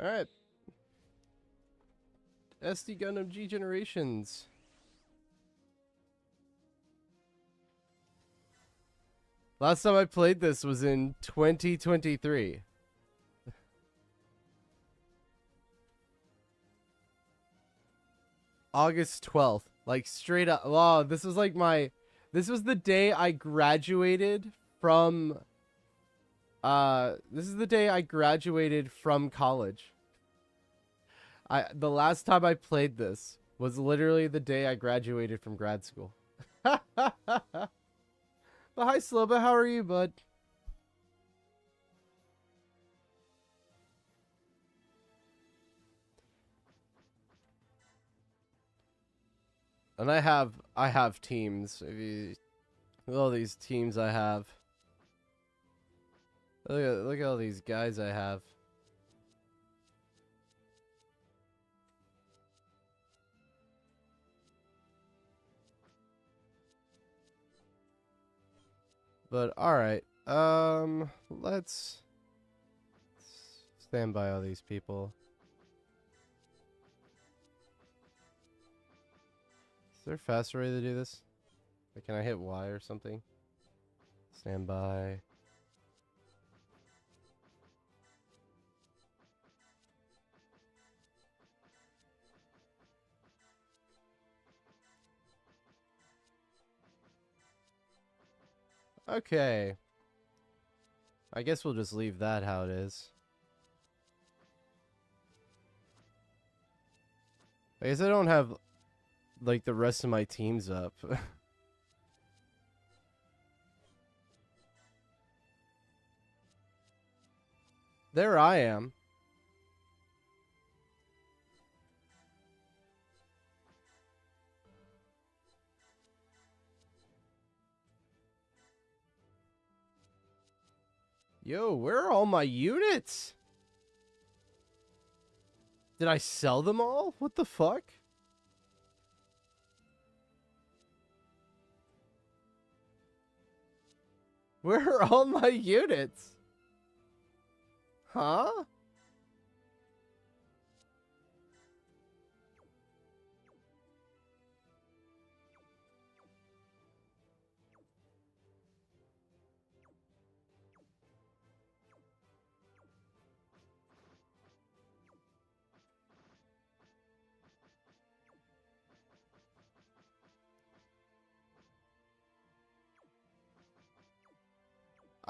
Alright. SD Gundam G Generations. Last time I played this was in 2023. August 12th. Like straight up. Wow, this was like my... This was the day I graduated from... This is the day I graduated from college. The last time I played this was literally the day I graduated from grad school. Well, hi, Sloba. How are you, bud? And I have teams. If you look at all these teams I have. Look at all these guys I have. But alright. Let's stand by all these people. Is there a faster way to do this? Like, can I hit Y or something? Stand by. Okay. I guess we'll just leave that how it is. I guess I don't have, like, the rest of my teams up. There I am. Yo, where are all my units? Did I sell them all? What the fuck? Where are all my units? Huh?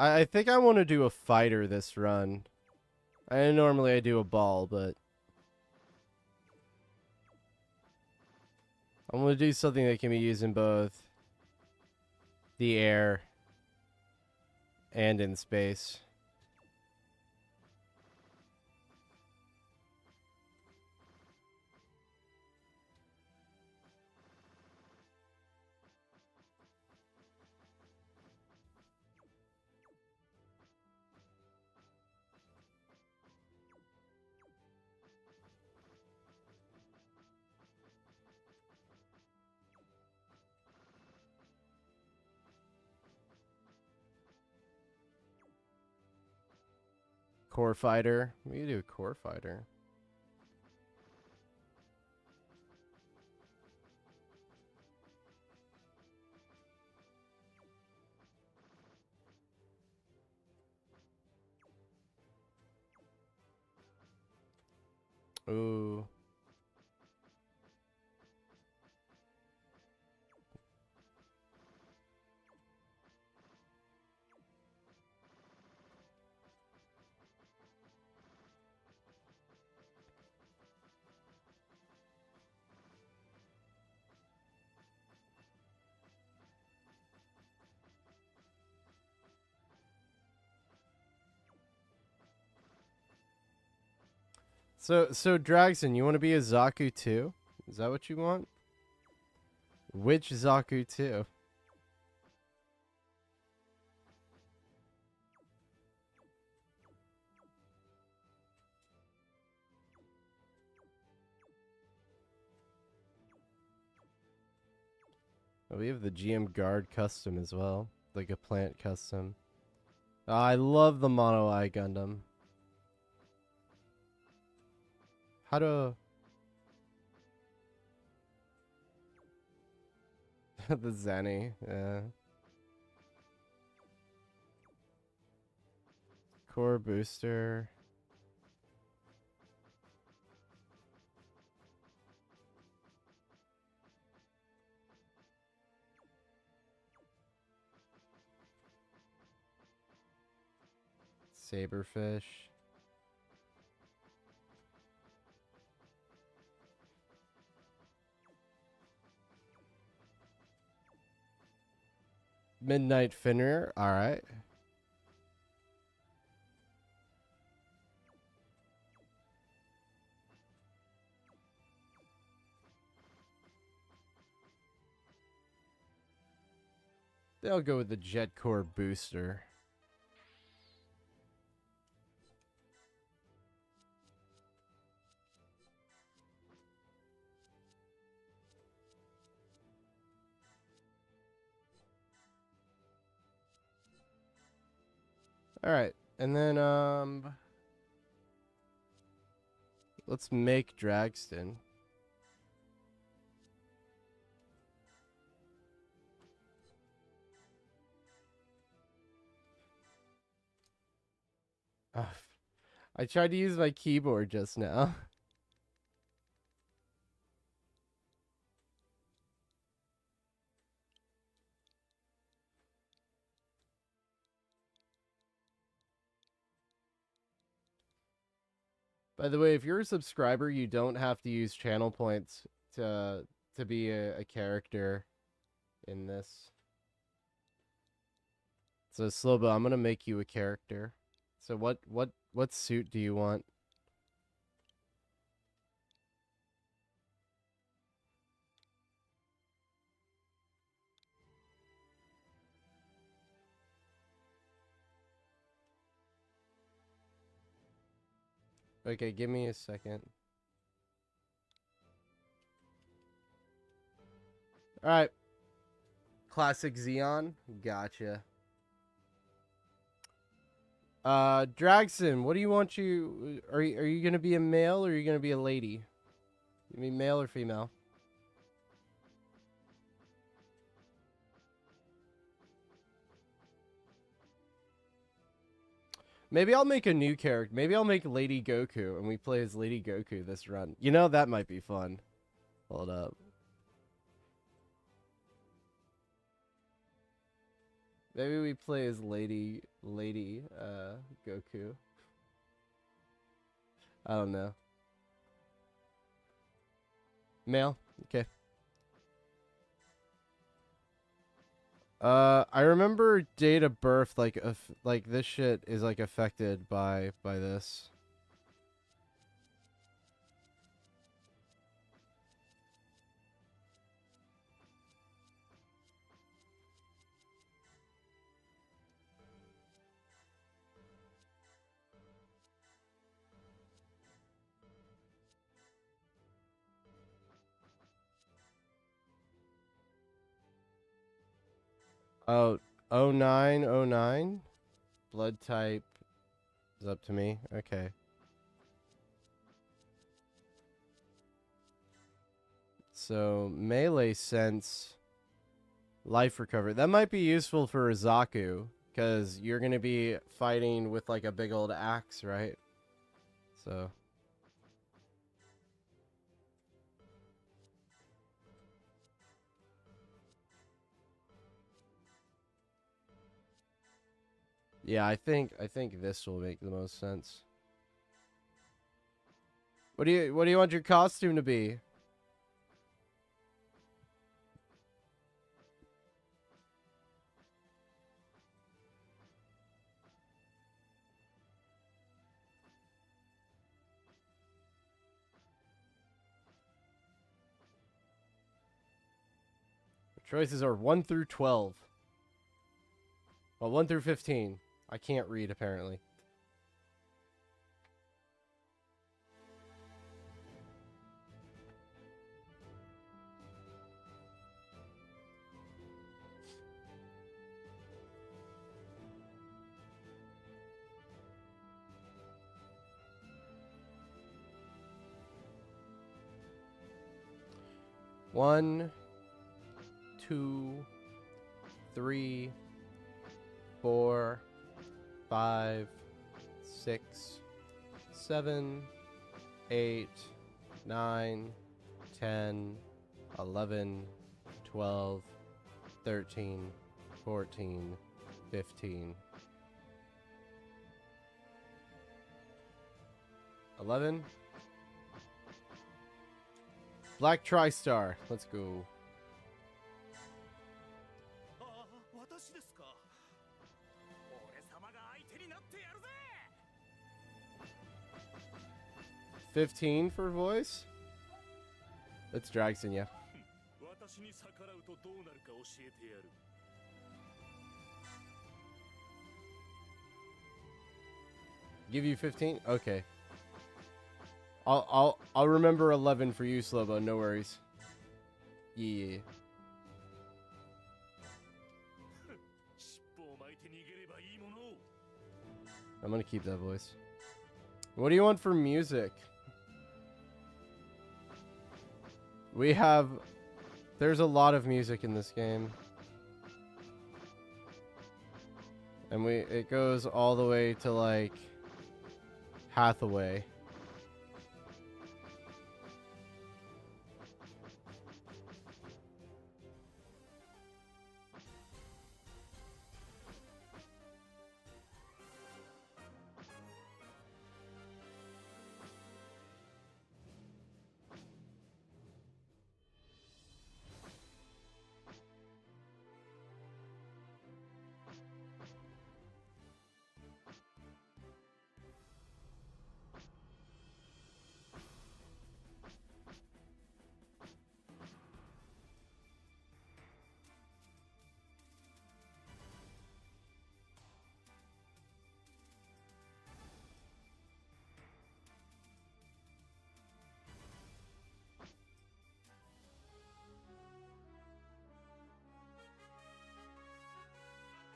I think I want to do a fighter this run. Normally I do a ball, but I'm going to do something that can be used in both the air and in space. Core fighter. We can do a core fighter. Ooh. So Dragson, you want to be a Zaku too? Is that what you want? Which Zaku too? Oh, we have the GM Guard custom as well, like a plant custom. Oh, I love the Mono Eye Gundam. How to... the Zenny, yeah. Core booster. Saberfish. Midnight Finner, alright. They'll go with the Jet Core booster. Alright, and then, let's make Dragston. I tried to use my keyboard just now. By the way, if you're a subscriber, you don't have to use channel points to be a character in this. So Slobo, I'm gonna make you a character. So what suit do you want? Okay, give me a second. Alright. Classic Xeon. Gotcha. Dragson, what do you want you... Are you gonna be a male or are you gonna be a lady? You mean male or female? Maybe I'll make a new character. Maybe I'll make Lady Goku and we play as Lady Goku this run. You know, that might be fun. Hold up. Maybe we play as Lady Goku. I don't know. Male? Okay. I remember date of birth, like this shit is like affected by this. Oh, 0909? Blood type is up to me. Okay. So, melee sense, life recovery. That might be useful for Zaku, because you're going to be fighting with like a big old axe, right? So... yeah, I think this will make the most sense. What do you want your costume to be? The choices are 1 through 12. Well, 1 through 15. I can't read apparently. 1, 2, 3, 4, 5, 6, 7, 8, 9, 10, 11, 12, 13, 14, 15, 11. Black TriStar. Let's go. 15 for voice? It's Dragson, yeah. Give you 15? Okay. I'll remember 11 for you, Slobo. No worries. Yeah. I'm gonna keep that voice. What do you want for music? We have... There's a lot of music in this game. And it goes all the way to, like, Hathaway.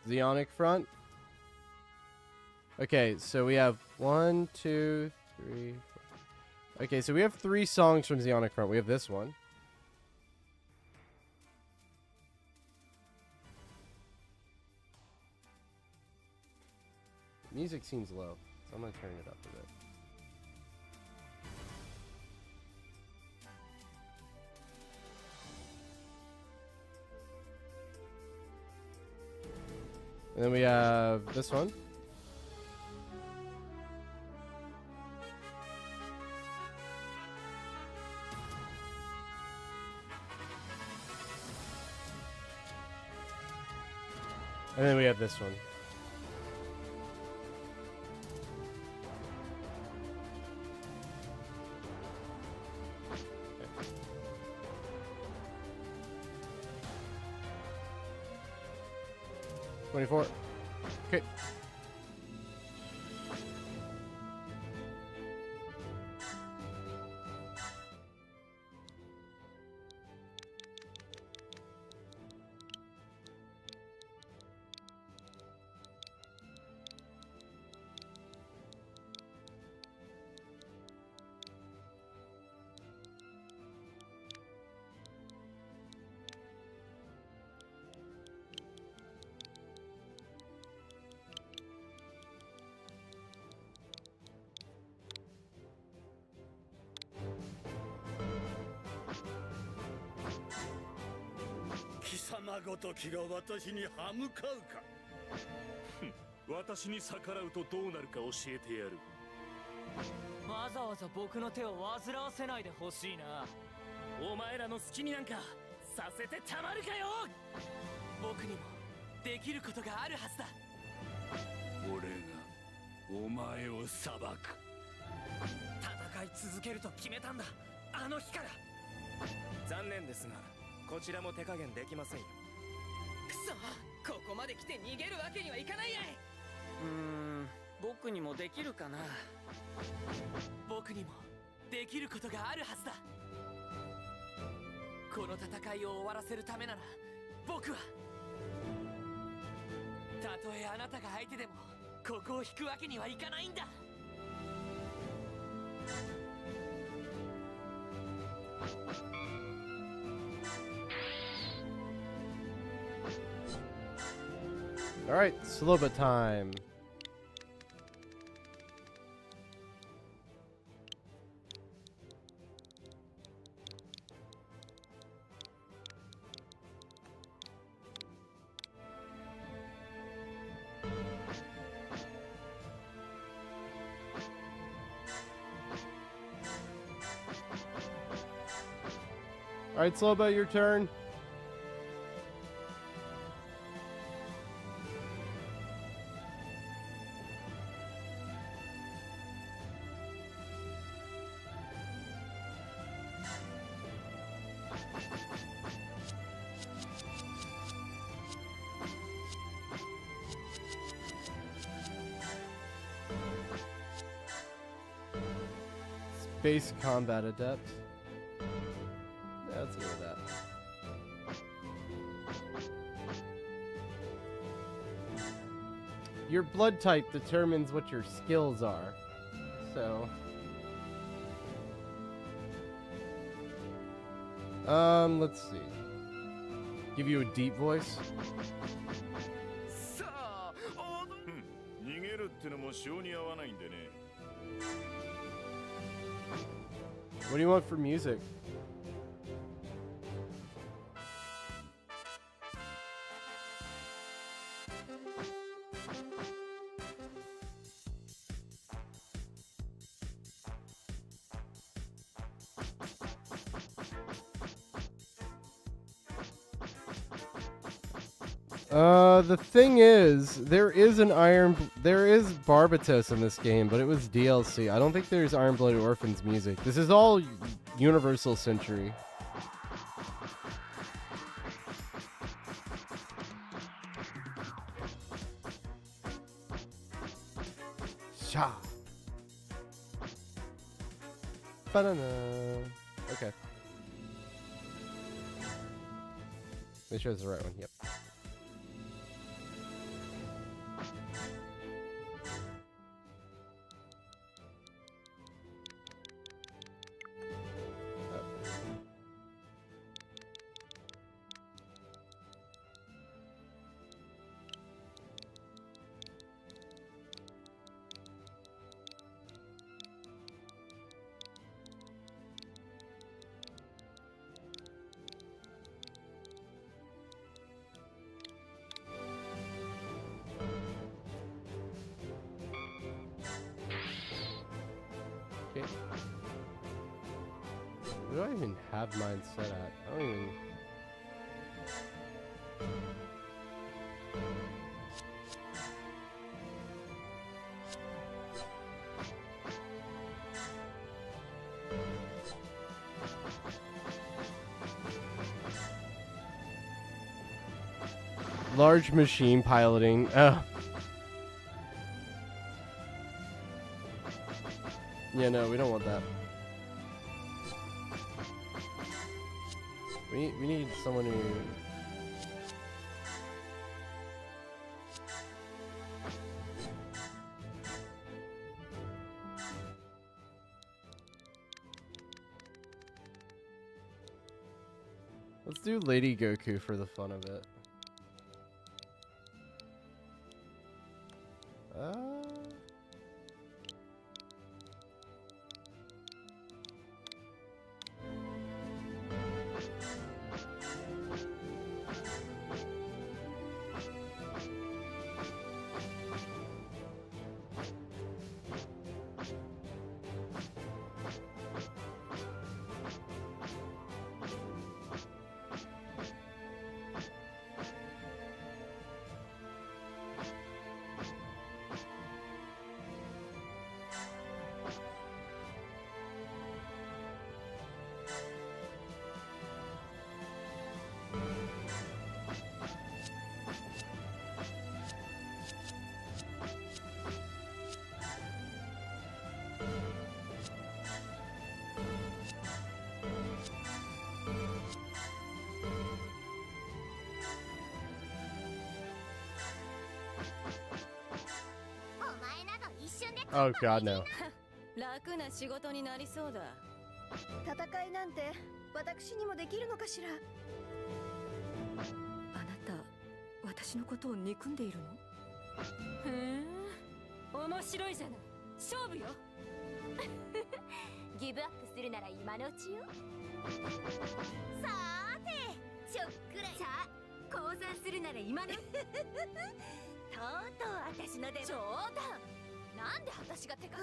Zeonic front. Okay, so we have 1, 2, 3, 4. Okay, so we have 3 songs from Zeonic front. We have this one. Music seems low, so I'm gonna turn it up a bit. And then we have this one. And then we have this one. Okay. 24. Okay. Alright, Sloba time. Alright, Sloba, your turn. Space Combat Adept. Yeah, let's go with that. Your blood type determines what your skills are. So... let's see. Give you a deep voice. What do you want for music? The thing is, there is Barbatos in this game, but it was DLC. I don't think there's Iron Blooded Orphans music. This is all Universal Century. Sha. Ba-da-da. Okay. Make sure it's the right one. Yep. What do I even have mine set at? I don't even... Large machine piloting. Oh. Yeah, no, we don't want that. We need someone who... Let's do Lady Goku for the fun of it. Oh god, no. 楽な仕事になりそうだ。戦いなんて私にもできるのかしら。あなた、私のことを憎んでいるの？へえ、面白いじゃない。勝負よ。ギブアップするなら今のうちよ。さーて、ちょっくらさあ、降参するなら今の。とうとう私の出番。冗談。なんで私が手か。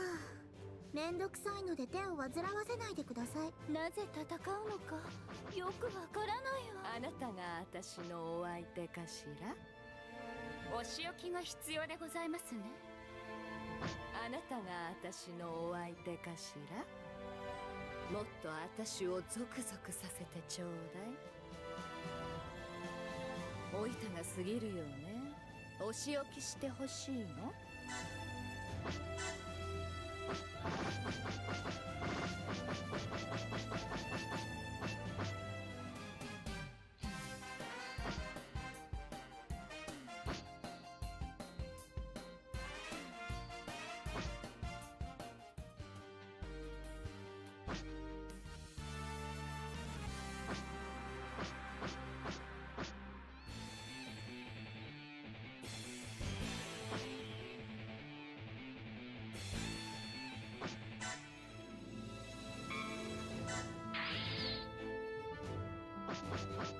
めんどくさいので手を煩わせないでください。なぜ戦うのかよくわからないわ。あなたが私のお相手かしら。お仕置きが必要でございますね。あなたが私のお相手かしら。もっと私をゾクゾクさせてちょうだい。おいたが過ぎるよね。お仕置きしてほしいの。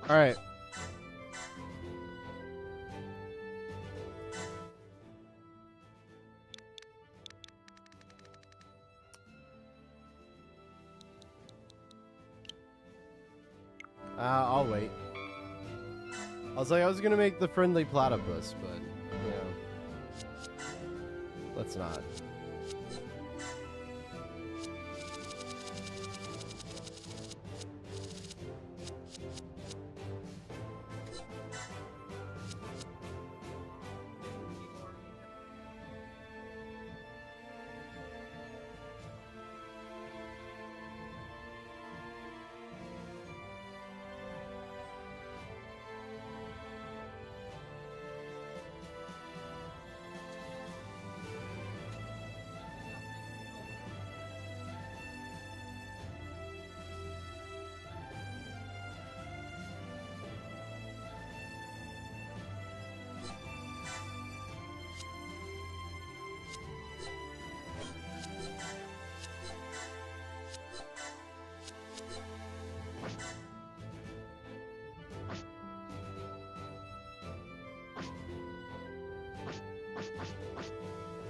All right. I'll wait. I was like, I was gonna make the friendly platypus, but you know, let's not.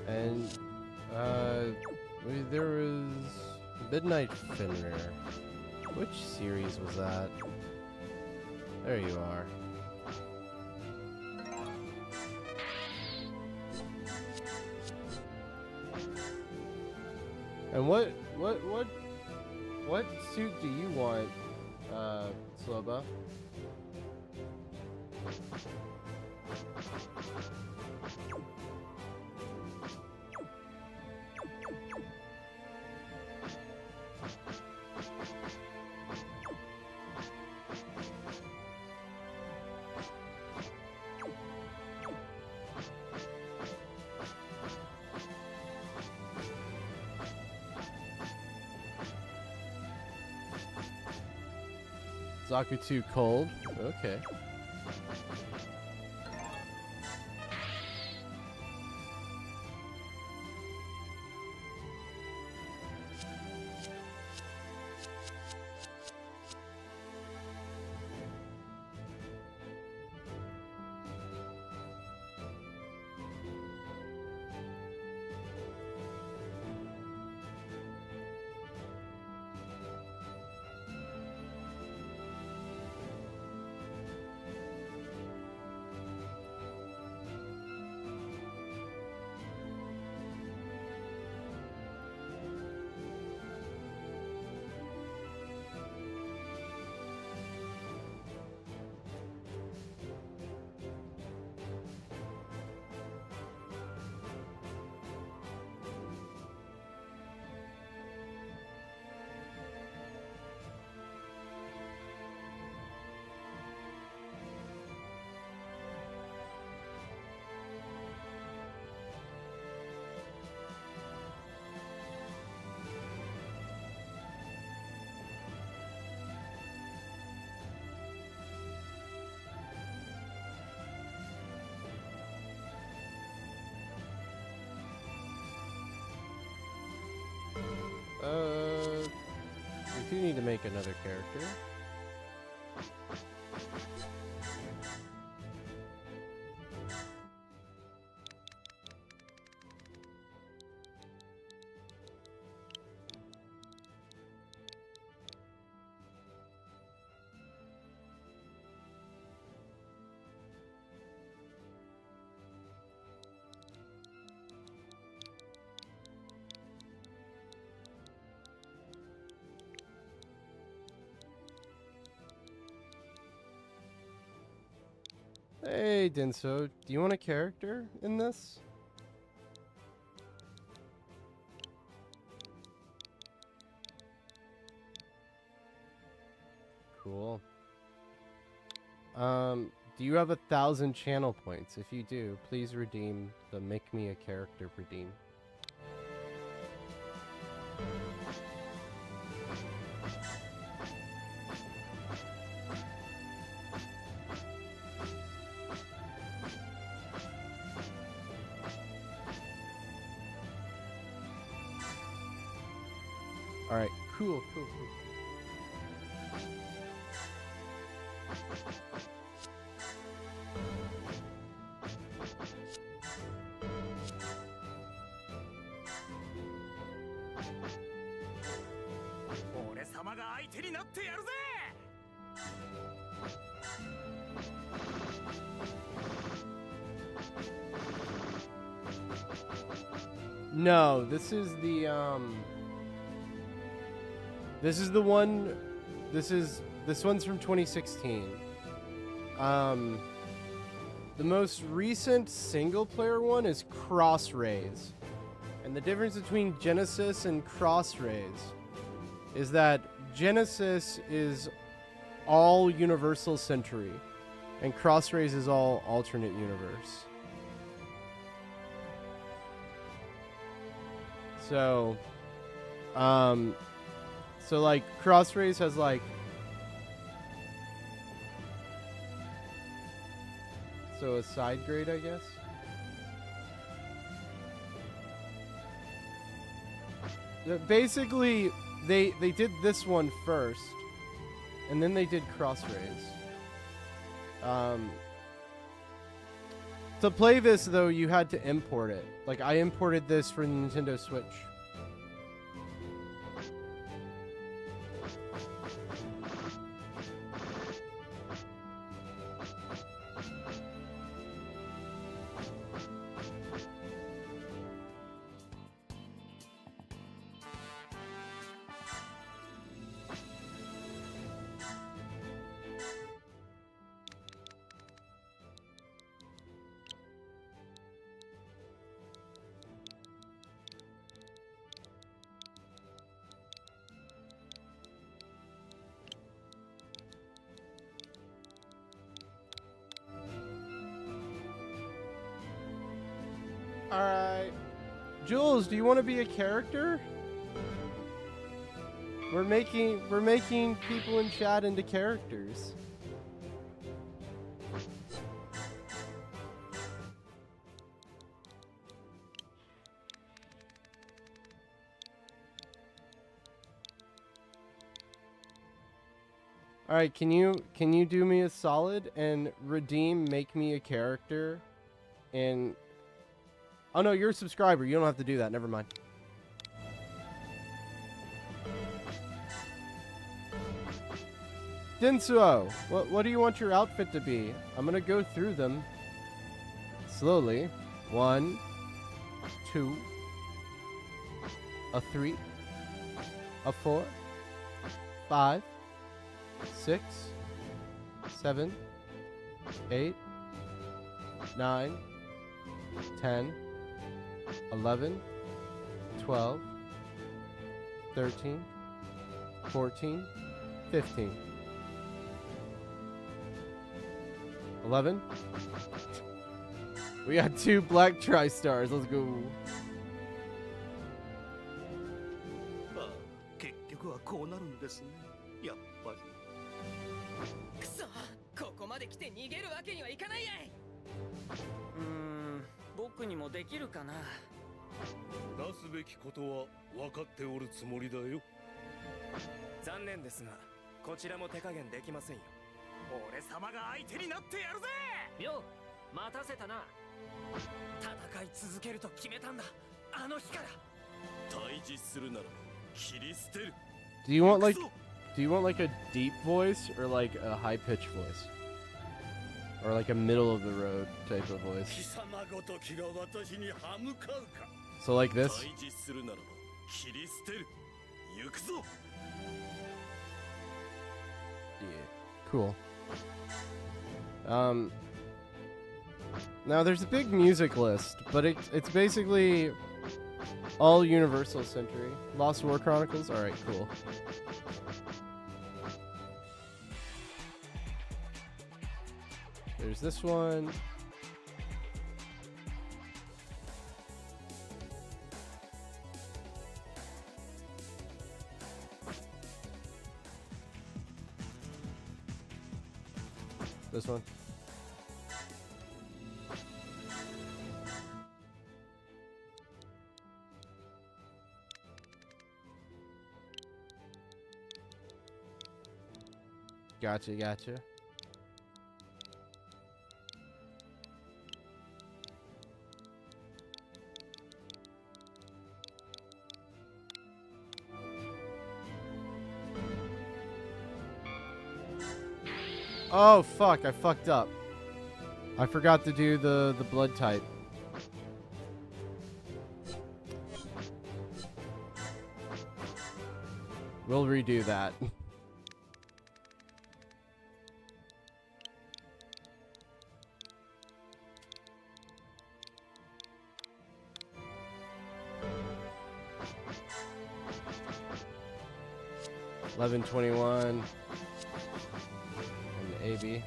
And there was Midnight Fenrir. Which series was that? There you are. And what suit do you want, Sloba? Zaku too cold? Okay. We do need to make another character. Hey, Denso, do you want a character in this? Cool. Do you have 1,000 channel points? If you do, please redeem the Make Me a Character redeem. Alright, cool. No, this is the one. This one's from 2016. The most recent single player one is Cross Rays. And the difference between Genesis and Cross Rays is that Genesis is all Universal Century and Cross Rays is all alternate universe. So like Cross Rays has like a side grade, I guess. Basically, they did this one first, and then they did Cross Rays. To play this though, you had to import it. Like I imported this for the Nintendo Switch. Alright. Jules, do you want to be a character? We're making people in chat into characters. Alright, can you do me a solid and redeem Make Me a Character in... Oh no, you're a subscriber. You don't have to do that. Never mind. Densuo, what do you want your outfit to be? I'm gonna go through them slowly. 1, 2, a 3, a 4, 5, 6, 7, 8, 9, 10, 11, 12, 13, 14, 15. 11. We got 2 black tri-stars. Let's go. 結局はこうなるんですね。やっぱり。くそ、ここまで来て逃げるわけにはいかないやい。僕にもできるかな。出すべきことは分かっておるつもりだよ。残念ですが、こちらも手加減できませんよ。俺様が相手になってやるぜ。よ、待たせたな。戦い続けると決めたんだ、あの日から。対峙するなら切り捨てる。 Do you want like a deep voice or like a high pitched voice? Or like a middle of the road type of 貴 voice? 様ごときが私に歯向かうか。 So like 対 this? 峙するならば切り捨てる。行くぞ。 Yeah. Cool. Now there's a big music list, but it's basically all Universal Century. Lost War Chronicles? Alright, cool. There's this one. This one. Gotcha, gotcha. Oh fuck, I fucked up. I forgot to do the blood type. We'll redo that. $11.21 and AB.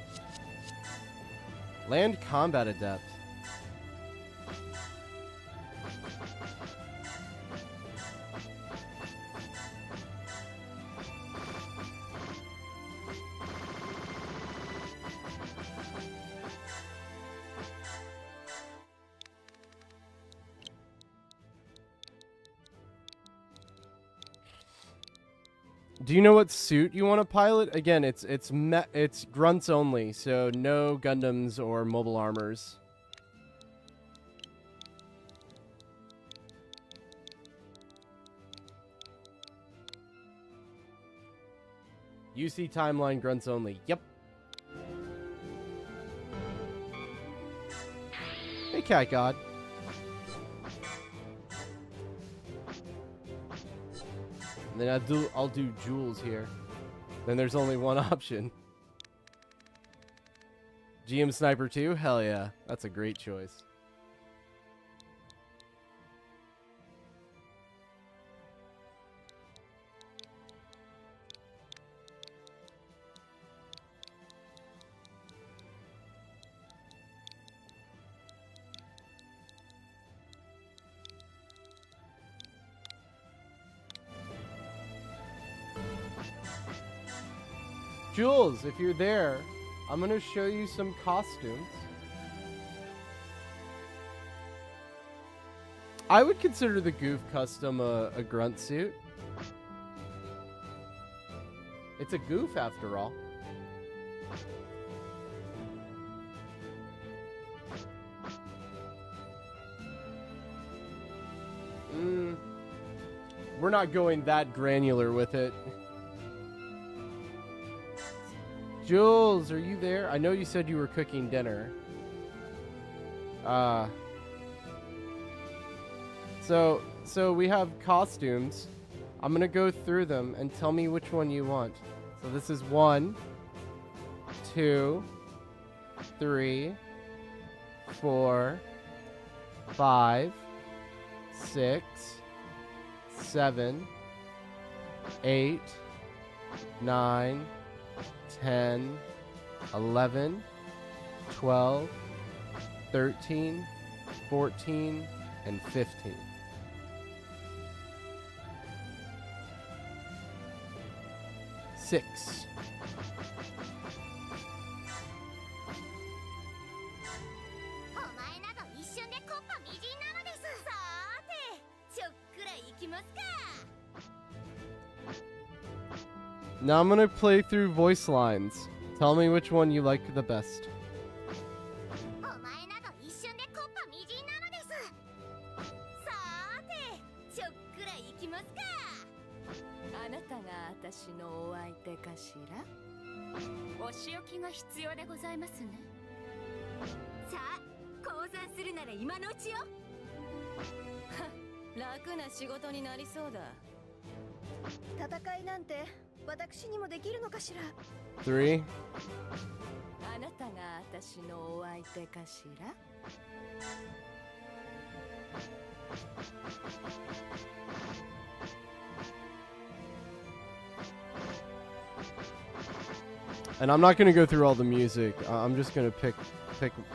Land Combat Adept. Do you know what suit you want to pilot? Again, it's grunts only, so no Gundams or mobile armors. UC timeline grunts only. Yep. Hey, Cat God. And then I'll do Jules here. Then there's only one option. GM Sniper 2? Hell yeah. That's a great choice. Jules, if you're there, I'm gonna show you some costumes. I would consider the Goof custom a grunt suit. It's a goof after all. We're not going that granular with it. Jules, are you there? I know you said you were cooking dinner. So we have costumes. I'm gonna go through them and tell me which one you want. So this is 1, 2, 3, 4, 5, 6, 7, 8, 9, 10, 11, 12, 13, 14, and 15. Six. ますか。 Now I'm gonna play through voice lines. Tell me which one you like the best. お前など一瞬でコッパみじんなのです。さーて、ちょっくら行きますか。あなたが私のお相手かしら。お仕置きが必要でございますね。さあ、降参するなら今のうちよ。楽な仕事になりそうだ。戦いなんて私にもできるのかしら。 3. あなたが私のお相手かしら。 And I'm not gonna go through all the music. I'm just gonna pick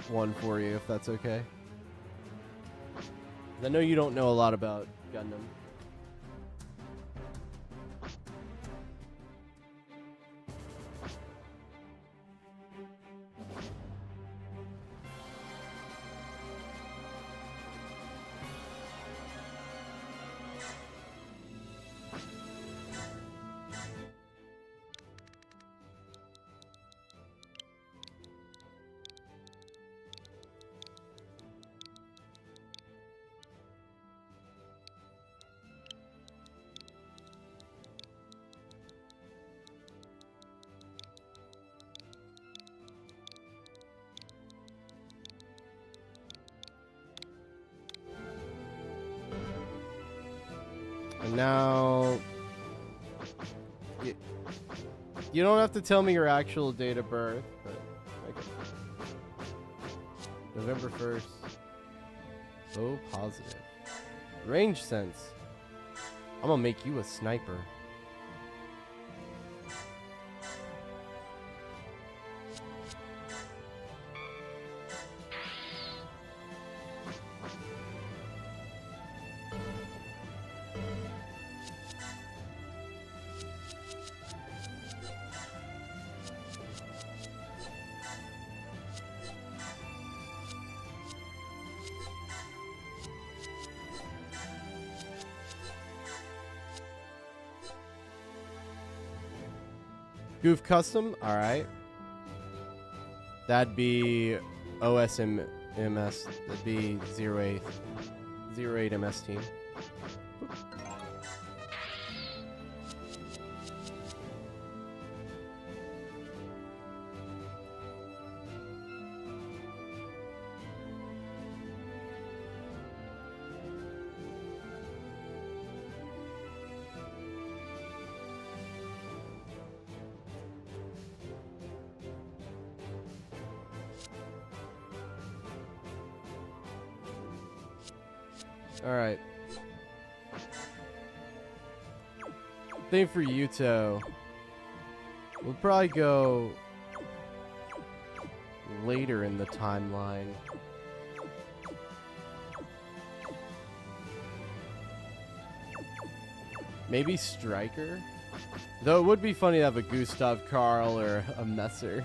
one for you if that's okay. I know you don't know a lot about Gundam. And now, you don't have to tell me your actual date of birth, but okay. November 1st. So positive. Range sense. I'm gonna make you a sniper. Goof custom, all right. That'd be OSM MS. That'd be 08 MS team. All right. Thing for Yuto. We'll probably go later in the timeline. Maybe Striker? Though it would be funny to have a Gustav Karl or a Messer.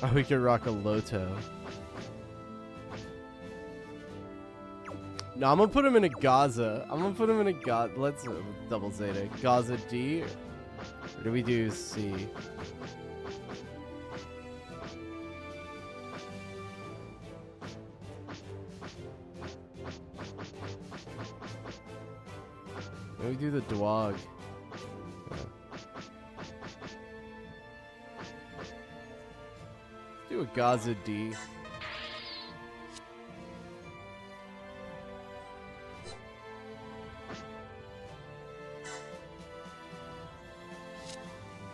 Oh, we could rock a Loto. No, I'm gonna put him in a Gaza. I'm gonna put him in a Gaza. Let's double Zeta. Gaza D? Or do we do C? Maybe we do the Dwag. Do a Gaza D.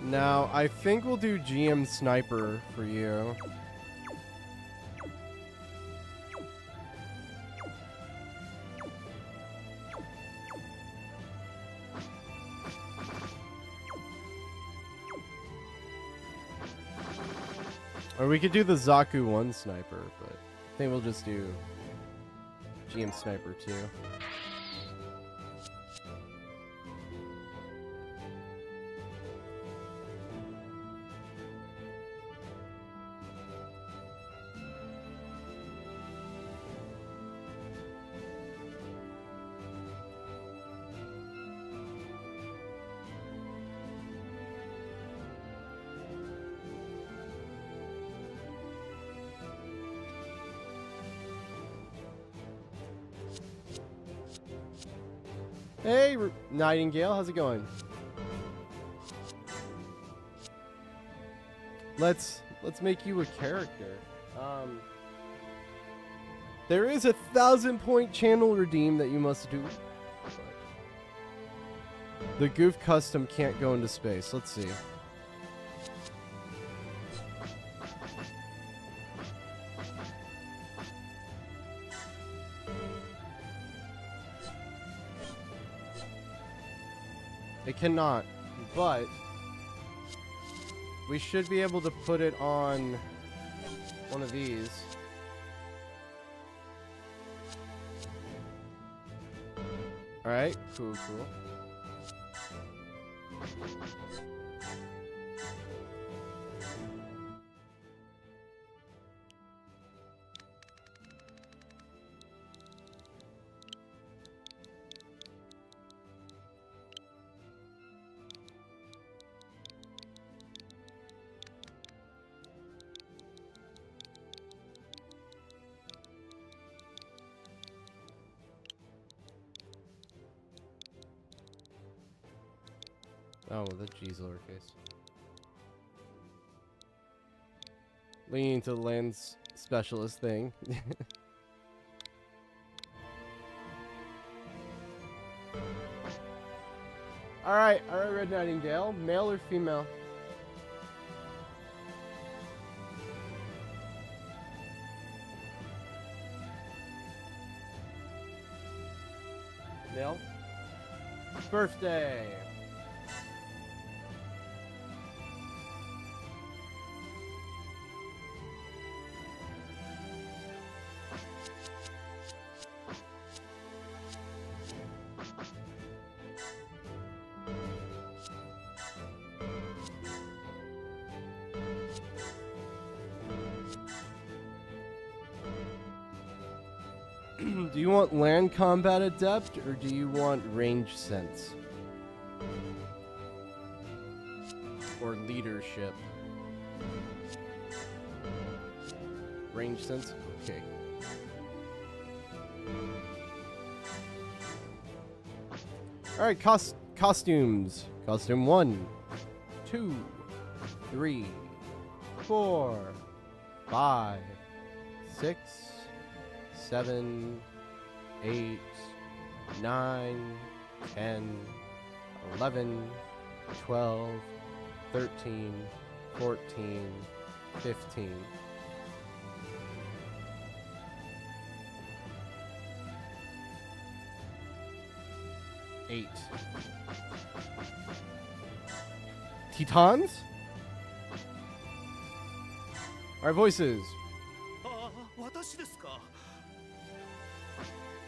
Now, I think we'll do GM Sniper for you. Or we could do the Zaku 1 sniper, but I think we'll just do GM sniper 2. Hey, Nightingale, how's it going? Let's make you a character. There is a 1,000-point channel redeem that you must do. The Goof custom can't go into space. Let's see. It cannot, but we should be able to put it on one of these. Alright, cool. Oh, the G's lowercase. Leaning to the lens specialist thing. Alright, Red Nightingale. Male or female? Male. Birthday. Do you want land combat adept or do you want range sense? Or leadership? Range sense? Okay. Alright, costumes. Costume 1, 2, 3, 4, 5, 6, 7, 8, 9, 10, 11, 12, 13, 14, 15. Eight. Titans? Our voices. ああ、私ですか。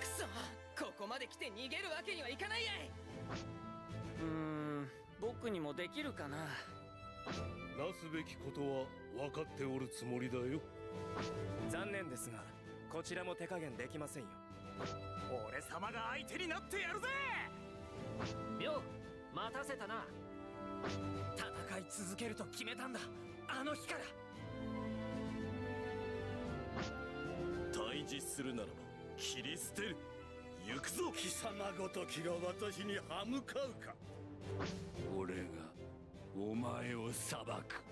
くそ、ここまで来て逃げるわけにはいかないやい。僕にもできるかな。なすべきことは分かっておるつもりだよ。残念ですが、こちらも手加減できませんよ。俺様が相手になってやるぜ。よ、待たせたな。戦い続けると決めたんだ。あの日から。対峙するならば切り捨てる。行くぞ。貴様ごときが私に歯向かうか。俺がお前を裁く。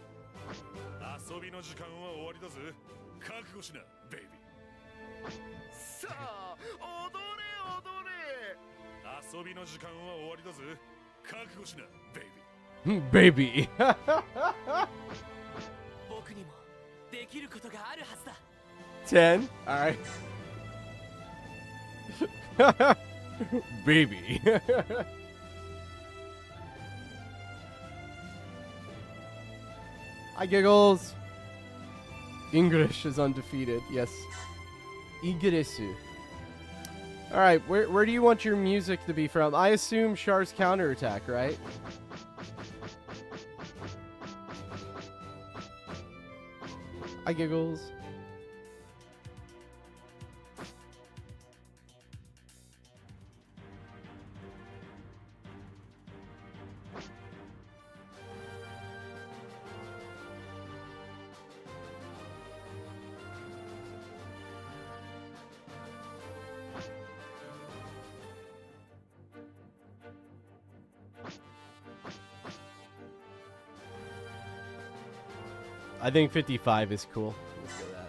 遊びの時間は終わりだぜ。覚悟しな、ベイビー。さあ、踊れ踊れ。遊びの時間は終わりだぜ。覚悟しな、ベイビー。Baby. 僕にもできることがあるはずだ。10. Alright. Baby. Hi, Giggles. English is undefeated. Yes. Igresu. Alright, where do you want your music to be from? I assume Char's counterattack, right? Hi, Giggles. I think 55 is cool. Let's go that.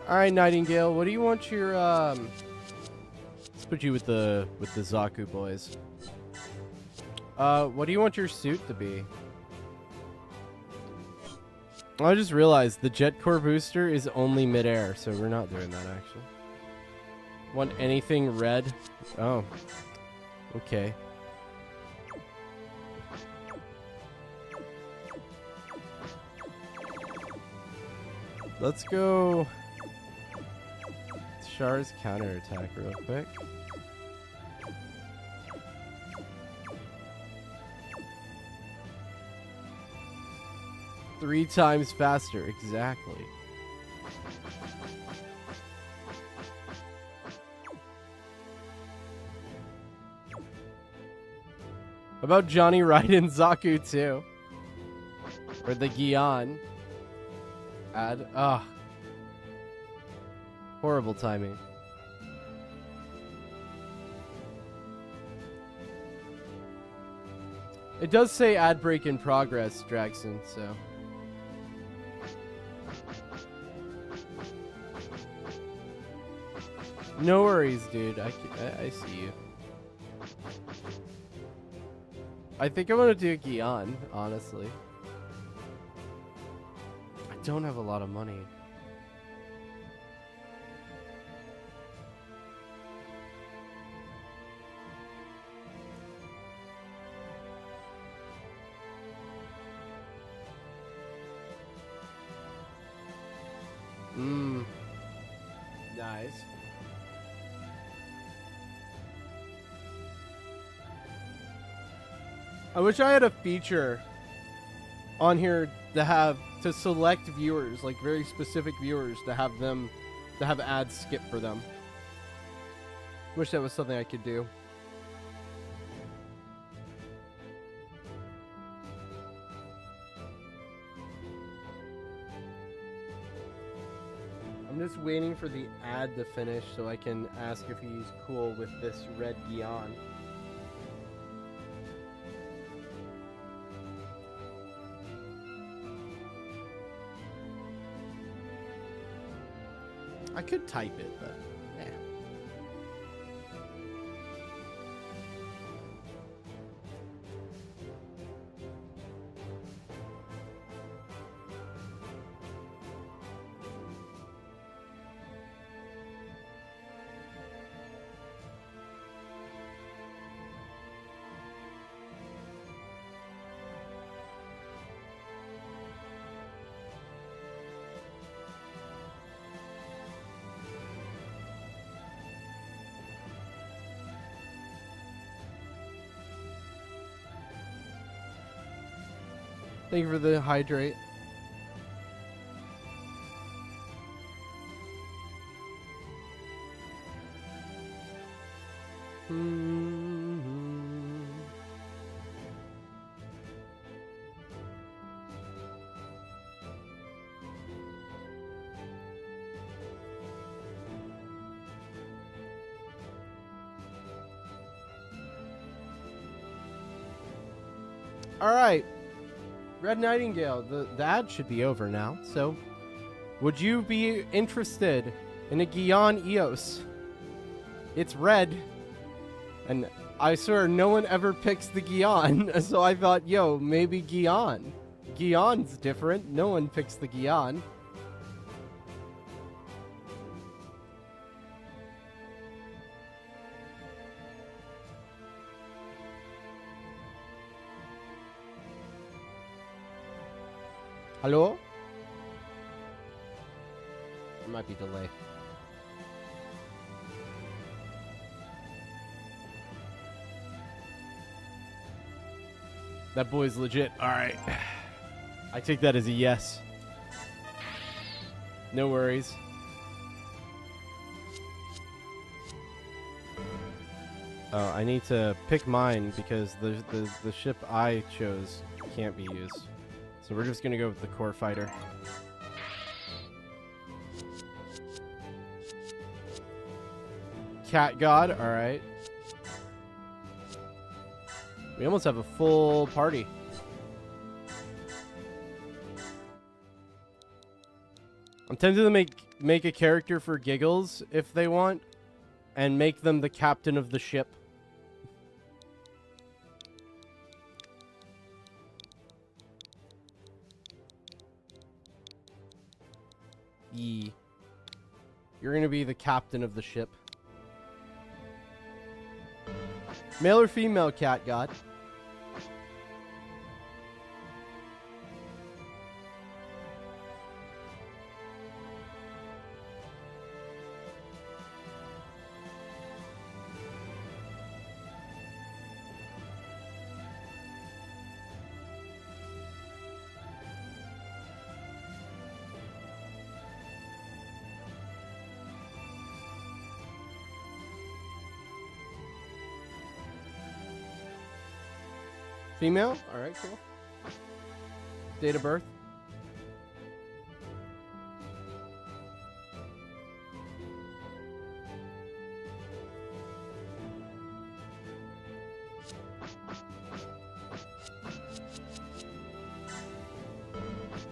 All right, Nightingale. What do you want your Let's put you with the Zaku boys. What do you want your suit to be? I just realized the Jet Core booster is only midair, so we're not doing that actually. Want anything red? Oh, okay. Let's go. Char's counterattack real quick. Three times faster, exactly. How about Johnny Raiden Zaku too? Or the Gion? Add. Ah. Horrible timing. It does say ad break in progress, Dragson, so. No worries, dude. I see you. I think I want to do a Gion, honestly. I don't have a lot of money. Nice. I wish I had a feature on here to select viewers, like very specific viewers, to have ads skip for them. Wish that was something I could do. I'm just waiting for the ad to finish so I can ask if he's cool with this red Gion. I could type it, but yeah. Thank you for the hydrate. All right. Red Nightingale, the ad should be over now, so would you be interested in a Gion Eos. It's red. And I swear no one ever picks the Gion. So I thought, yo, maybe Gion. Gion's different. No one picks the Gion. Hello? There might be delay. That boy's legit. Alright. I take that as a yes. No worries. Oh, I need to pick mine because the ship I chose can't be used. So we're just gonna go with the core fighter. Cat God, alright. We almost have a full party. I'm tempted to make a character for giggles if they want, and make them the captain of the ship. Yee. You're gonna be the captain of the ship. Male or female, Cat God? Female? Alright, cool. Date of birth?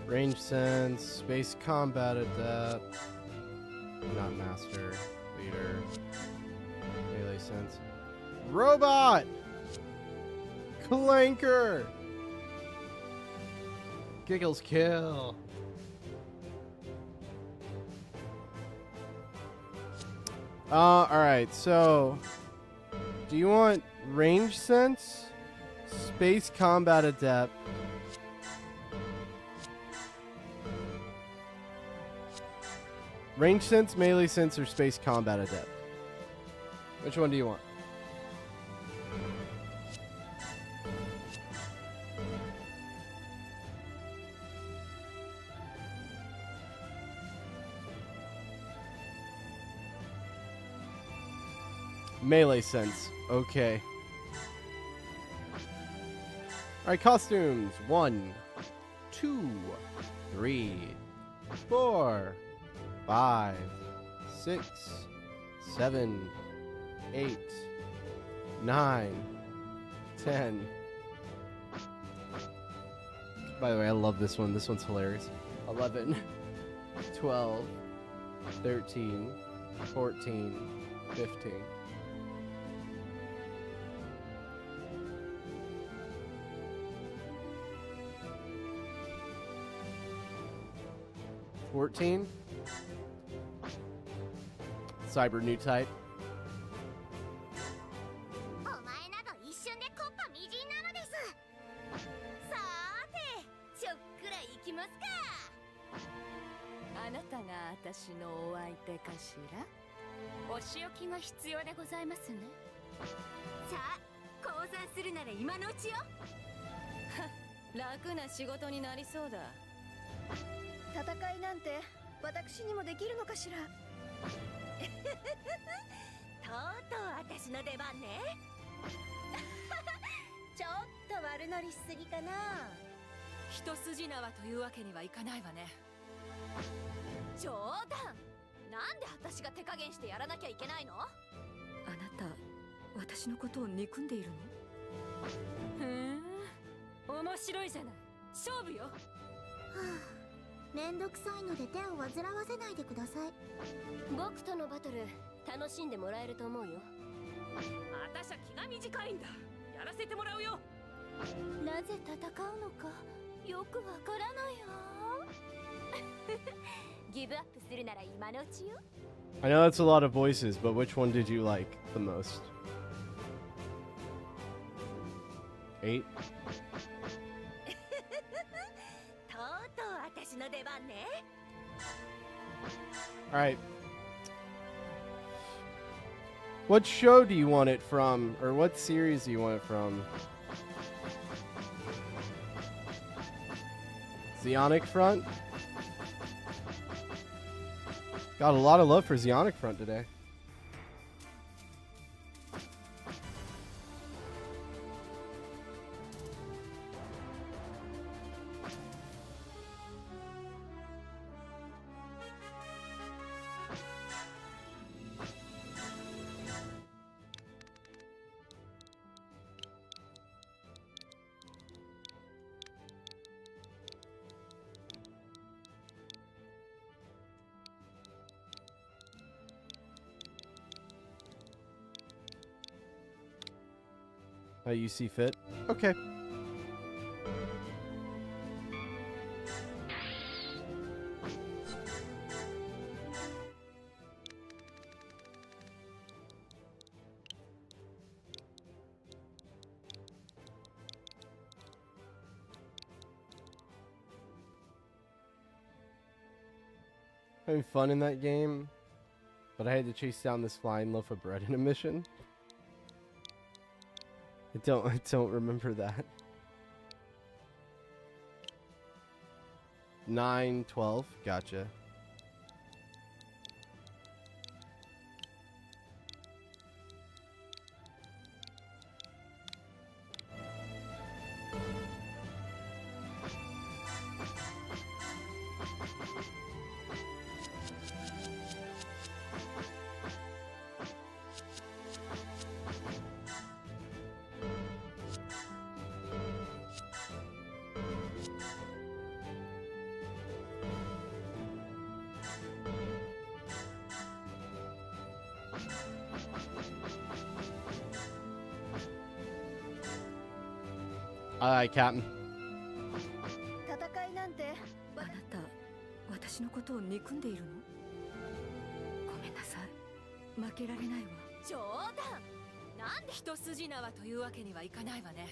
Range sense, space combat adept, not master, leader, melee sense. Robot! Clanker! Giggles kill. Alright, so do you want range sense? Space combat adept. Range sense, melee sense, or space combat adept? Which one do you want? Melee sense. Okay. Alright, costumes. 1, 2, 3, 4, 5, 6, 7, 8, 9, 10. By the way, I love this one. This one's hilarious. 11, 12, 13, 14, 15. 14. Cyber new type. お前など一瞬でコッパみじんなのです。さーて、ちょっくら行きますか。あなたが私のお相手かしら。お仕置きが必要でございますね。さあ、降参するなら今のうちよ。楽な仕事になりそうだ。戦いなんて私にもできるのかしら。とうとう私の出番ね。ちょっと悪乗りしすぎかな。一筋縄というわけにはいかないわね。冗談。なんで私が手加減してやらなきゃいけないの？あなた、私のことを憎んでいるの？ふーん、面白いじゃない。勝負よ。めんどくさいので手を煩わせないでください。僕とのバトル楽しんでもらえると思うよ。私は気が短いんだ。やらせてもらうよ。なぜ戦うのかよくわからないわ。ギブアップするなら今のうちよ。 I know that's a lot of voices, but which one did you like the most? 8? とうとう私の出番ね。 Alright. What show do you want it from? Or what series do you want it from? Zeonic Front? Got a lot of love for Zeonic Front today. How you see fit? Okay. Having fun in that game, but I had to chase down this flying loaf of bread in a mission. I don't remember that. 9, 12, gotcha. Aye, Captain. 戦いなんてあなた、私のことを憎んでいるの？ごめんなさい。負けられないわ。冗談。なんで一筋縄というわけにはいかないわね。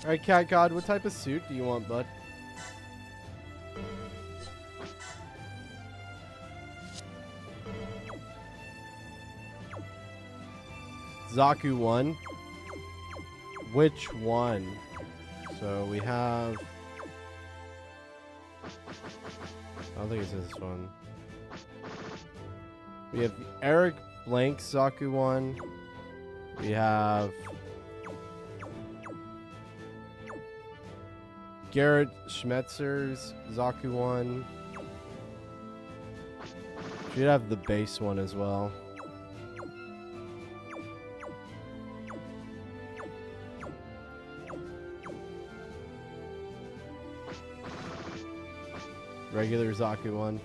Alright, Cat God, what type of suit do you want, bud? Zaku 1. Which one? So we have... I don't think it's this one. We have Eric Blank's Zaku 1. We have... Garrett Schmetzer's Zaku 1. Should have the base one as well. Regular Zaku 1.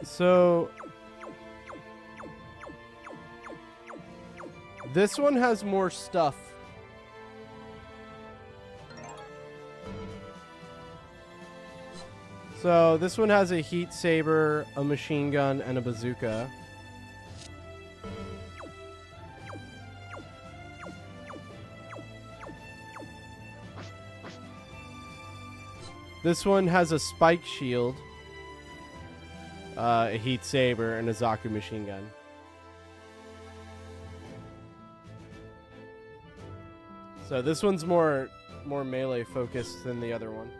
So this one has more stuff. So this one has a heat saber, a machine gun, and a bazooka. This one has a spike shield, a heat saber, and a Zaku machine gun. So this one's more melee focused than the other one.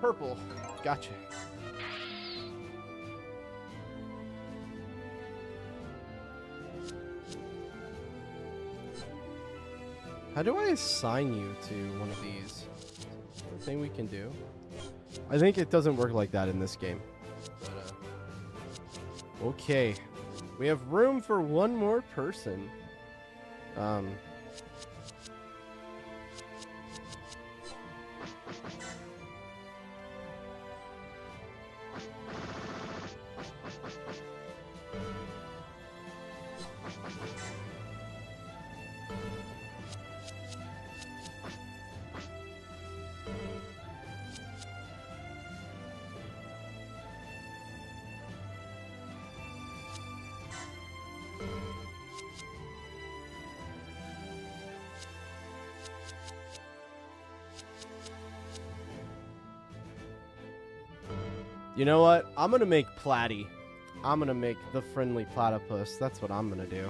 Purple. Gotcha. How do I assign you to one of these? Is there a thing we can do? I think it doesn't work like that in this game. But, okay. We have room for one more person. You know what? I'm gonna make Platy. I'm gonna make the friendly platypus. That's what I'm gonna do.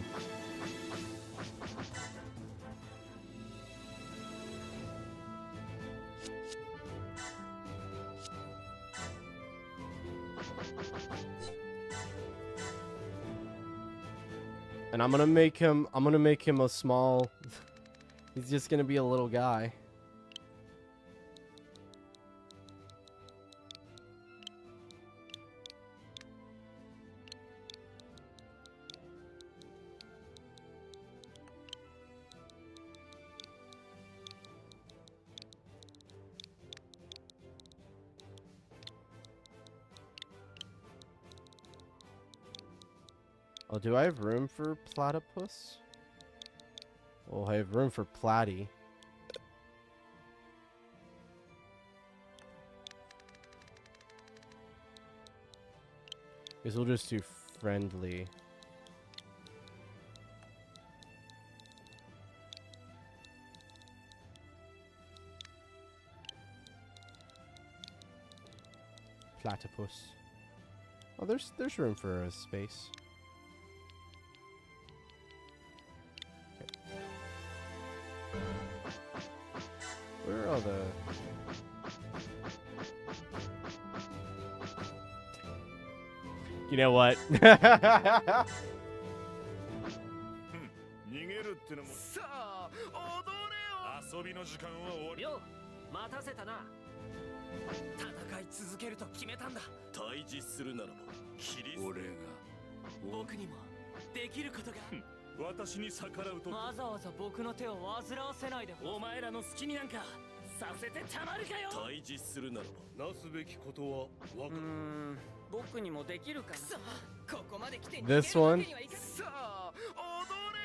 And I'm gonna make him a small. He's just gonna be a little guy. Oh, do I have room for platypus? Oh, I have room for Platy. Guess we'll just do friendly. Platypus. Oh, there's room for a space. Where are all the... You know what? 逃げるってのもさあ踊れよ遊びの時間は終わりよ待たせたな戦い続けると決めたんだ対峙するならばキリス俺が僕にもできることが私に逆らうとわざわざ僕の手を煩わせないでお前らの好きになんかさせてたまるかよ対峙するならばなすべきことはわかる僕にもできるかなさあここまで来て This one? さあ踊れ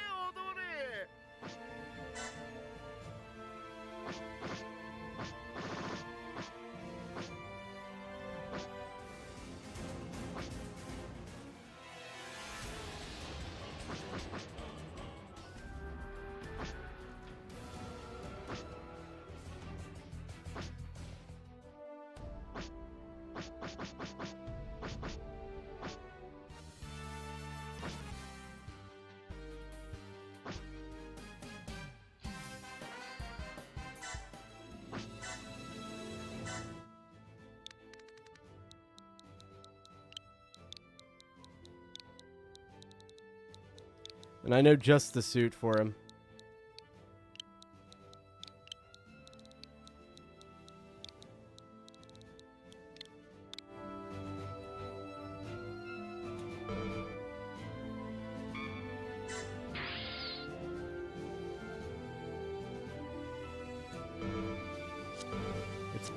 And I know just the suit for him.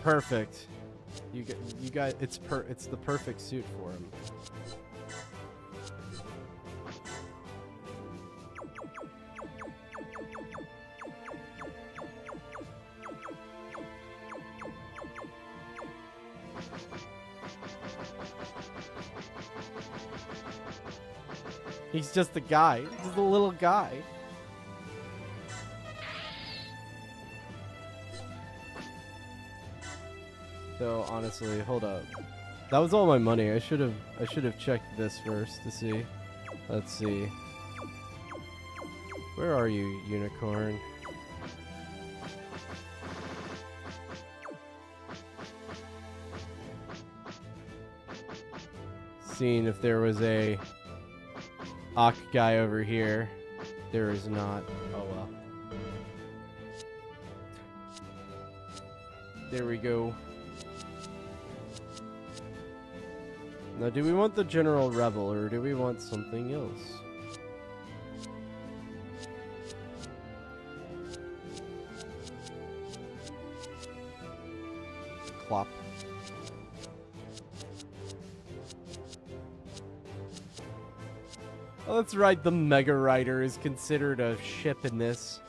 Perfect. You got it's the perfect suit for him. He's just a guy. He's a little guy. So honestly, hold up. That was all my money. I should have checked this first to see. Let's see. Where are you, unicorn? Seeing if there was a Ak guy over here. There is not. Oh well. There we go. Now, do we want the General Rebel, or do we want something else? Clop. Oh, that's right, the Mega Rider is considered a ship in this.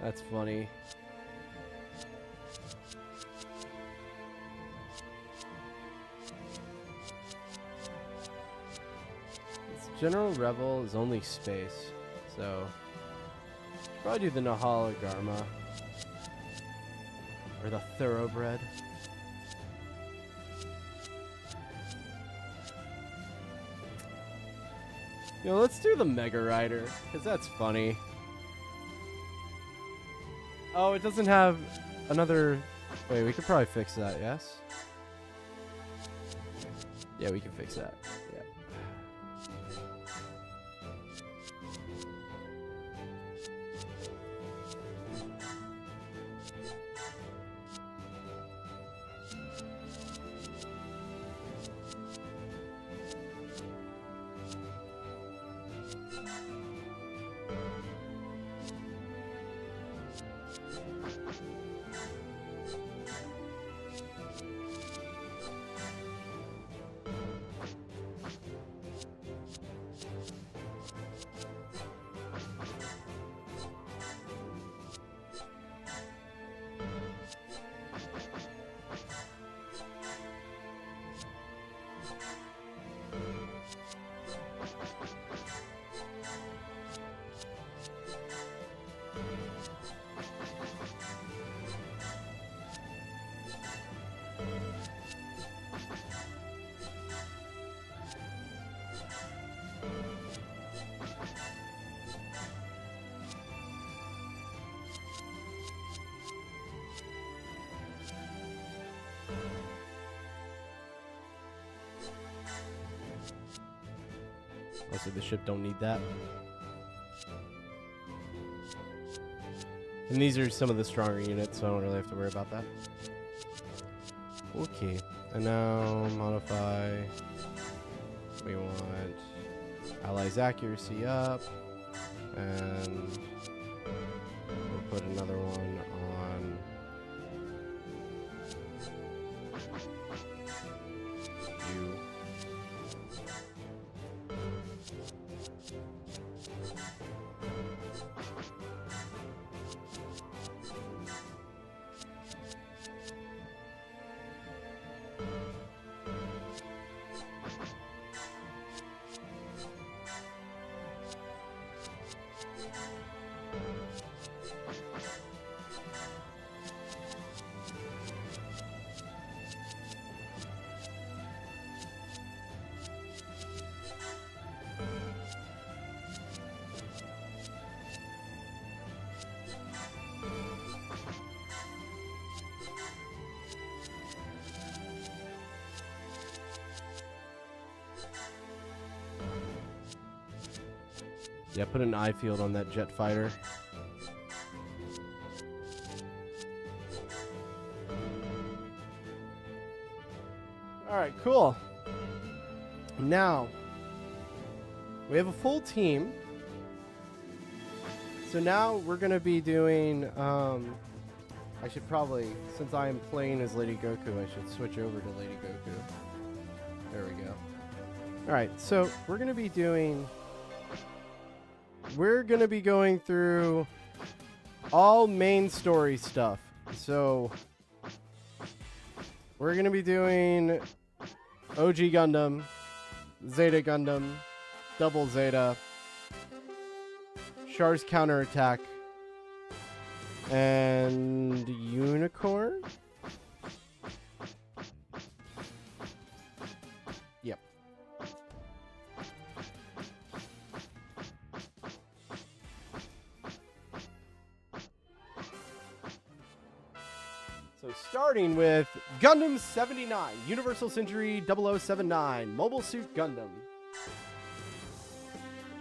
That's funny. General Rebel is only space, so probably do the Nahala Garma or the Thoroughbred. You know, let's do the Mega Rider because that's funny. Oh, it doesn't have another. Wait, we could probably fix that. Yes. Yeah, we can fix that. Yeah. Also, the ship don't need that. And these are some of the stronger units, so I don't really have to worry about that. Okay, and now modify. We want allies accuracy up, and we'll put another one on you. Yeah, put an eye field on that jet fighter. Alright, cool. Now, we have a full team. So now we're going to be doing I should probably, since I am playing as Lady Goku, I should switch over to Lady Goku. There we go. Alright, so we're going to be going through all main story stuff. So we're going to be doing OG Gundam, Zeta Gundam, Double Zeta, Char's Counterattack, and Unicorn? Yep. So starting with Gundam 79, Universal Century 0079, Mobile Suit Gundam.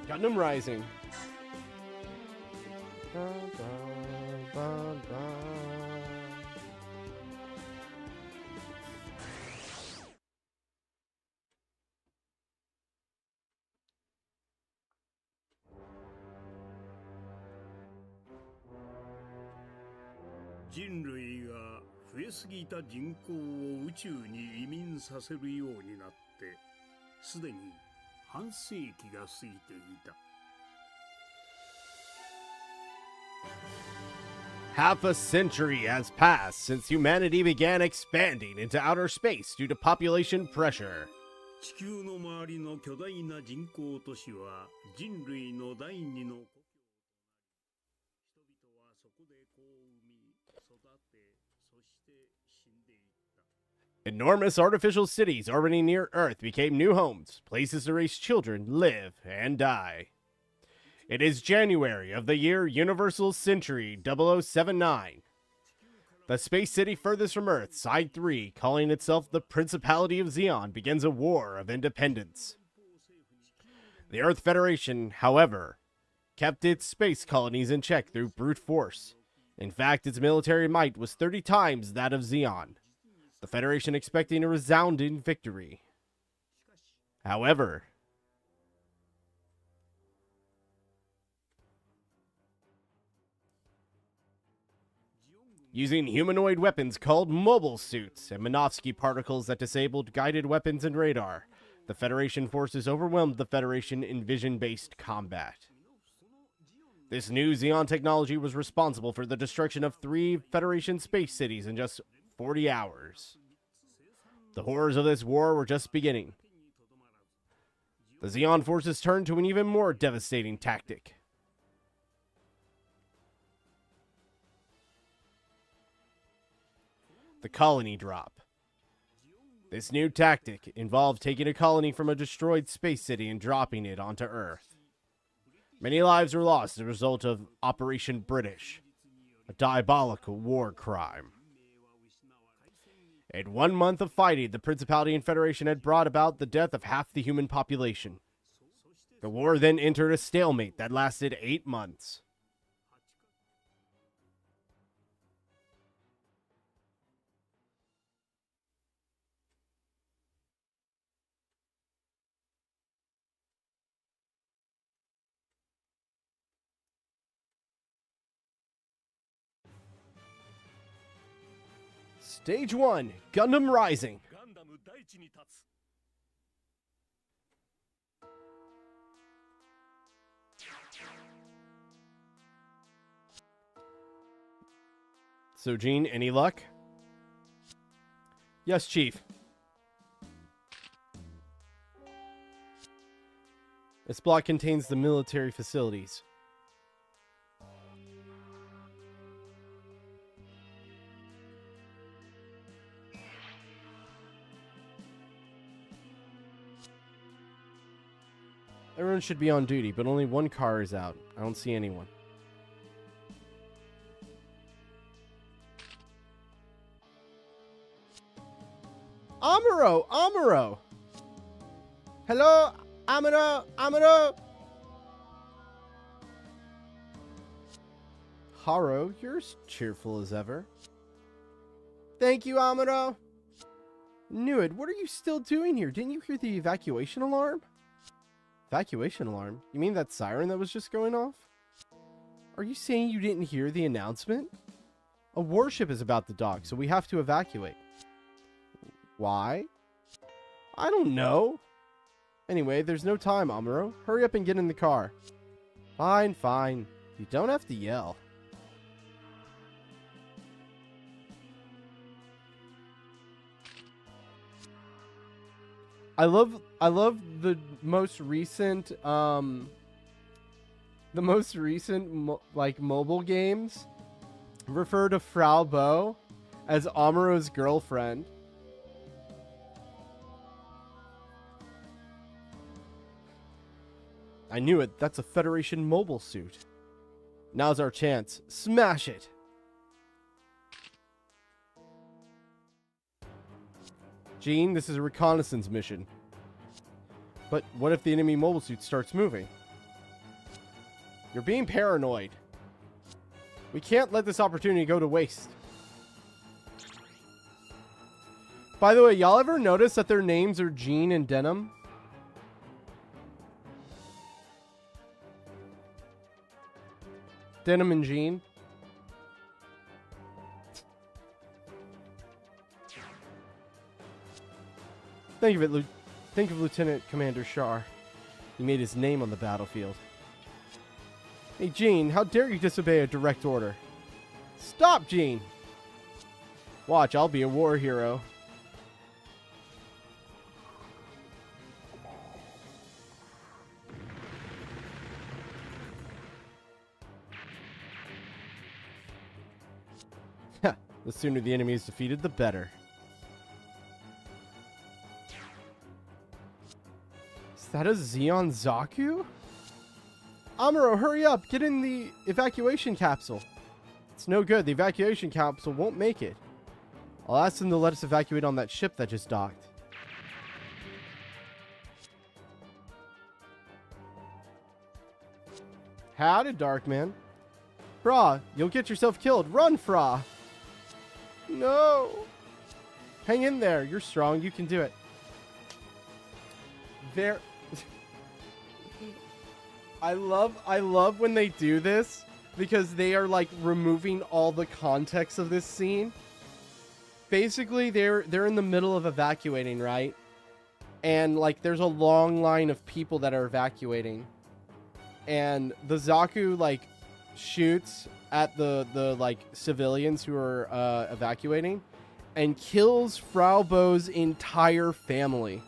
Gundam Rising. Dun, dun, dun, dun.人類が増えすぎた人口を宇宙に移民させるようになってすでに半世紀が過ぎていた。Half a century has passed since humanity began expanding into outer space due to population pressure. 地球の周りの巨大な人工都市は人類の第二の故郷。人々はそこで子を産み、育て、そして死んでいった。 Enormous artificial cities already near Earth became new homes, places to raise children, live, and die. It is January of the year Universal Century 0079. The space city furthest from Earth, Side 3, calling itself the Principality of Zeon, begins a war of independence. The Earth Federation, however, kept its space colonies in check through brute force. In fact, its military might was 30 times that of Zeon, the Federation expecting a resounding victory. However, using humanoid weapons called mobile suits and Minovsky particles that disabled guided weapons and radar, the Federation forces overwhelmed the Federation in vision-based combat. This new Zeon technology was responsible for the destruction of 3 Federation space cities in just 40 hours. The horrors of this war were just beginning. The Zeon forces turned to an even more devastating tactic. The colony drop. This new tactic involved taking a colony from a destroyed space city and dropping it onto Earth. Many lives were lost as a result of Operation British, a diabolical war crime. In 1 month of fighting, the Principality and Federation had brought about the death of half the human population. The war then entered a stalemate that lasted 8 months. Stage 1, Gundam Rising. ガンダム大地に立つ。 So, Gene, any luck? Yes, Chief. This block contains the military facilities. Everyone should be on duty, but only one car is out. I don't see anyone. Amuro! Amuro! Hello? Amuro! Amuro! Haro, you're as cheerful as ever. Thank you, Amuro. Nuid, what are you still doing here? Didn't you hear the evacuation alarm? Evacuation alarm? You mean that siren that was just going off? Are you saying you didn't hear the announcement? A warship is about to dock, so we have to evacuate. Why? I don't know. Anyway, there's no time, Amuro. Hurry up and get in the car. Fine, fine. You don't have to yell. I love the most recent like mobile games refer to Frau Bo as Amuro's girlfriend. I knew it. That's a Federation mobile suit. Now's our chance. Smash it. Jean, this is a reconnaissance mission. But what if the enemy mobile suit starts moving? You're being paranoid. We can't let this opportunity go to waste. By the way, y'all ever notice that their names are Jean and Denim? Denim and Jean. Think of Lieutenant Commander Shar. He made his name on the battlefield. Hey, Jean, how dare you disobey a direct order? Stop, Jean! Watch, I'll be a war hero. The sooner the enemy is defeated, the better. Is that a Zeon Zaku? Amuro, hurry up! Get in the evacuation capsule. It's no good. The evacuation capsule won't make it. I'll ask them to let us evacuate on that ship that just docked. Howdy, Darkman. Fra, you'll get yourself killed. Run, Fra! No! Hang in there. You're strong. You can do it. There... I love when they do this because they are like removing all the context of this scene. Basically, they're in the middle of evacuating, right? And like there's a long line of people that are evacuating. And the Zaku like shoots at the like civilians who are evacuating and kills Frau Bo's entire family.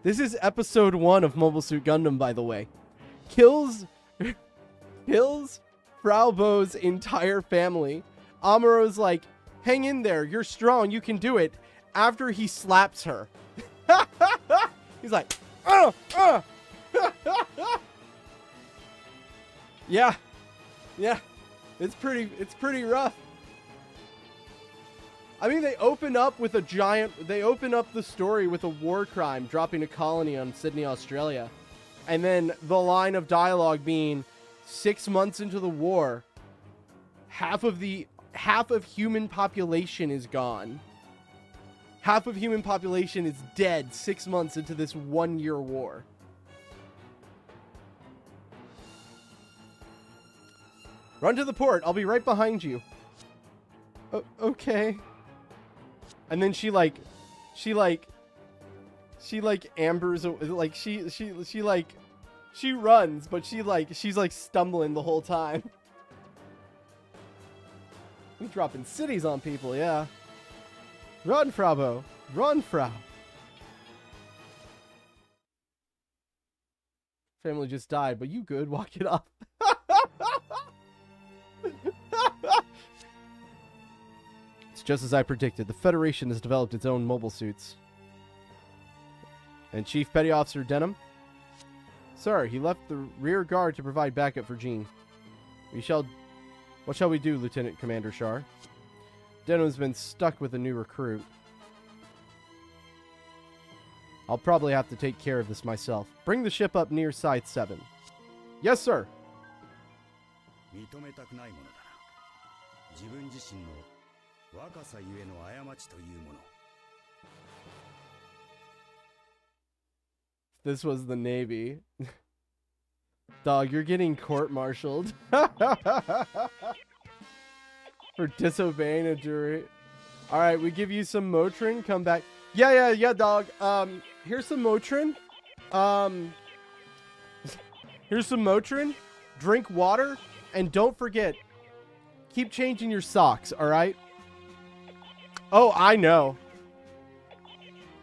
This is episode 1 of Mobile Suit Gundam, by the way. Kills Frau Bo's entire family. Amuro's like, hang in there, you're strong, you can do it. After he slaps her. He's like, Yeah. It's pretty rough. I mean, they open up the story with a war crime dropping a colony on Sydney, Australia. And then the line of dialogue being 6 months into the war, half of human population is gone. Half of human population is dead 6 months into this 1-year war. Run to the port. I'll be right behind you. Okay. And then she ambers, like she runs, but she's like stumbling the whole time. We dropping cities on people, yeah. Run, Frau Bo. Run, Frau. Family just died, but you good. Walk it off. Just as I predicted, the Federation has developed its own mobile suits. And Chief Petty Officer Denim? Sir, he left the rear guard to provide backup for Jean. What shall we do, Lieutenant Commander Shar? Denim's been stuck with a new recruit. I'll probably have to take care of this myself. Bring the ship up near Site 7. Yes, sir. This was the Navy. Dog, you're getting court-martialed. For disobeying a jury. All right, we give you some Motrin. Come back. Yeah, dog. Here's some Motrin. Here's some Motrin. Drink water, and don't forget, keep changing your socks. All right. Oh, I know.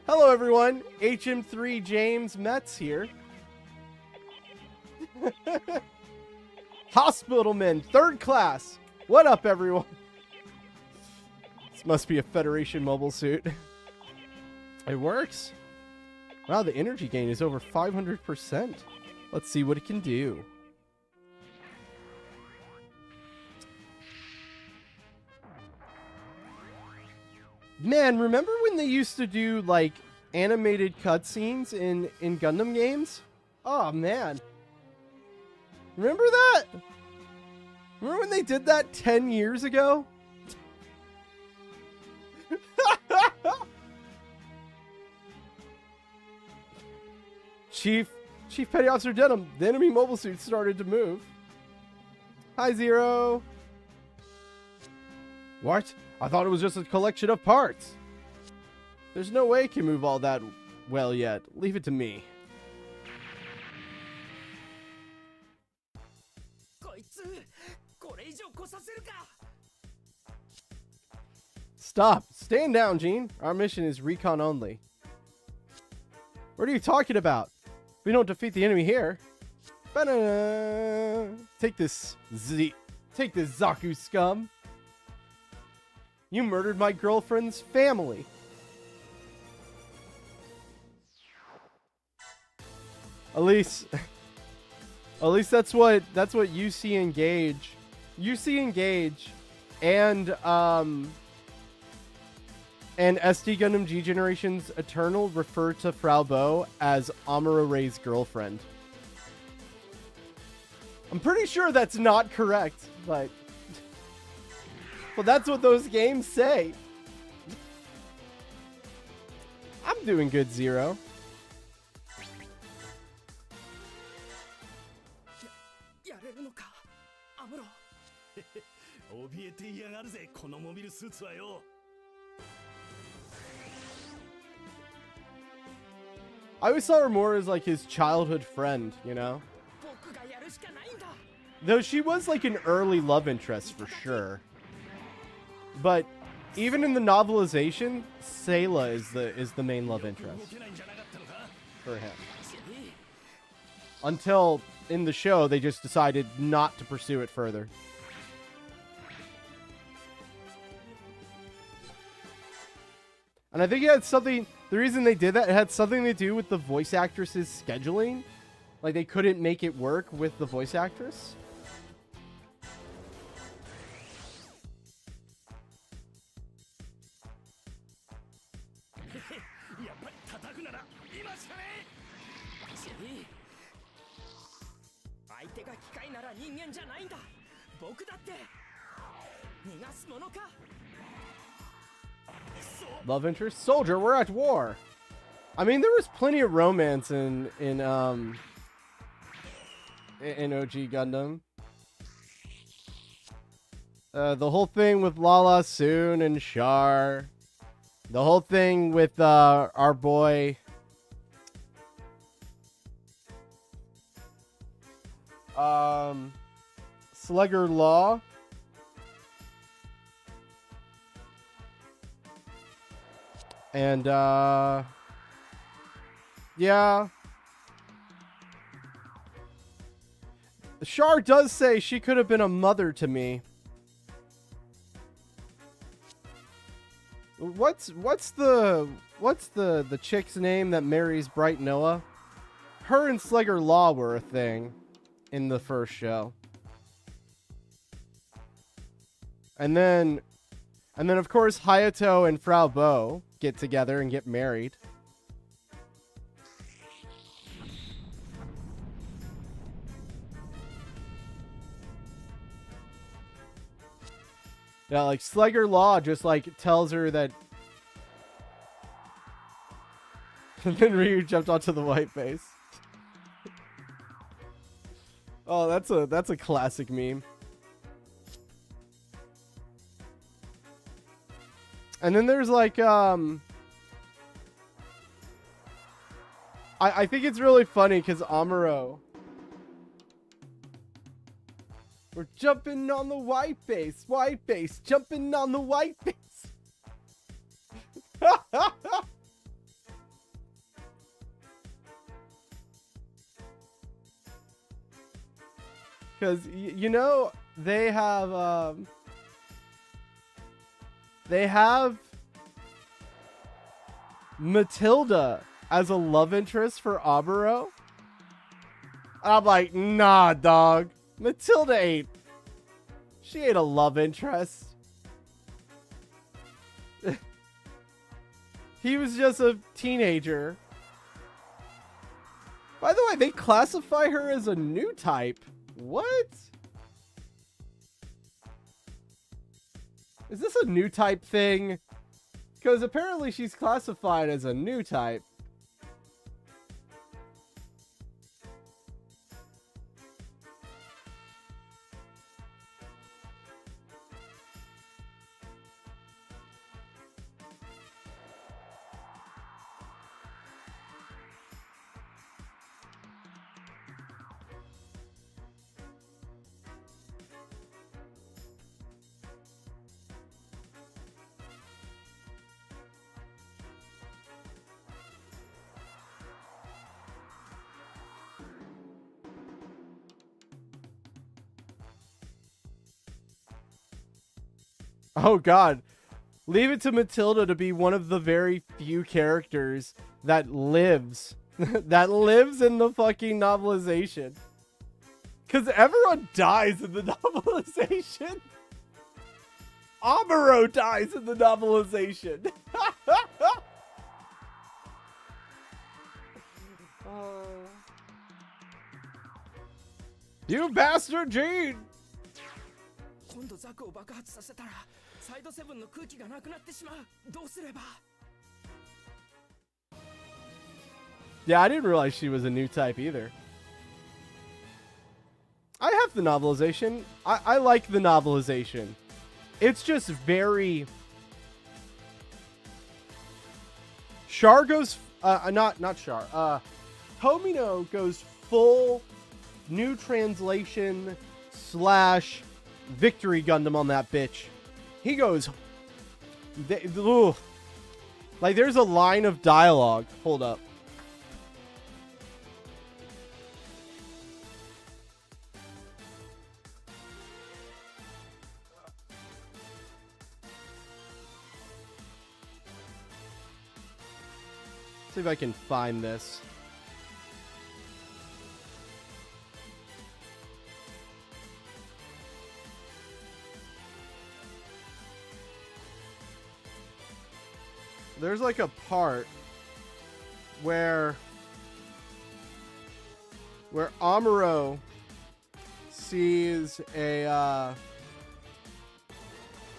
Hello, everyone. HM3 James Metz here. Hospitalman, 3rd class. What up, everyone? This must be a Federation mobile suit. It works. Wow, the energy gain is over 500%. Let's see what it can do. Man, remember when they used to do, like, animated cutscenes in Gundam games? Oh, man. Remember that? Remember when they did that 10 years ago? Chief Petty Officer Denham, the enemy mobile suit started to move. Hi, Zero. What? I thought it was just a collection of parts. There's no way it can move all that well yet. Leave it to me. Stop. Stand down, Gene. Our mission is recon only. What are you talking about? We don't defeat the enemy here. Ba-da-da. Take this, Zaku scum. You murdered my girlfriend's family. At least that's what UC Engage and SD Gundam G Generations Eternal refer to Frau Bo as Amuro Ray's girlfriend. I'm pretty sure that's not correct, but well, that's what those games say. I'm doing good, Zero. I always saw her more as like his childhood friend, you know? Though she was like an early love interest for sure. But even in the novelization, Sayla is the main love interest for him. Until in the show they just decided not to pursue it further. And I think it had something, the reason they did that, it had something to do with the voice actress's scheduling. Like they couldn't make it work with the voice actress. Love interest? Soldier, we're at war. I mean, there was plenty of romance in OG Gundam. The whole thing with Lala Soon and Char. The whole thing with our boy Slugger Law. And yeah. Char does say she could have been a mother to me. What's the chick's name that marries Bright Noah? Her and Slugger Law were a thing in the first show. And then of course Hayato and Frau Bo get together and get married. Yeah, like Slugger Law just like tells her that. And then Ryu jumped onto the white face. Oh, that's a classic meme. And then there's like I think it's really funny because Amuro, we're jumping on the white base, jumping on the white base. Because you know they have Matilda as a love interest for Amuro. I'm like, nah, dog. Matilda ain't. She ain't a love interest. He was just a teenager. By the way, they classify her as a new type. What? Is this a new type thing? Because apparently she's classified as a new type. Oh god. Leave it to Matilda to be one of the very few characters that lives. That lives in the fucking novelization. Because everyone dies in the novelization. Amuro dies in the novelization. You bastard, Gene! Yeah, I didn't realize she was a new type either. I have the novelization. I like the novelization. It's just very... Char goes... not Char. Tomino goes full new translation / Victory Gundam on that bitch. He goes... Like, there's a line of dialogue. Hold up. See if I can find this. There's like a part where Amuro sees a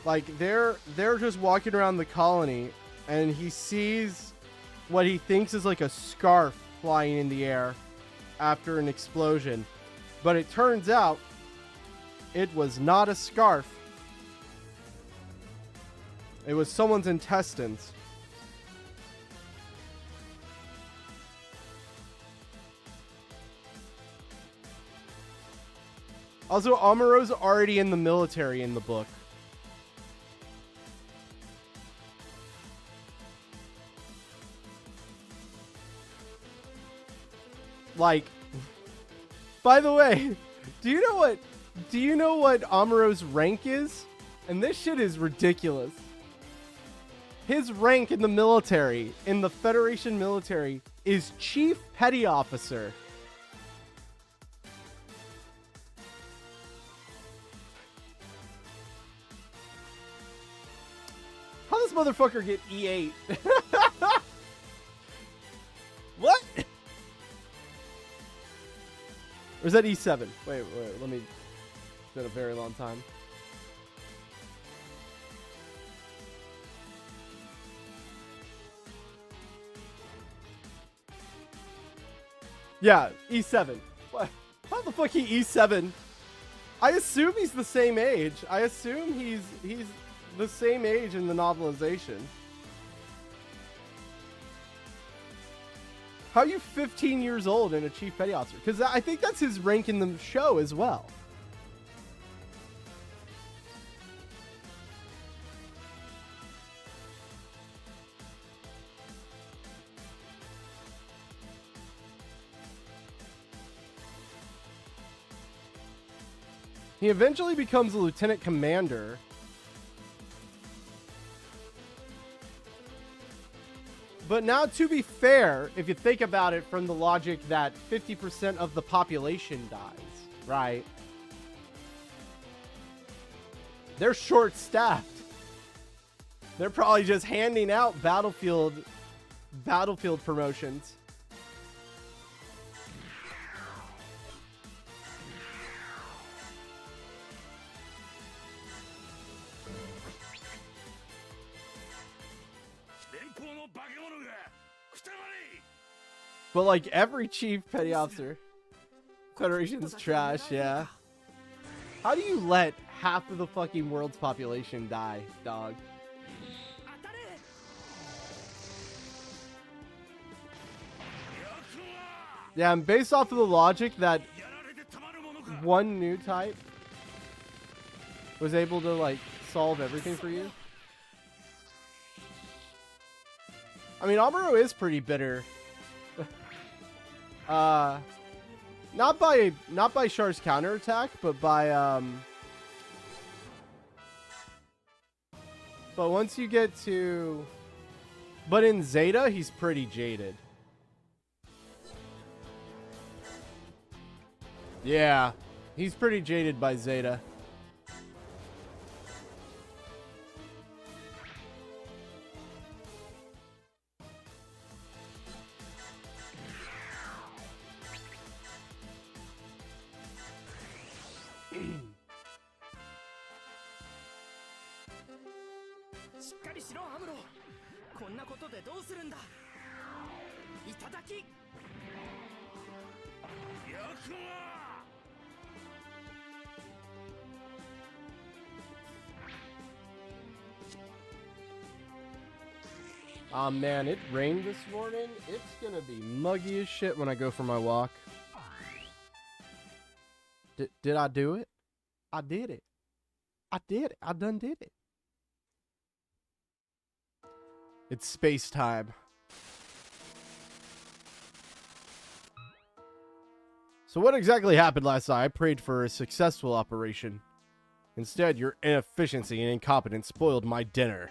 like they're just walking around the colony and he sees what he thinks is like a scarf flying in the air after an explosion, but it turns out it was not a scarf. It was someone's intestines. Also, Amuro's already in the military in the book. Like, by the way, do you know what Amuro's rank is? And this shit is ridiculous. His rank in the military, in the Federation military, is Chief Petty Officer. How does this motherfucker get E8? What? Or is that E7? Wait, let me... It's been a very long time. Yeah, E7. What? How the fuck he E7? I assume he's the same age. I assume he's the same age in the novelization. How are you 15 years old and a chief petty officer? Because I think that's his rank in the show as well. He eventually becomes a lieutenant commander. But now, to be fair, if you think about it from the logic that 50% of the population dies, right? They're short-staffed. They're probably just handing out battlefield promotions. But like every chief petty officer, Federation's trash, yeah. How do you let half of the fucking world's population die, dog? Yeah, and based off of the logic that one new type was able to like solve everything for you. I mean, Amuro is pretty bitter. Not by Char's counterattack, but by but once you get to, but in Zeta he's pretty jaded. Yeah, he's pretty jaded by Zeta. Aw, man, it rained this morning. It's gonna be muggy as shit when I go for my walk. Did I do it? I did it. I did it. I done did it. It's space time. So what exactly happened last night? I prayed for a successful operation. Instead, your inefficiency and incompetence spoiled my dinner.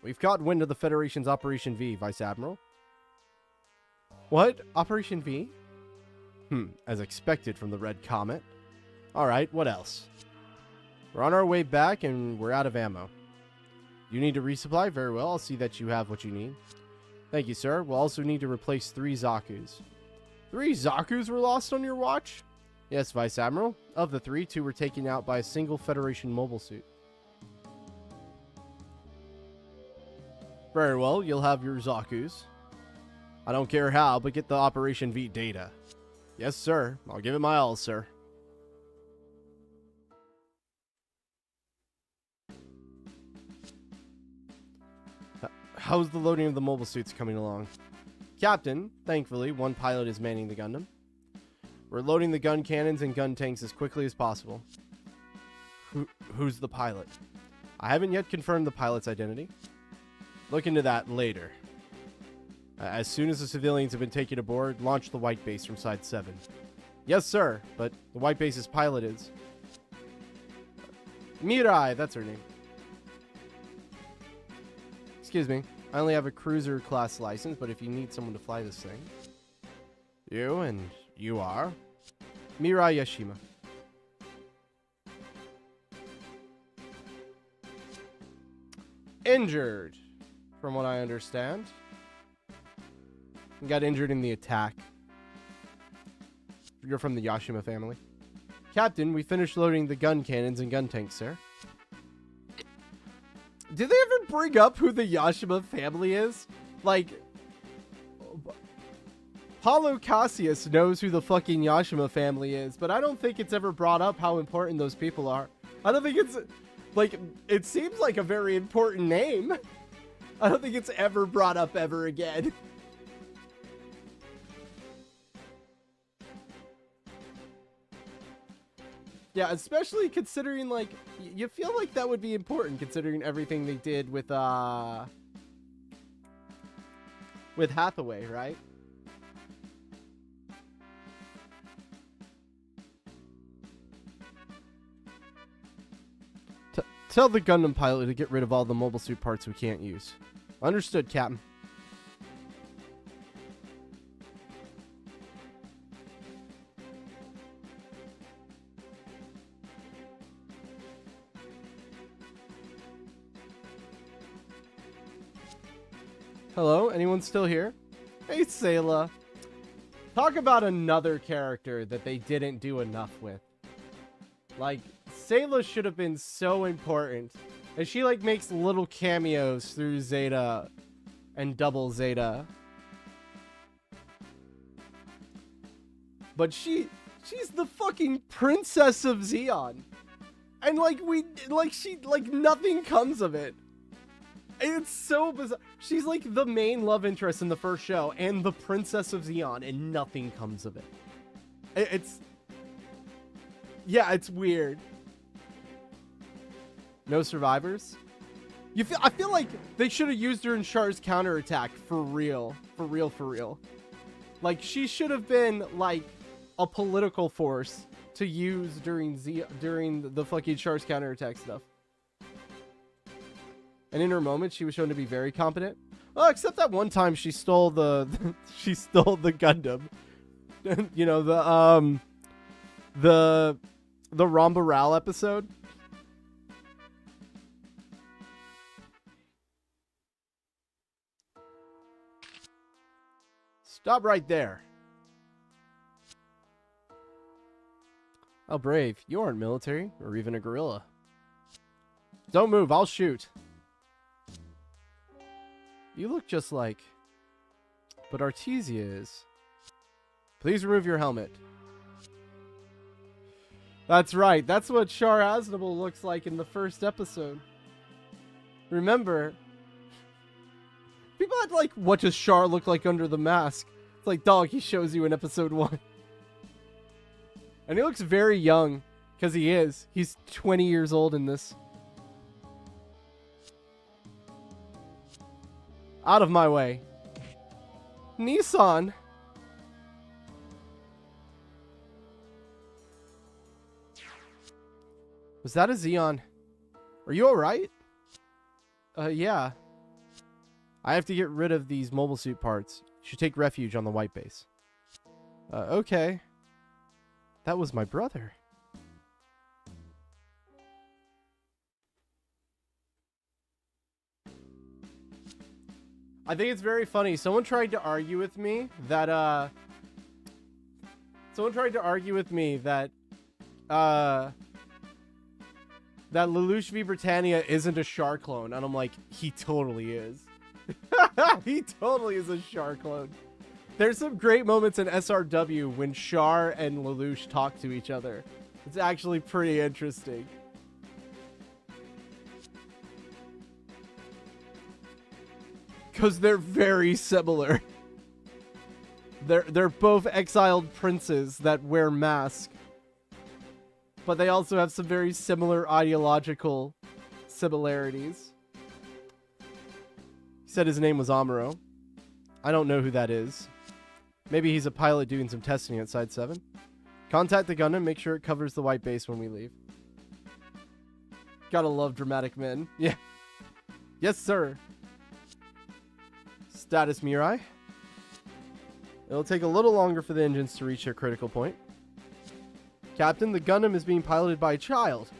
We've caught wind of the Federation's Operation V, Vice Admiral. What? Operation V? As expected from the Red Comet. Alright, what else? We're on our way back and we're out of ammo. You need to resupply? Very well, I'll see that you have what you need. Thank you, sir. We'll also need to replace 3 Zakus. 3 Zakus were lost on your watch? Yes, Vice Admiral. Of the 3, 2 were taken out by a single Federation mobile suit. Very well, you'll have your Zakus. I don't care how, but get the Operation V data. Yes, sir. I'll give it my all, sir. How's the loading of the mobile suits coming along? Captain, thankfully, 1 pilot is manning the Gundam. We're loading the gun cannons and gun tanks as quickly as possible. Who's the pilot? I haven't yet confirmed the pilot's identity. Look into that later. As soon as the civilians have been taken aboard, launch the White Base from Side 7. Yes, sir, but the White Base's pilot is... Mirai, that's her name. Excuse me. I only have a cruiser class license, but if you need someone to fly this thing... You, and you are? Mirai Yashima. Injured, from what I understand. Got injured in the attack. You're from the Yashima family. Captain, we finished loading the gun cannons and gun tanks, sir. Did they ever bring up who the Yashima family is? Like, Paulo Cassius knows who the fucking Yashima family is, but I don't think it's ever brought up how important those people are. I don't think it's... Like, it seems like a very important name. I don't think it's ever brought up ever again. Yeah, especially considering, like, you feel like that would be important considering everything they did with Hathaway, right? Tell the Gundam pilot to get rid of all the mobile suit parts we can't use. Understood, Captain. Hello? Anyone still here? Hey, Sayla. Talk about another character that they didn't do enough with. Like, Sayla should have been so important. And she, like, makes little cameos through Zeta and Double Zeta. But she's the fucking princess of Zeon. And, like, nothing comes of it. It's so bizarre. She's like the main love interest in the first show and the princess of Zeon, and nothing comes of it. Yeah, it's weird. No survivors? I feel like they should have used her in Char's counterattack for real. For real. Like, she should have been like a political force to use during the fucking Char's counterattack stuff. And in her moment, she was shown to be very competent. Well, except that one time she stole the Gundam. You know, the Ramba Ral episode. Stop right there. How brave. You aren't military or even a guerrilla. Don't move, I'll shoot. You look just like... But Artesia is. Please remove your helmet. That's right. That's what Char Aznable looks like in the first episode. Remember, people had like, what does Char look like under the mask? It's like, dog, he shows you in episode 1. And he looks very young, because he is. He's 20 years old in this. Out of my way. Nissan. Was that a Zeon? Are you alright? Yeah. I have to get rid of these mobile suit parts. You should take refuge on the white base. Okay. That was my brother. I think it's very funny. Someone tried to argue with me that that Lelouch v Britannia isn't a Char clone, and I'm like, he totally is. He totally is a Char clone. There's some great moments in SRW when Char and Lelouch talk to each other. It's actually pretty interesting. Because they're very similar. They're both exiled princes that wear masks. But they also have some very similar ideological similarities. He said his name was Amuro. I don't know who that is. Maybe he's a pilot doing some testing at Side 7. Contact the Gundam, make sure it covers the white base when we leave. Gotta love dramatic men. Yeah. Yes, sir. Status Mirai. It'll take a little longer for the engines to reach their critical point. Captain, the Gundam is being piloted by a child.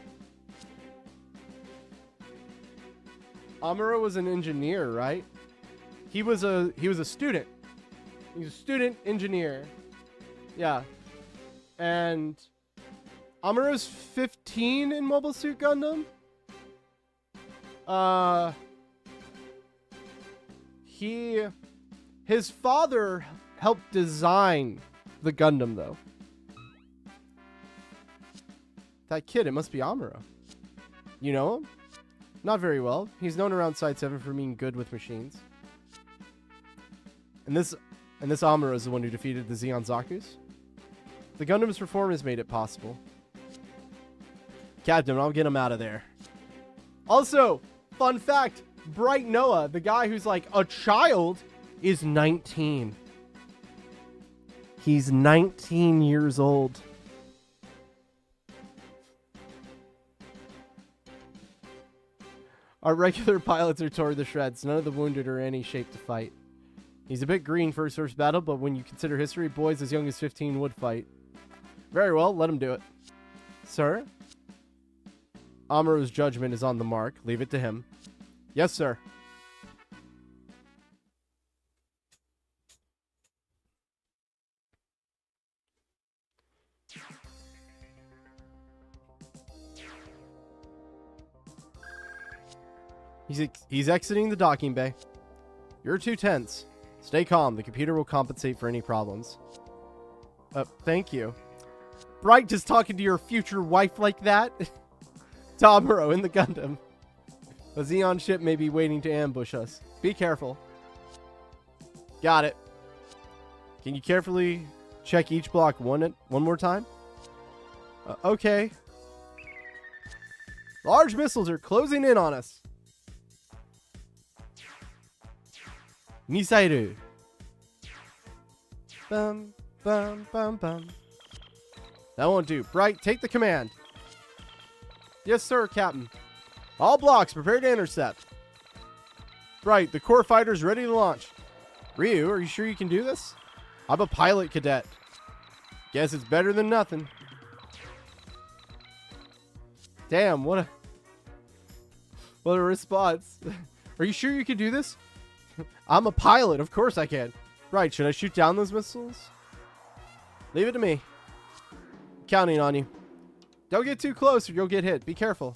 Amuro was an engineer, right? He was a student. He's a student engineer. Yeah. And Amuro's 15 in Mobile Suit Gundam. His father helped design the Gundam, though. That kid, it must be Amuro. You know him? Not very well. He's known around Side 7 for being good with machines. And this Amuro is the one who defeated the Zeon Zakus. The Gundam's performance made it possible. Captain, I'll get him out of there. Also, fun fact, Bright Noah, the guy who's like a child, is 19. He's 19 years old. Our regular pilots are torn to shreds. None of the wounded are in any shape to fight. He's a bit green for his first battle, but when you consider history, boys as young as 15 would fight. Very well, let him do it. Sir? Amuro's judgment is on the mark. Leave it to him. Yes, sir. He's exiting the docking bay. You're too tense. Stay calm. The computer will compensate for any problems. Thank you. Bright just talking to your future wife like that? Amuro in the Gundam. A Zeon ship may be waiting to ambush us. Be careful. Got it. Can you carefully check each block one more time? Okay. Large missiles are closing in on us. Misairu. Bum, bum, bum, bum. That won't do. Bright, take the command. Yes, sir, Captain. All blocks, prepare to intercept. Bright, the core fighter's ready to launch. Ryu, are you sure you can do this? I'm a pilot cadet. Guess it's better than nothing. Damn, what a response. Are you sure you can do this? I'm a pilot, of course I can. Right, should I shoot down those missiles? Leave it to me. Counting on you. Don't get too close or you'll get hit. Be careful.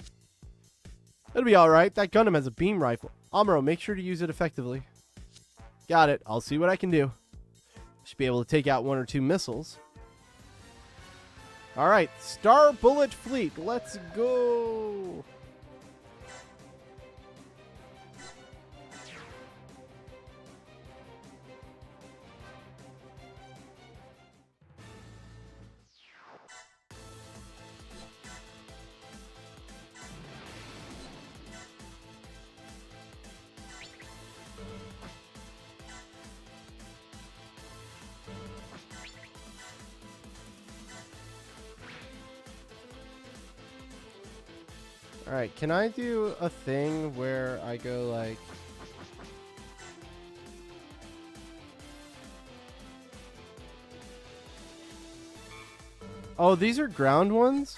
It'll be alright. That Gundam has a beam rifle. Amuro, make sure to use it effectively. Got it. I'll see what I can do. Should be able to take out 1 or 2 missiles. Alright. Star Bullet Fleet. Let's go. Alright, can I do a thing where I go like... Oh, these are ground ones?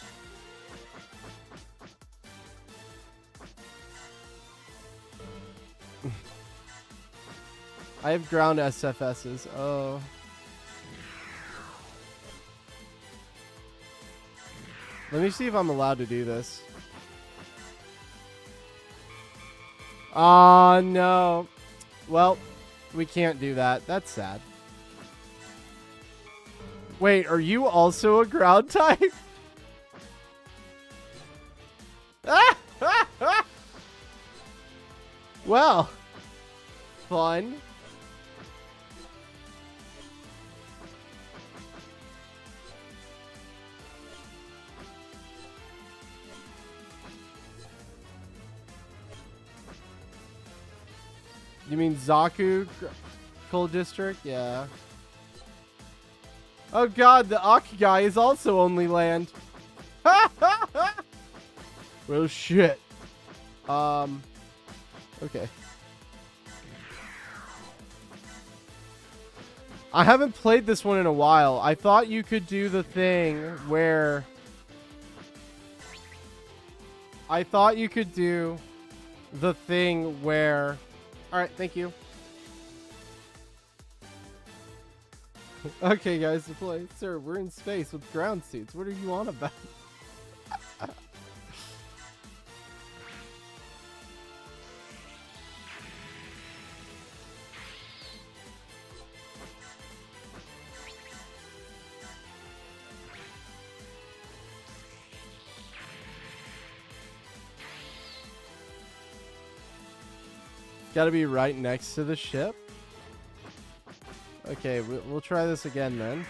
I have ground SFSs. Oh. Let me see if I'm allowed to do this. Oh, no. Well, we can't do that. That's sad. Wait, are you also a ground type? Well, fun. You mean Zaku Cold District? Yeah. Oh god, the Ak guy is also only land. Well, shit. Okay. I haven't played this one in a while. I thought you could do the thing where... Alright, thank you. Okay, guys, to play. Sir, we're in space with ground suits. What are you on about? Gotta be right next to the ship. Okay, we'll try this again then.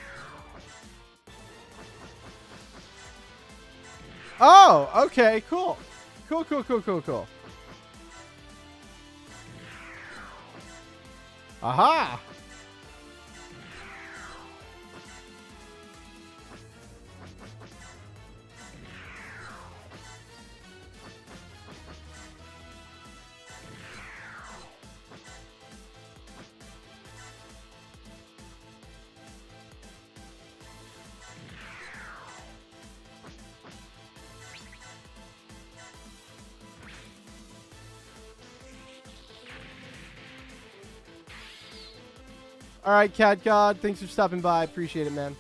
Oh, okay, cool. Cool. Aha! All right, Cat God, thanks for stopping by. Appreciate it, man.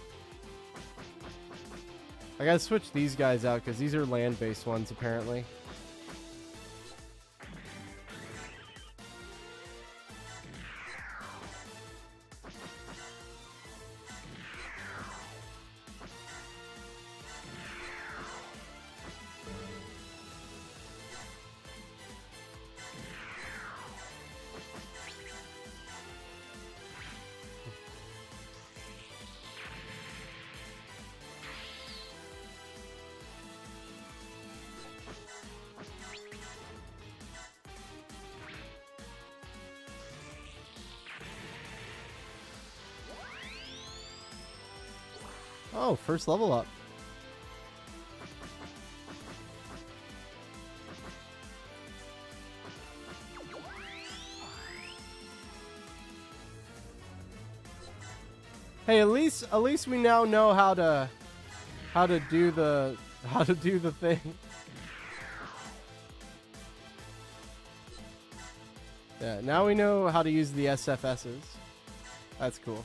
I gotta switch these guys out because these are land-based ones, apparently. Oh, first level up. Hey, at least we now know how to do the thing. Yeah, now we know how to use the SFSs. That's cool.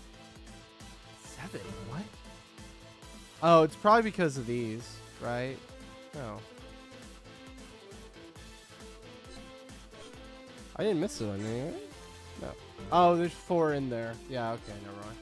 7? What? Oh, it's probably because of these, right? No. I didn't miss it on any, right? No. Oh, there's 4 in there. Yeah, okay, never mind.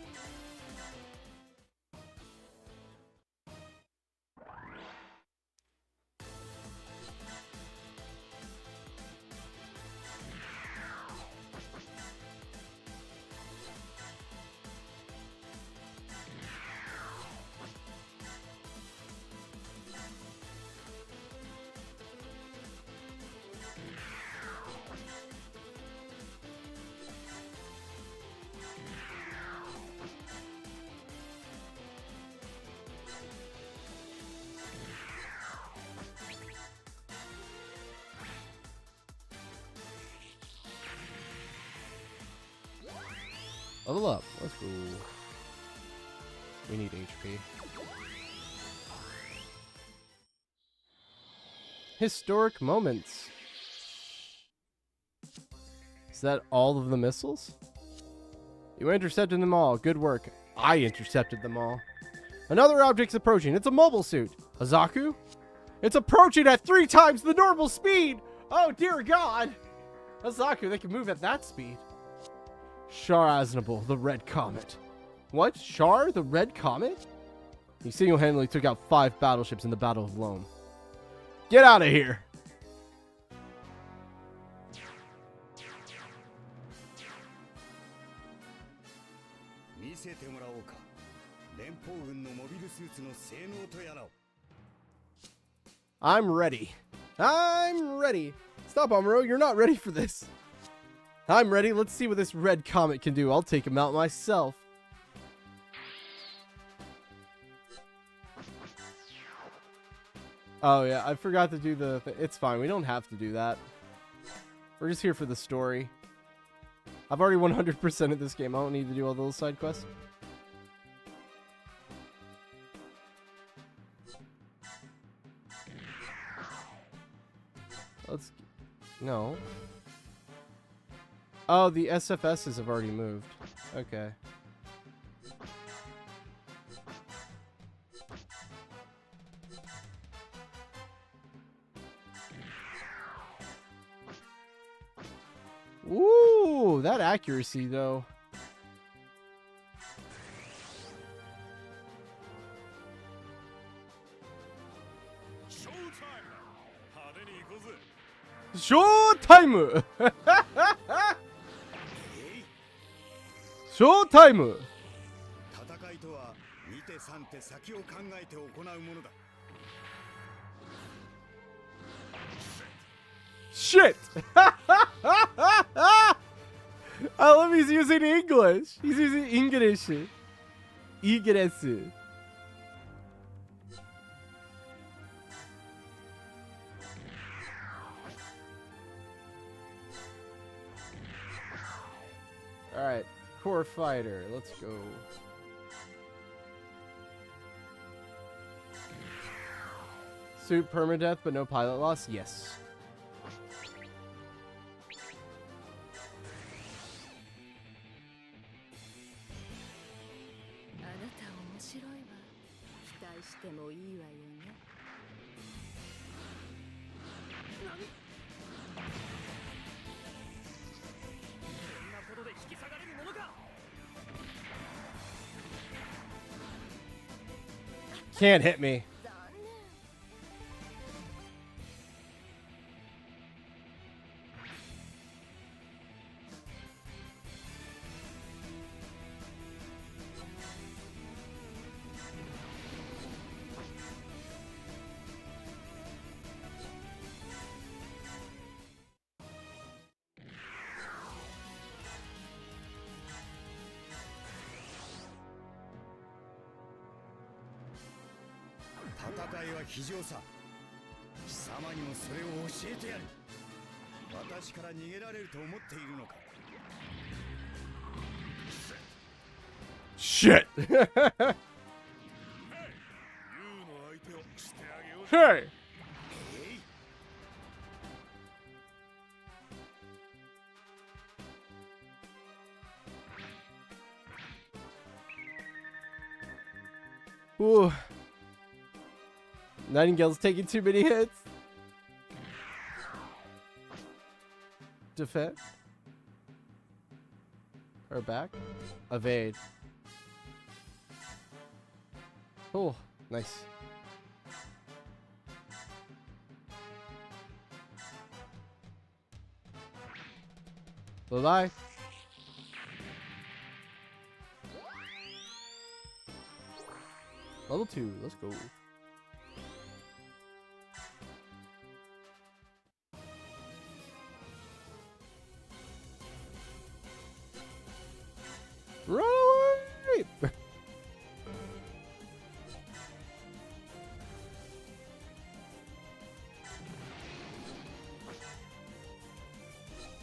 Level up. Let's go. We need HP. Historic moments. Is that all of the missiles? You intercepted them all. Good work. I intercepted them all. Another object's approaching. It's a mobile suit. Hazaku? It's approaching at 3 times the normal speed! Oh, dear God! Hazaku, they can move at that speed. Char Aznable, the Red Comet. What? Char, the Red Comet? He single-handedly took out 5 battleships in the Battle of Loam. Get out of here! I'm ready. I'm ready. Stop, Amuro. You're not ready for this. I'm ready. Let's see what this Red Comet can do. I'll take him out myself. Oh, yeah. I forgot to do the... It's fine. We don't have to do that. We're just here for the story. I've already 100%ed this game. I don't need to do all those side quests. Let's... No. Oh, the SFSs have already moved. Okay. Ooh, that accuracy, though. Showtime! ショータイム。戦いとは2手3手先を考えて行うものだ。 Shit! I love he's using English. He's using English. English. Alright, core fighter. Let's go. Suit permadeath, but no pilot loss? Yes. Can't hit me. Shit. Hey. Ooh. Nightingale's taking too many hits. Defend. Or back. Evade. Oh, nice. Bye-bye. Level 2, let's go. Run away!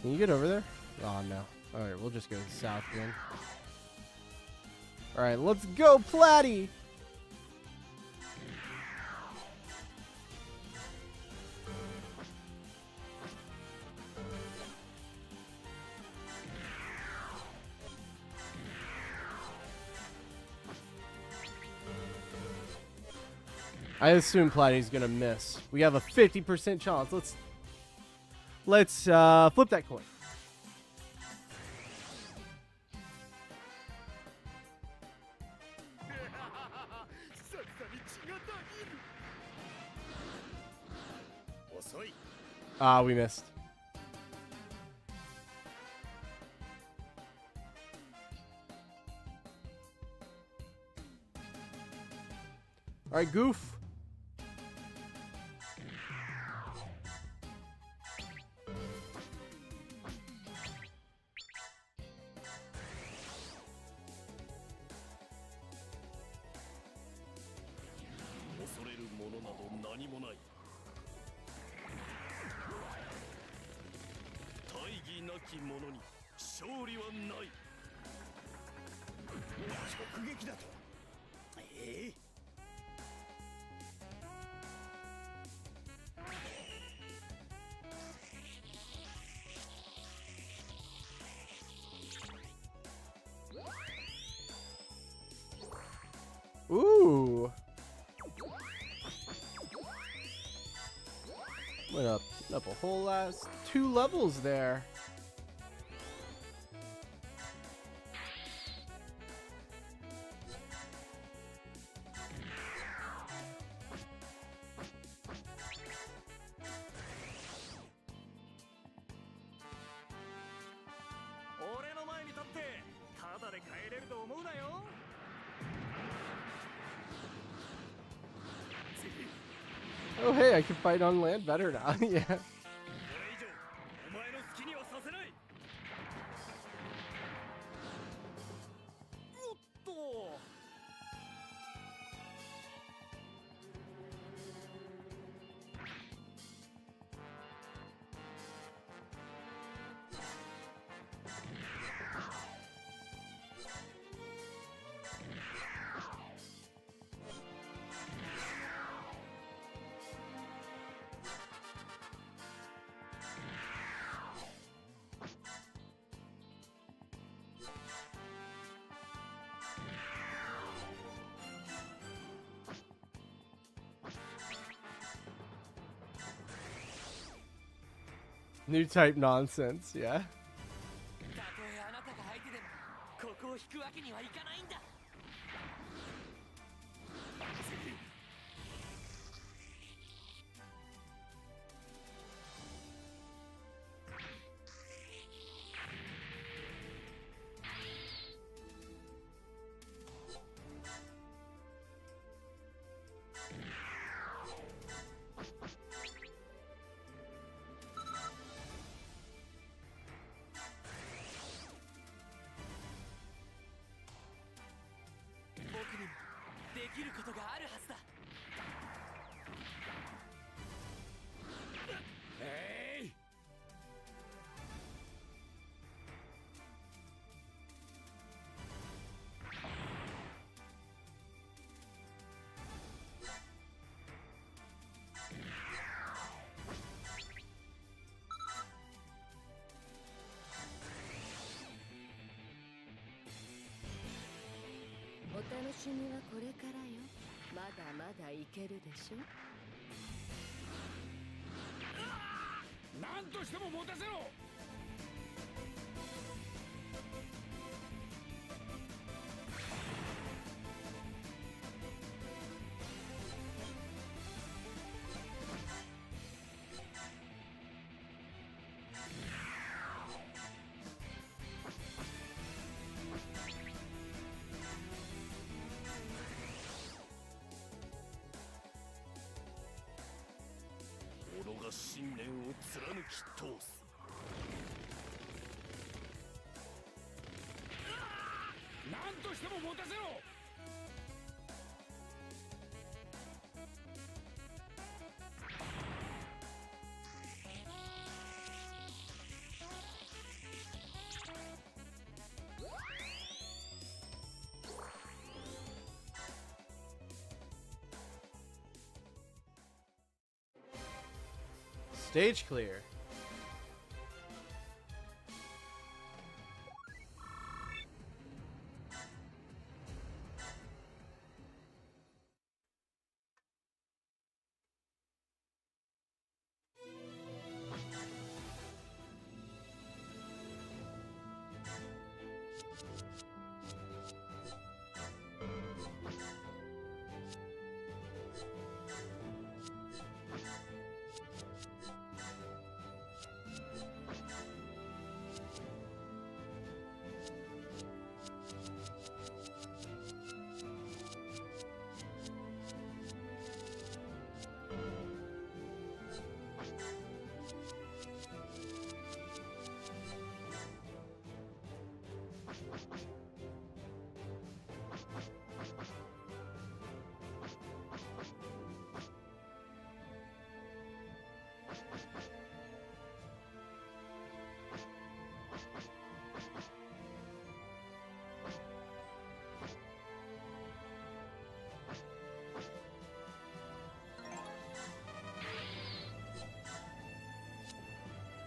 Can you get over there? Oh, no. Alright, we'll just go south then. Alright, let's go, Platty! I assume Platty's gonna miss. We have a 50% chance. Let's flip that coin. Ah, we missed. All right, Goof. Ooh. Went up a whole last 2 levels there. Oh, hey, I can fight on land better now. Yeah. これ以上お前の好きにはさせない。おっと。New type nonsense, yeah. たとえあなたが相手でもここを引くわけにはいかないんだ。僕にもできることがあるはずだ。えい。お楽しみはこれからよ。まだまだいけるでしょ。何としても持たせろ。己が信念を貫き通す。何としても持たせろ。Stage clear.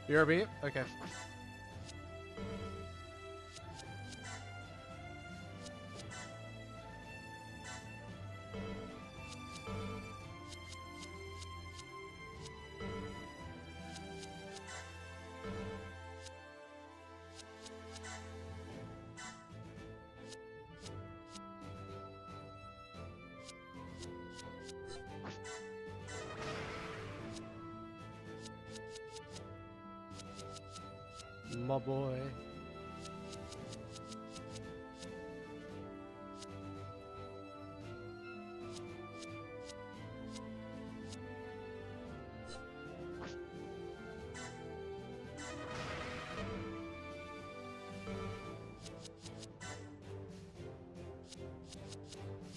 BRB? Okay. My boy.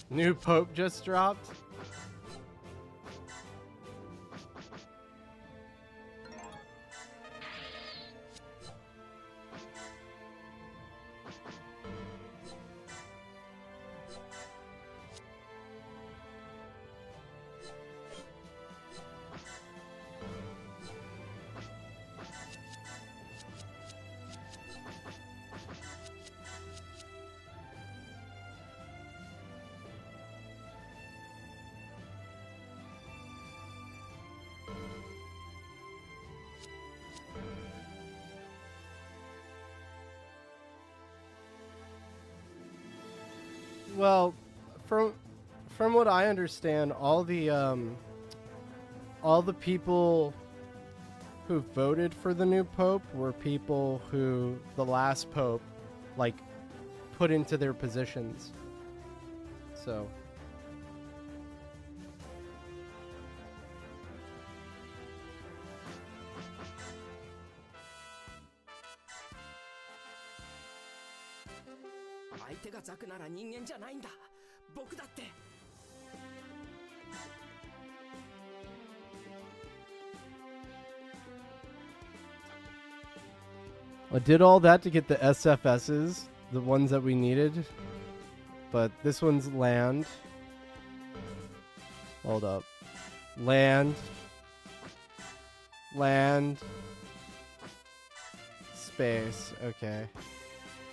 New Pope just dropped. Well, from what I understand, all the people who voted for the new pope were people who the last pope like put into their positions. So I did all that to get the SFSs, the ones that we needed. But this one's land. Hold up. Land. Land. Space. Okay.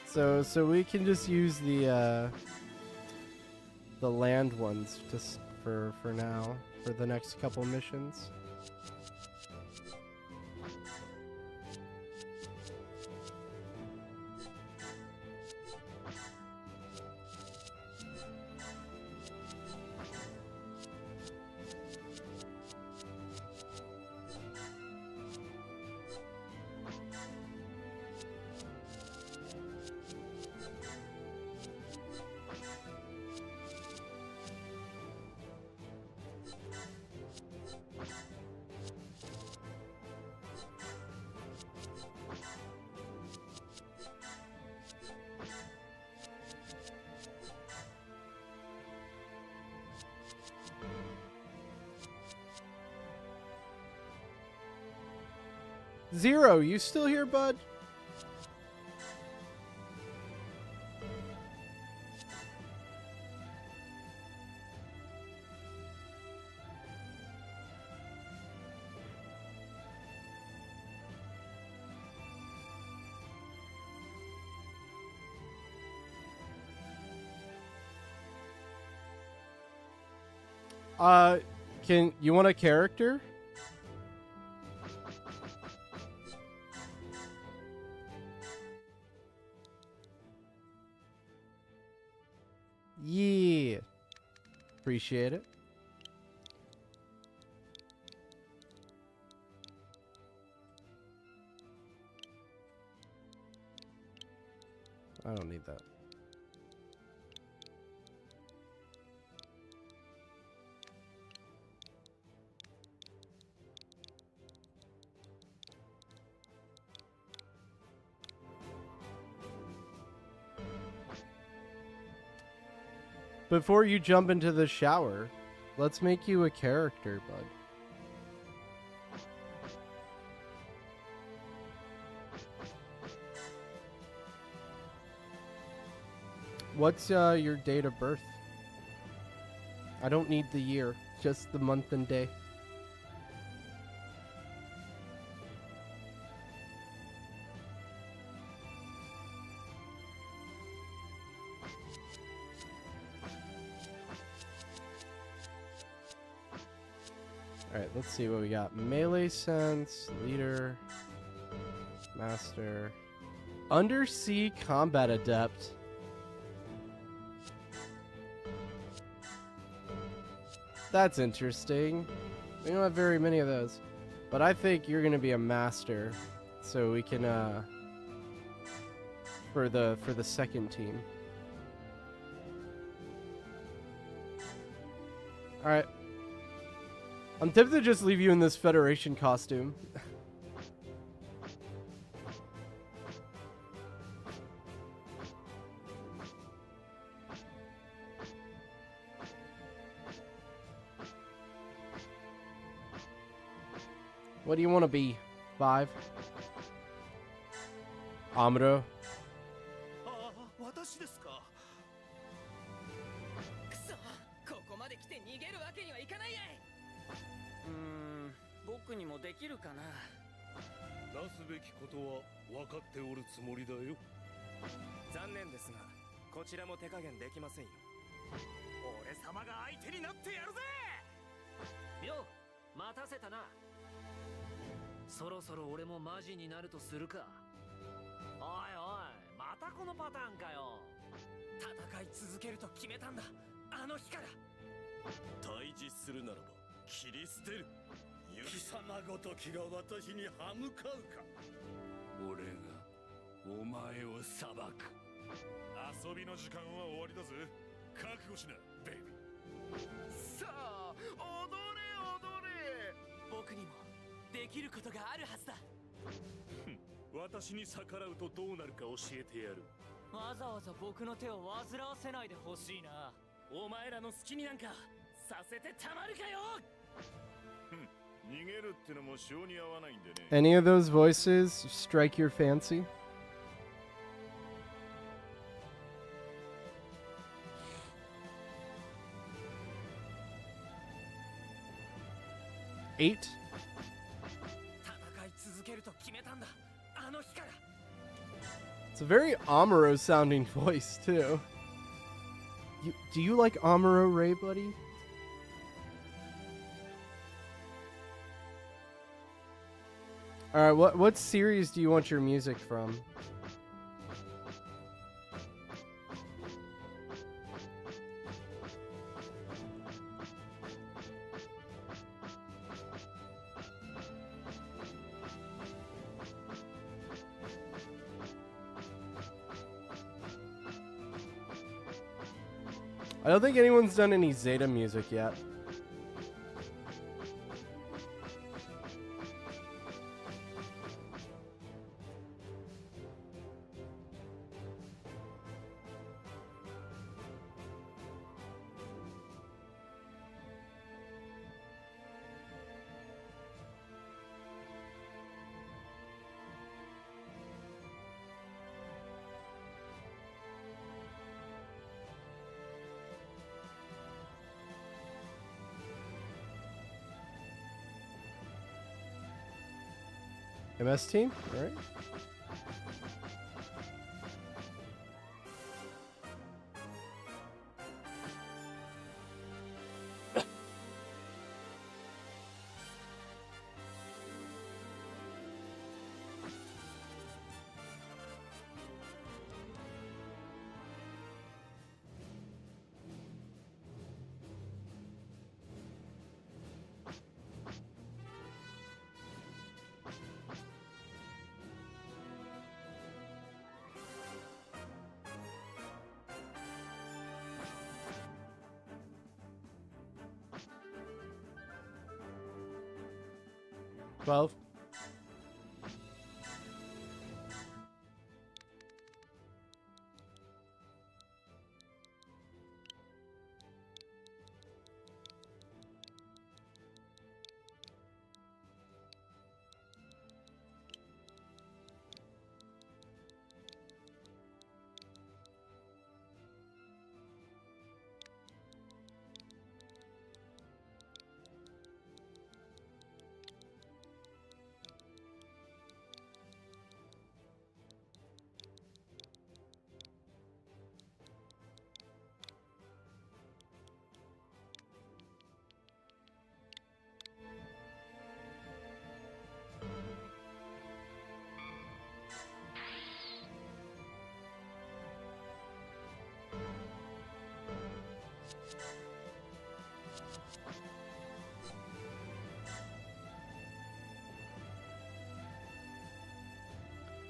So we can just use the land ones just for now, for the next couple missions. Zero, you still here, bud? Can you want a character? Yeah. Appreciate it. I don't need that. Before you jump into the shower, let's make you a character, bud. What's your date of birth? I don't need the year, just the month and day. Alright, let's see what we got. Melee sense, leader, master, undersea combat adept. That's interesting. We don't have very many of those. But I think you're gonna be a master. So we can for the second team. Alright. I'm tempted to just leave you in this Federation costume. What do you want to be? 5? Amuro? ああ、私ですか。くそ、ここまで来て逃げるわけにはいかないやい。僕にもできるかな。なすべきことは分かっておるつもりだよ。残念ですが、こちらも手加減できませんよ。俺様が相手になってやるぜ。よ、待たせたな。そろそろ俺もマジになるとするか。おいおい、またこのパターンかよ。戦い続けると決めたんだ、あの日から。対峙するならば切り捨てる。貴様ごときが私に歯向かうか。俺がお前を裁く。遊びの時間は終わりだぜ。覚悟しな、ベイビー。さあ、踊れ踊れ。僕にもできることがあるはずだ。私に逆らうとどうなるか教えてやる。わざわざ僕の手を煩わせないでほしいな。お前らの好きになんかさせてたまるかよ。逃げるってのも性に合わないんでね。 Any of those voices strike your fancy? Eight? 戦い続けると決めたんだ、あの日から。 It's a very Amuro sounding voice too. Do you like Amuro, Ray, buddy? Alright, what series do you want your music from? I don't think anyone's done any Zeta music yet. MS team, all right. Twelve.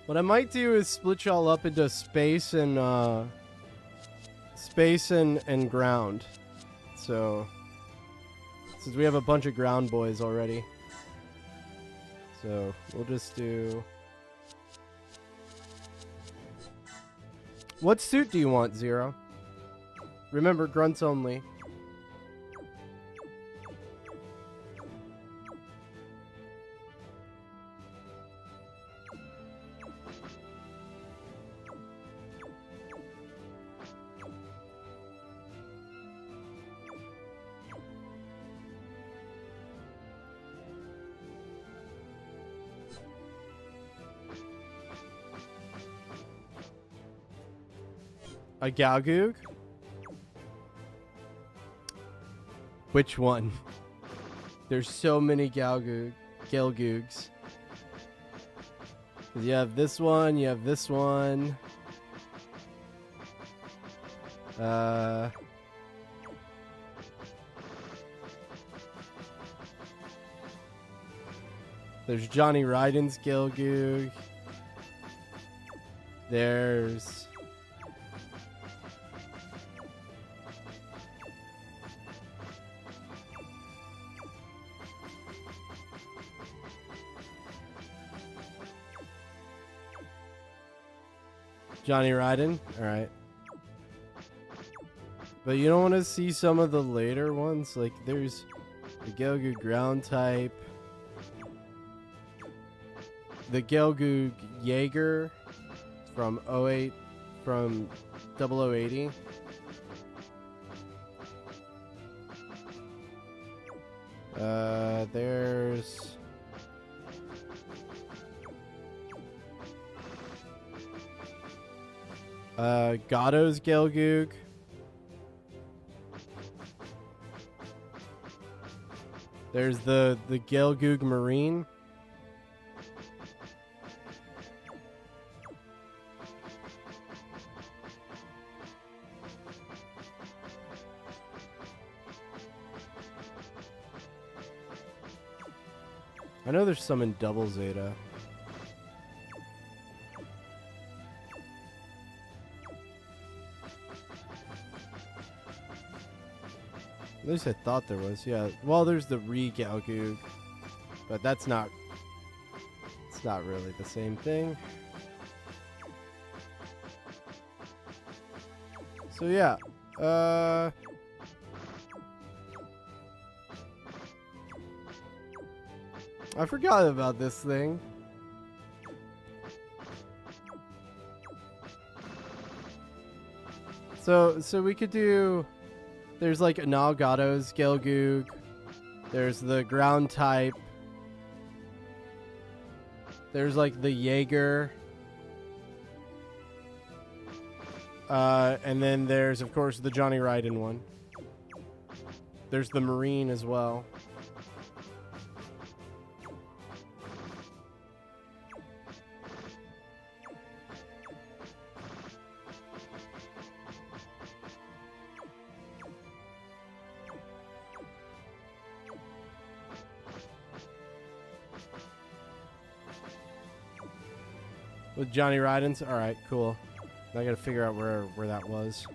What I might do is split y'all up into space and ground. So since we have a bunch of ground boys already. So we'll just do... What suit do you want, Zero? Remember, grunts only. A Galgoog? Which one? There's so many Galgoogs. You have this one, you have this one. There's Johnny Ryden's Galgoog. There's Johnny Ryden. All right. But you don't want to see some of the later ones? Like, there's the Galgoog ground type. The Galgoog Jaeger from 08, from 0080. There's Gatto's Galgoog. There's the Galgoog Marine. I know there's some in Double Zeta. At least I thought there was, yeah. Well, there's the Re-Galgoog, but that's not... It's not really the same thing. So yeah, I forgot about this thing. So we could do... There's like Nagato's Galgoog. There's the ground type. There's like the Jaeger. And then there's, of course, the Johnny Ryden one. There's the Marine as well. With Johnny Ryden's? Alright, cool. Now I gotta figure out where that was.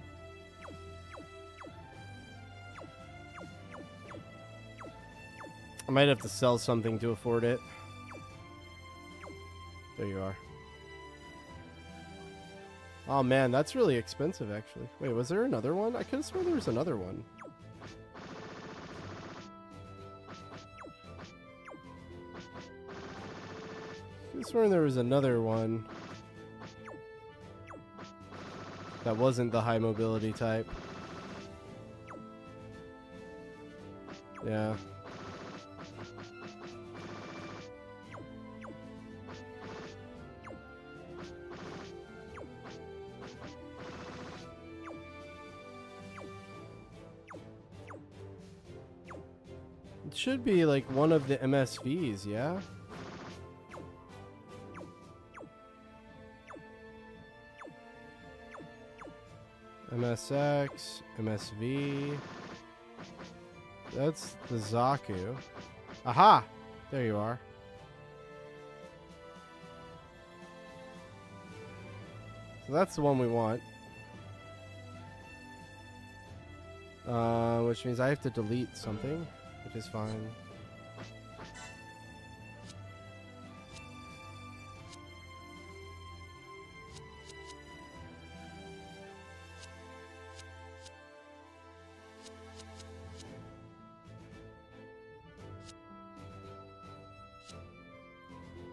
I might have to sell something to afford it. There you are. Oh man, that's really expensive actually. Wait, was there another one? I could have sworn there was another one. I could have sworn there was another one. That wasn't the high mobility type. Yeah. It should be like one of the MSVs, yeah? MSX, MSV. That's the Zaku. Aha! There you are. So that's the one we want. Which means I have to delete something, which is fine.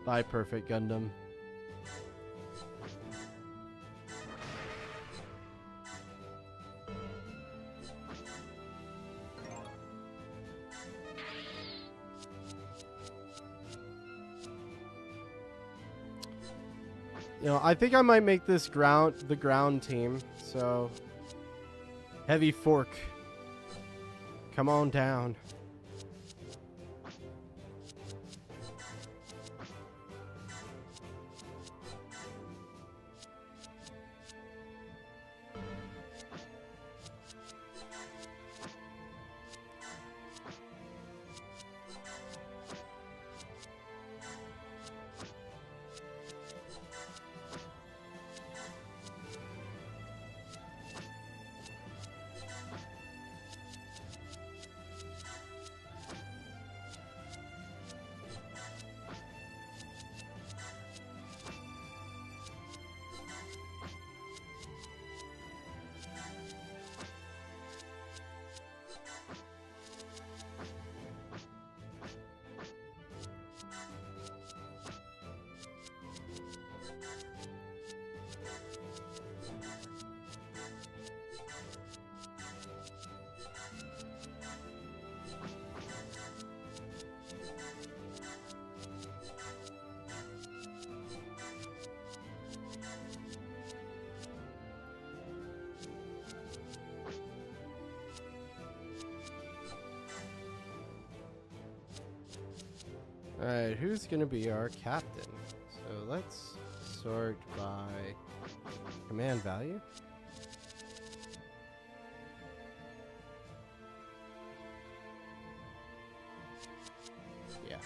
Bye, Perfect Gundam. You know, I think I might make this the ground team. So, heavy fork. Come on down. Alright, who's gonna be our captain? So let's sort by command value. Yeah.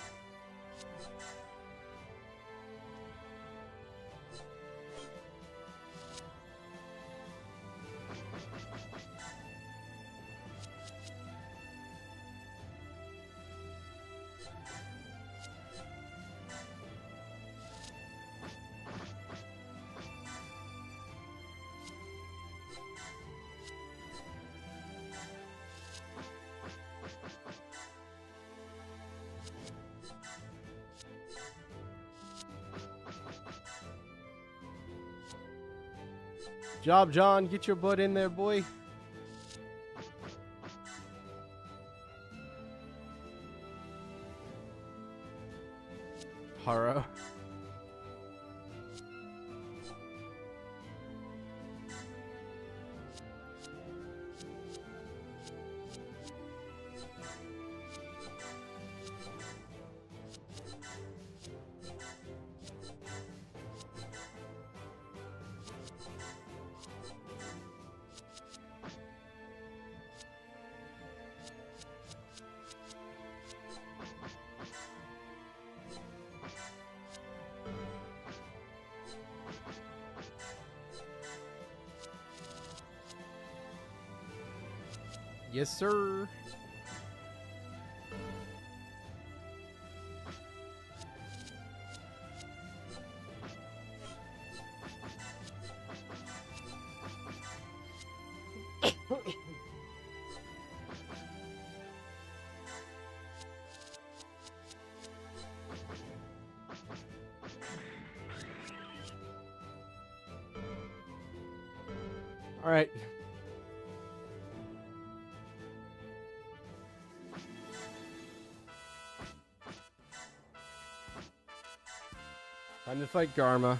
Job, John. Get your butt in there, boy. Haro. Yes, sir. All right. Time to fight Garma.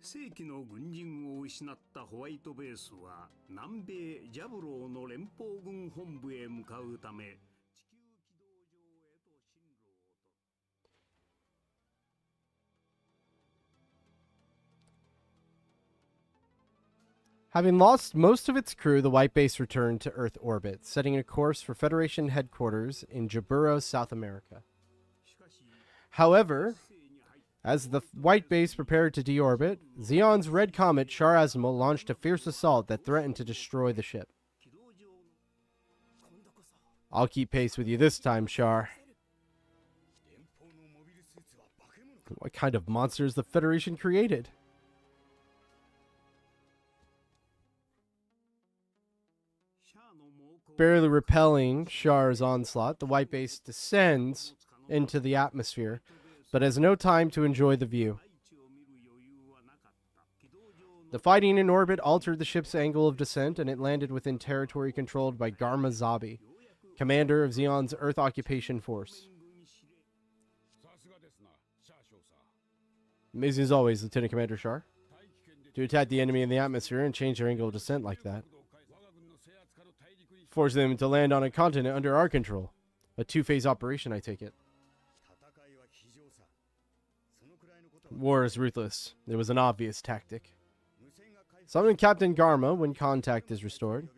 世紀の軍人を失ったホワイトベースは南米ジャブローの連邦軍本部へ向かうため地球軌道上へと進路をと Having lost most of its crew, the White Base returned to Earth orbit, setting a course for Federation headquarters in Jaburo, South America. However, as the White Base prepared to deorbit, Zeon's red comet Char Azimuth launched a fierce assault that threatened to destroy the ship. I'll keep pace with you this time, Char. What kind of monsters the Federation created? Barely repelling Char's onslaught, the White Base descends into the atmosphere, but has no time to enjoy the view. The fighting in orbit altered the ship's angle of descent, and it landed within territory controlled by Garma Zabi, commander of Zeon's Earth Occupation Force. Amazing as always, Lieutenant Commander Shar. To attack the enemy in the atmosphere and change their angle of descent like that. Force them to land on a continent under our control. A two-phase operation, I take it. War is ruthless. It was an obvious tactic. Summon Captain Garma when contact is restored.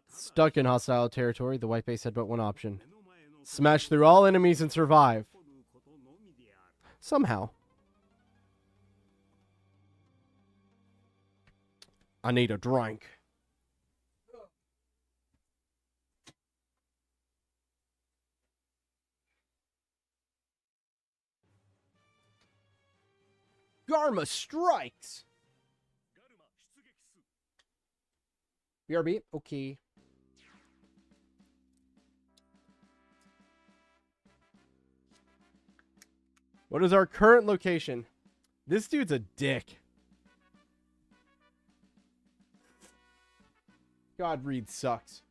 Stuck in hostile territory, the white base had but one option. Smash through all enemies and survive. Somehow. I need a drink. Garma strikes! BRB? Okay. What is our current location? This dude's a dick. God, Reed sucks.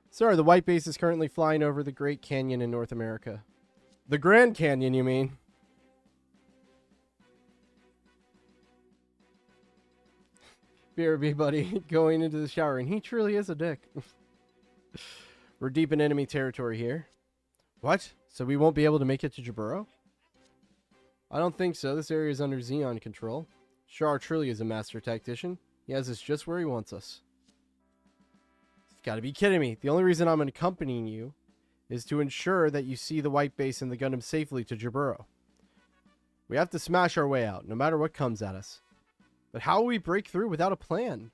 Sir, the white base is currently flying over the Great Canyon in North America. The Grand Canyon, you mean? BRB, buddy, going into the shower, and he truly is a dick. We're deep in enemy territory here. What? So we won't be able to make it to Jaburo? I don't think so. This area is under Xeon control. Shar truly is a master tactician. He has us just where he wants us. You've got to be kidding me. The only reason I'm accompanying you is to ensure that you see the white base and the Gundam safely to Jaburo. We have to smash our way out, no matter what comes at us. But how will we break through without a plan?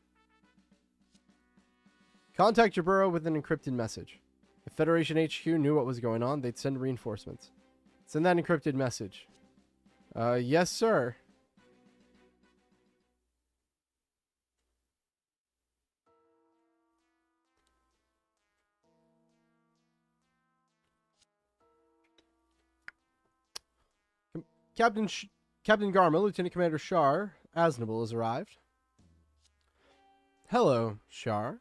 Contact Jaburo with an encrypted message. If Federation HQ knew what was going on, they'd send reinforcements. Send that encrypted message. Yes, sir. Captain Garma, Lieutenant Commander Shar Aznable has arrived. Hello, Shar.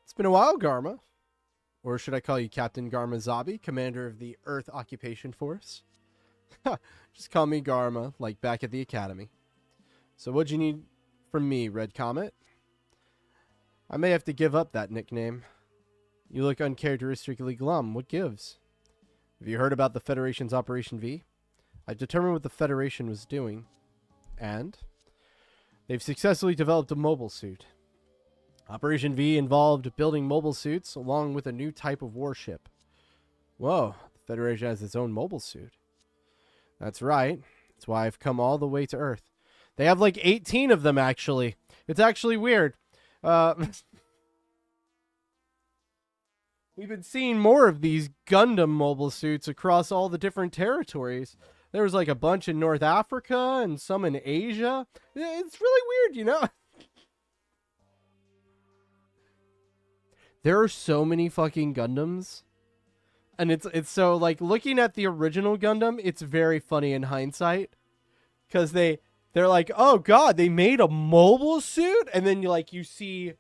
It's been a while, Garma. Or should I call you Captain Garma Zabi, Commander of the Earth Occupation Force? Just call me Garma, like back at the Academy. So what'd you need from me, Red Comet? I may have to give up that nickname. You look uncharacteristically glum. What gives? Have you heard about the Federation's Operation V? I've determined what the Federation was doing. And they've successfully developed a mobile suit. Operation V involved building mobile suits along with a new type of warship. Whoa, the Federation has its own mobile suit. That's right. That's why I've come all the way to Earth. They have like 18 of them, actually. It's actually weird. We've been seeing more of these Gundam mobile suits across all the different territories. There was like a bunch in North Africa and some in Asia. It's really weird, you know? There are so many fucking Gundams. And it's so, like, looking at the original Gundam, it's very funny in hindsight. Because they're like, oh god, they made a mobile suit? And then you see...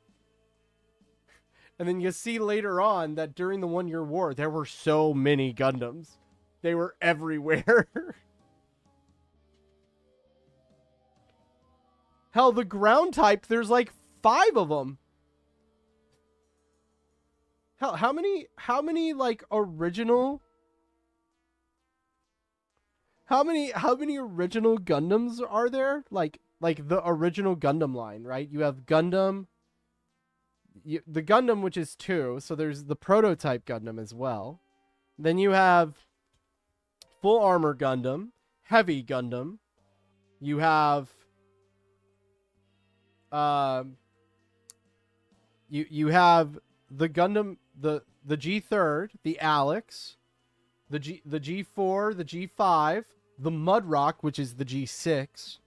And then you see later on that during the 1 Year War, there were so many Gundams. They were everywhere. Hell, the ground type, there's like 5 of them. Hell, how many like original... How many original Gundams are there? Like the original Gundam line, right? You have Gundam... the Gundam, which is 2, so there's the prototype Gundam as well. Then you have full armor Gundam, heavy Gundam. You have you have the Gundam, the G3rd, the Alex, the G4, the G5, the Mudrock, which is the G6.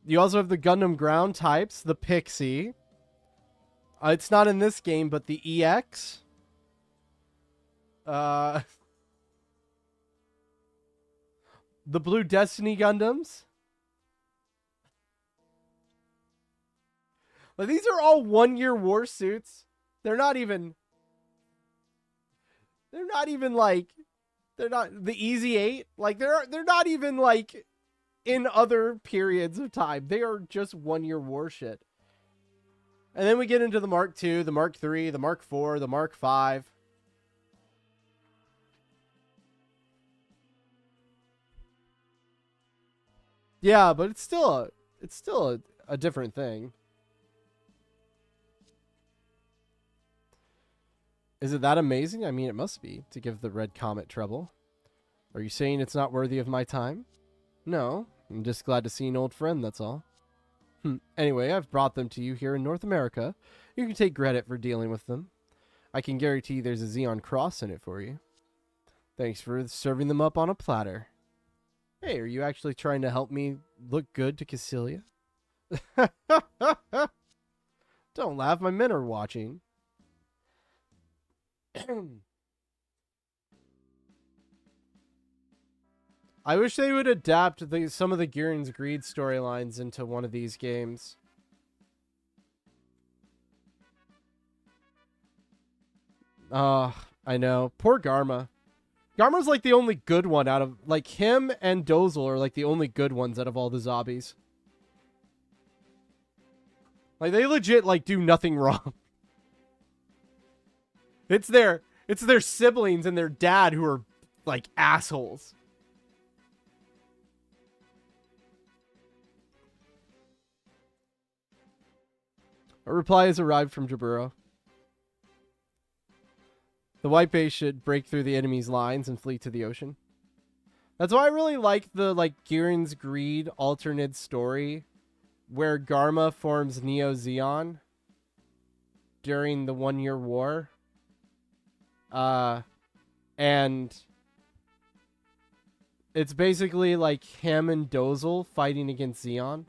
You also have the Gundam ground types, the Pixie, It's not in this game, but the EX. The Blue Destiny Gundams. Like, these are all 1-year war suits. They're not even like, they're not the Easy 8. Like, they're not even like in other periods of time. They are just 1-year war shit. And then we get into the Mark II, the Mark III, the Mark IV, the Mark V. Yeah, but it's still a different thing. Is it that amazing? I mean, it must be, to give the Red Comet trouble. Are you saying it's not worthy of my time? No, I'm just glad to see an old friend, that's all. Anyway, I've brought them to you here in North America. You can take credit for dealing with them. I can guarantee there's a Xeon Cross in it for you. Thanks for serving them up on a platter. Hey, are you actually trying to help me look good to Cassilia? Don't laugh, my men are watching. I wish they would adapt some of the Gurren's Greed storylines into one of these games. I know. Poor Garma. Garma's like the only good one out of... Like, him and Dozel are like the only good ones out of all the zombies. Like, they legit, like, do nothing wrong. It's their siblings and their dad who are, like, assholes. A reply has arrived from Jaburo. The white base should break through the enemy's lines and flee to the ocean. That's why I really like the, like, Gurren's Greed alternate story where Garma forms Neo Zeon during the 1-year war. And it's basically like him and Dozel fighting against Zeon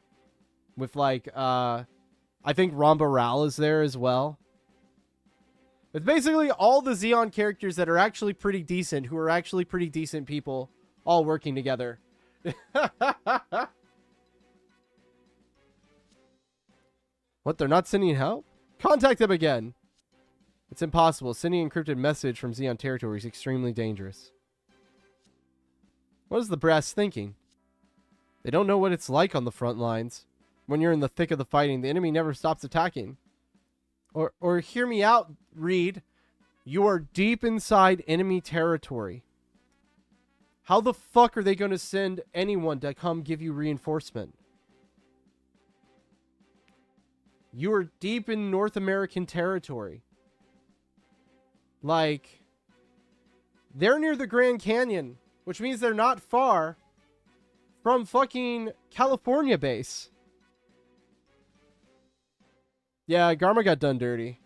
with, like, I think Rambaral is there as well. It's basically all the Zeon characters that are actually pretty decent, who are actually pretty decent people, all working together. What, they're not sending help? Contact them again. It's impossible. Sending encrypted message from Zeon territory is extremely dangerous. What is the brass thinking? They don't know what it's like on the front lines. When you're in the thick of the fighting, the enemy never stops attacking. Or hear me out, Reed. You are deep inside enemy territory. How the fuck are they going to send anyone to come give you reinforcement? You are deep in North American territory. Like, they're near the Grand Canyon, which means they're not far from fucking California base. Yeah, Garma got done dirty.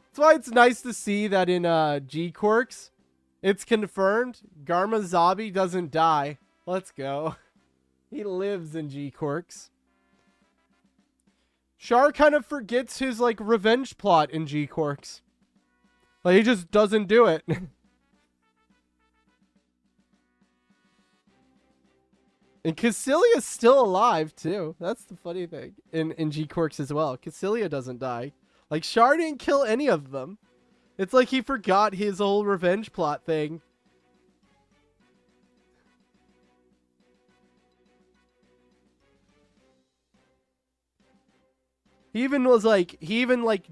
That's why it's nice to see that in G-Quirks, it's confirmed Garma Zabi doesn't die. Let's go. He lives in G-Quirks. Char kind of forgets his, like, revenge plot in G-Quirks. Like, he just doesn't do it. And Cassilia's still alive, too. That's the funny thing. In G-Quirks as well. Cassilia doesn't die. Like, Char didn't kill any of them. It's like he forgot his whole revenge plot thing. He even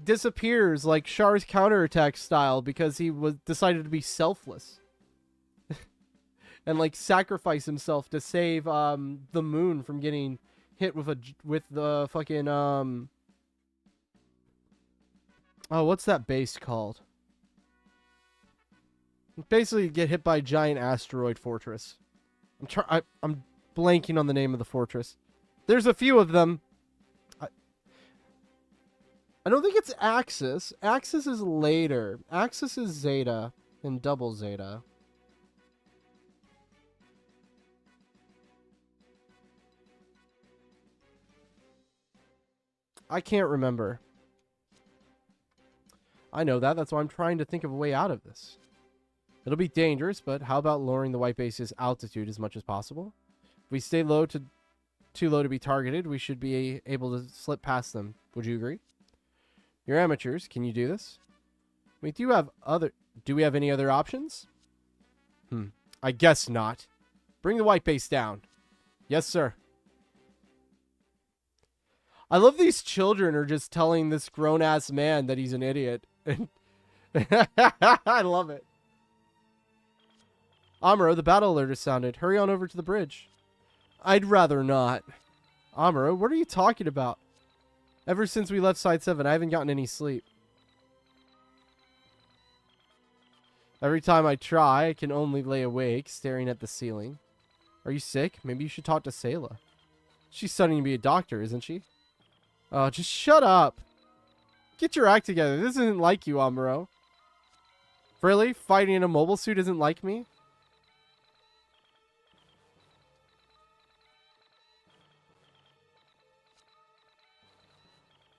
disappears like Char's counterattack style because he decided to be selfless. And like sacrifice himself to save the moon from getting hit with the fucking oh, what's that base called? Basically get hit by a giant asteroid fortress. I'm blanking on the name of the fortress. There's a few of them. I don't think it's Axis. Axis is later. Axis is Zeta and double Zeta. I can't remember. I know that. That's why I'm trying to think of a way out of this. It'll be dangerous, but how about lowering the white base's altitude as much as possible? If we stay too low to be targeted, we should be able to slip past them. Would you agree? You're amateurs. Can you do this? Do we have any other options? I guess not. Bring the white base down. Yes, sir. I love these children are just telling this grown-ass man that he's an idiot. I love it. Amuro, the battle alert has sounded. Hurry on over to the bridge. I'd rather not. Amuro, what are you talking about? Ever since we left Side 7, I haven't gotten any sleep. Every time I try, I can only lay awake, staring at the ceiling. Are you sick? Maybe you should talk to Sayla. She's studying to be a doctor, isn't she? Oh, just shut up. Get your act together. This isn't like you, Amuro. Really? Fighting in a mobile suit isn't like me?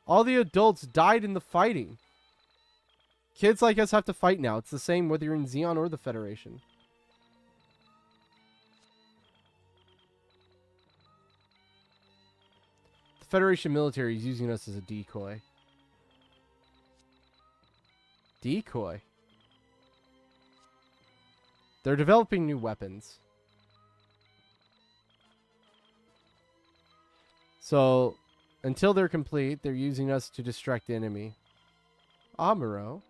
All the adults died in the fighting. Kids like us have to fight now. It's the same whether you're in Xeon or the Federation. The Federation military is using us as a decoy. Decoy? They're developing new weapons. So, until they're complete, they're using us to distract the enemy. Amuro?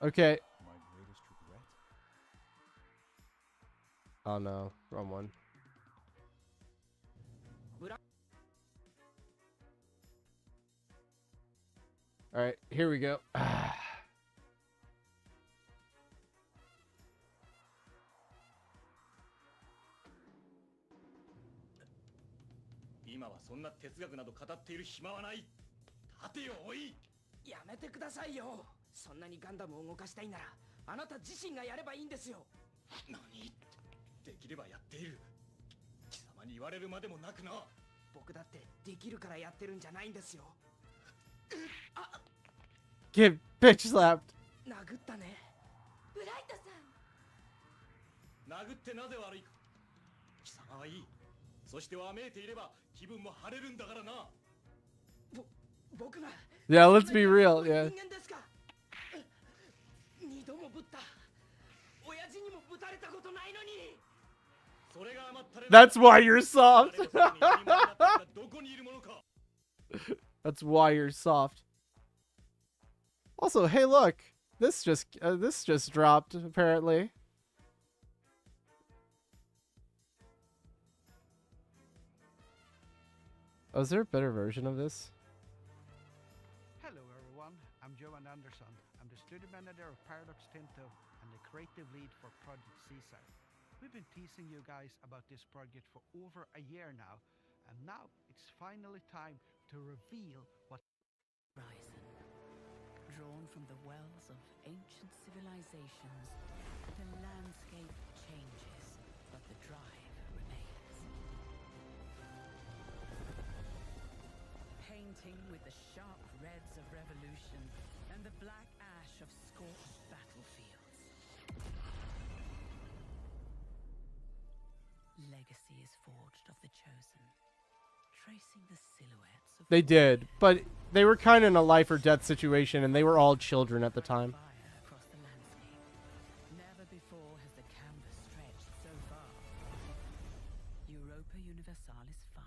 Okay. Oh no, wrong one. Alright, here we go. 今はそんな哲学など語っている暇はない。立てよ、おい。やめてくださいよ。そんなにガンダムを動かしたいならあなた自身がやればいいんですよ。何？できればやっている。貴様に言われるまでもなくな。僕だってできるからやってるんじゃないんですよ。Get bitch slapped. 殴ったね。ブライトさん。殴ってなぜ悪いか。貴様はいい。そしてわめいていれば気分も晴れるんだからな。僕が。Yeah, let's be real. Yeah. 人間ですか。二度もぶった。親父にもぶたれたことないのに。 That's why you're soft. That's why you're soft. Also, hey, look, this just dropped apparently. Oh, is there a better version of this? Hello, everyone. I'm Johan Anderson. I'm the studio manager of Paradox Tinto and the creative lead for Project Caesar. We've been teasing you guys about this project for over a year now, and now it's finally time to reveal what Horizon, drawn from the wells of ancient civilizations, the landscape changes, but the drive remains. Painting with the sharp reds of revolution and the black ash of scorched battlefields. Legacy is forged of the chosen, tracing the silhouettes of They did, but they were kind of in a life or death situation, and they were all children at the time. fire across the landscape. Never before has the canvas stretched so far. Europa Universalis 5.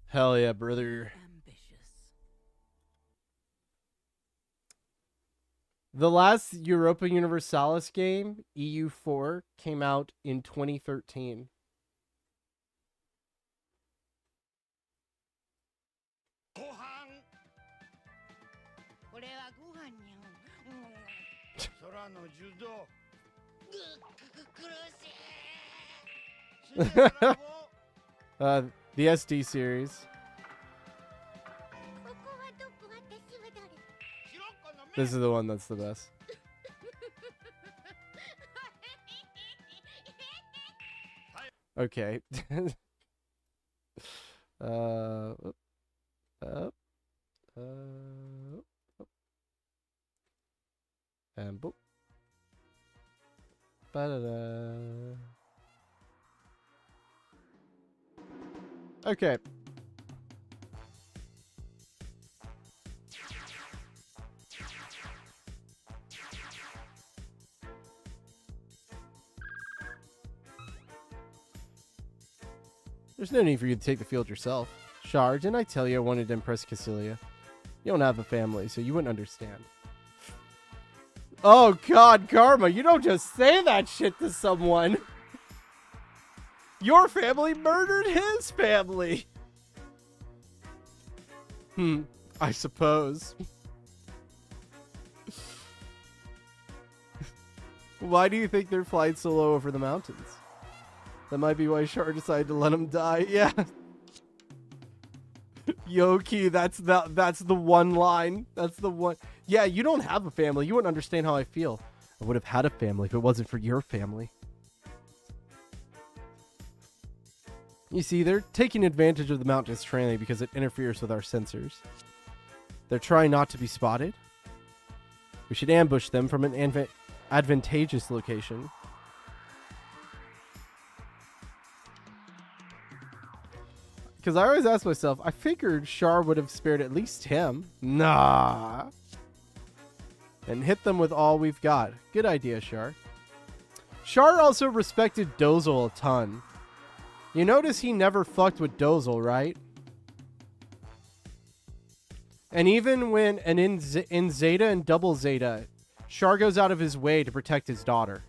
Hell yeah, brother. Ambitious. The last Europa Universalis game, EU4, came out in 2013. The SD series. This is the one that's the best. Okay. And boop. Ba-da-da. Okay. There's no need for you to take the field yourself. Char, didn't I tell you I wanted to impress Cassilia? You don't have a family, so you wouldn't understand. Oh god, Karma, you don't just say that shit to someone. Your family murdered his family. I suppose. Why do you think they're flying so low over the mountains? That might be why Char decided to let him die. Yeah. Yoki, that's the one line. That's the one. Yeah, you don't have a family. You wouldn't understand how I feel. I would have had a family if it wasn't for your family. You see, they're taking advantage of the mountain's terrain because it interferes with our sensors. They're trying not to be spotted. We should ambush them from an advantageous location. Because I always ask myself, I figured Char would have spared at least him. Nah. And hit them with all we've got. Good idea, Char. Char also respected Dozel a ton. You notice he never fucked with Dozel, right? And even when in Zeta and Double Zeta, Char goes out of his way to protect his daughter.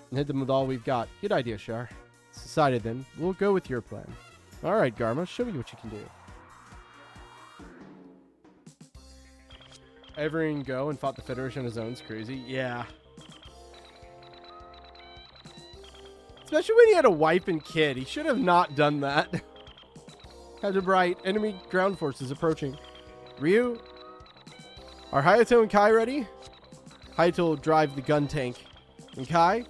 And hit them with all we've got. Good idea, Char. It's decided then. We'll go with your plan. Alright, Garma, show me what you can do. Everyone go and fought the Federation on his own is crazy. Yeah. Especially when he had a wife and kid. He should have not done that. Captain Bright, enemy ground forces approaching. Ryu, are Hayato and Kai ready? Hayato will drive the gun tank. And Kai,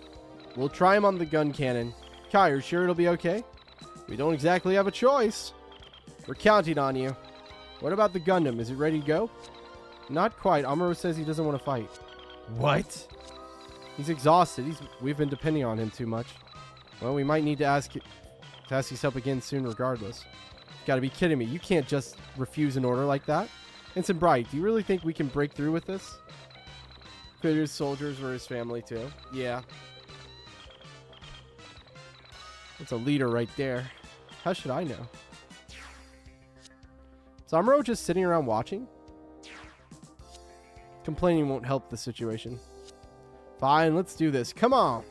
we'll try him on the gun cannon. Kai, are you sure it'll be okay? We don't exactly have a choice. We're counting on you. What about the Gundam? Is it ready to go? Not quite. Amuro says he doesn't want to fight. What? He's exhausted. We've been depending on him too much. Well, we might need to ask his help again soon regardless. You gotta be kidding me. You can't just refuse an order like that. Ensign Bright, do you really think we can break through with this? His soldiers were his family too. Yeah. That's a leader right there. How should I know? Is Amuro just sitting around watching? Complaining won't help the situation. Fine, let's do this. Come on.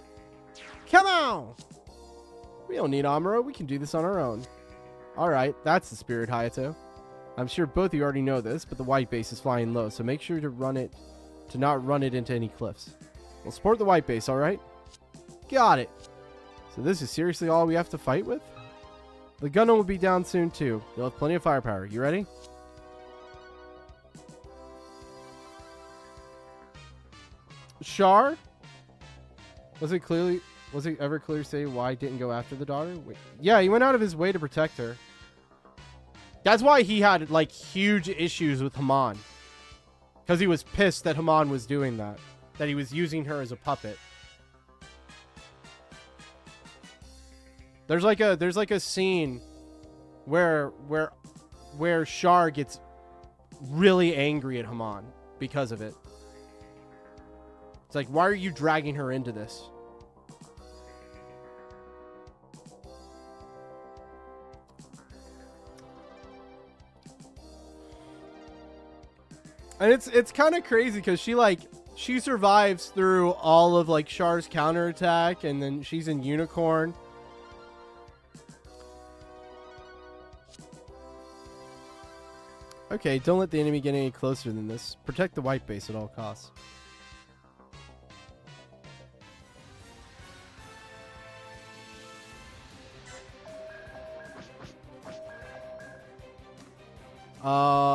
Come on. We don't need Amuro. We can do this on our own. Alright, that's the spirit, Hayato. I'm sure both of you already know this, but the white base is flying low, so make sure to not run it into any cliffs. We'll support the white base, alright? Got it. So this is seriously all we have to fight with? The Gundam will be down soon too. You'll have plenty of firepower. You ready? Char? Was it ever clear to say why he didn't go after the daughter? Wait. Yeah, he went out of his way to protect her. That's why he had like huge issues with Haman. Because he was pissed that Haman was doing that. That he was using her as a puppet. There's like a scene where Char gets really angry at Haman because of it. It's like, why are you dragging her into this? And it's kind of crazy because she survives through all of like Char's counterattack, and then she's in Unicorn. Okay, don't let the enemy get any closer than this. Protect the white base at all costs.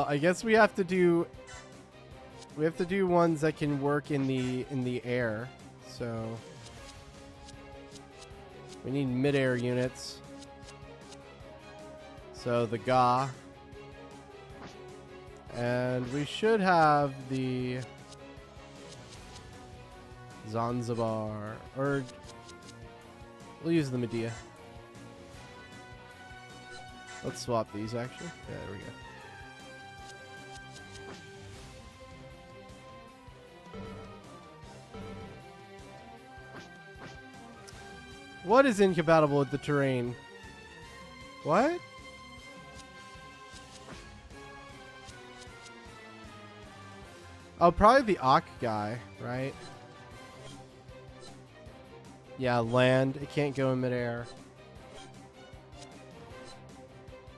I guess we have to do ones that can work in the air. So we need mid-air units. So the Ga. And we should have the Zanzibar, or we'll use the Medea. Let's swap these actually. Yeah, there we go. What is incompatible with the terrain? What? Oh, probably the Ak guy, right? Yeah, land. It can't go in midair.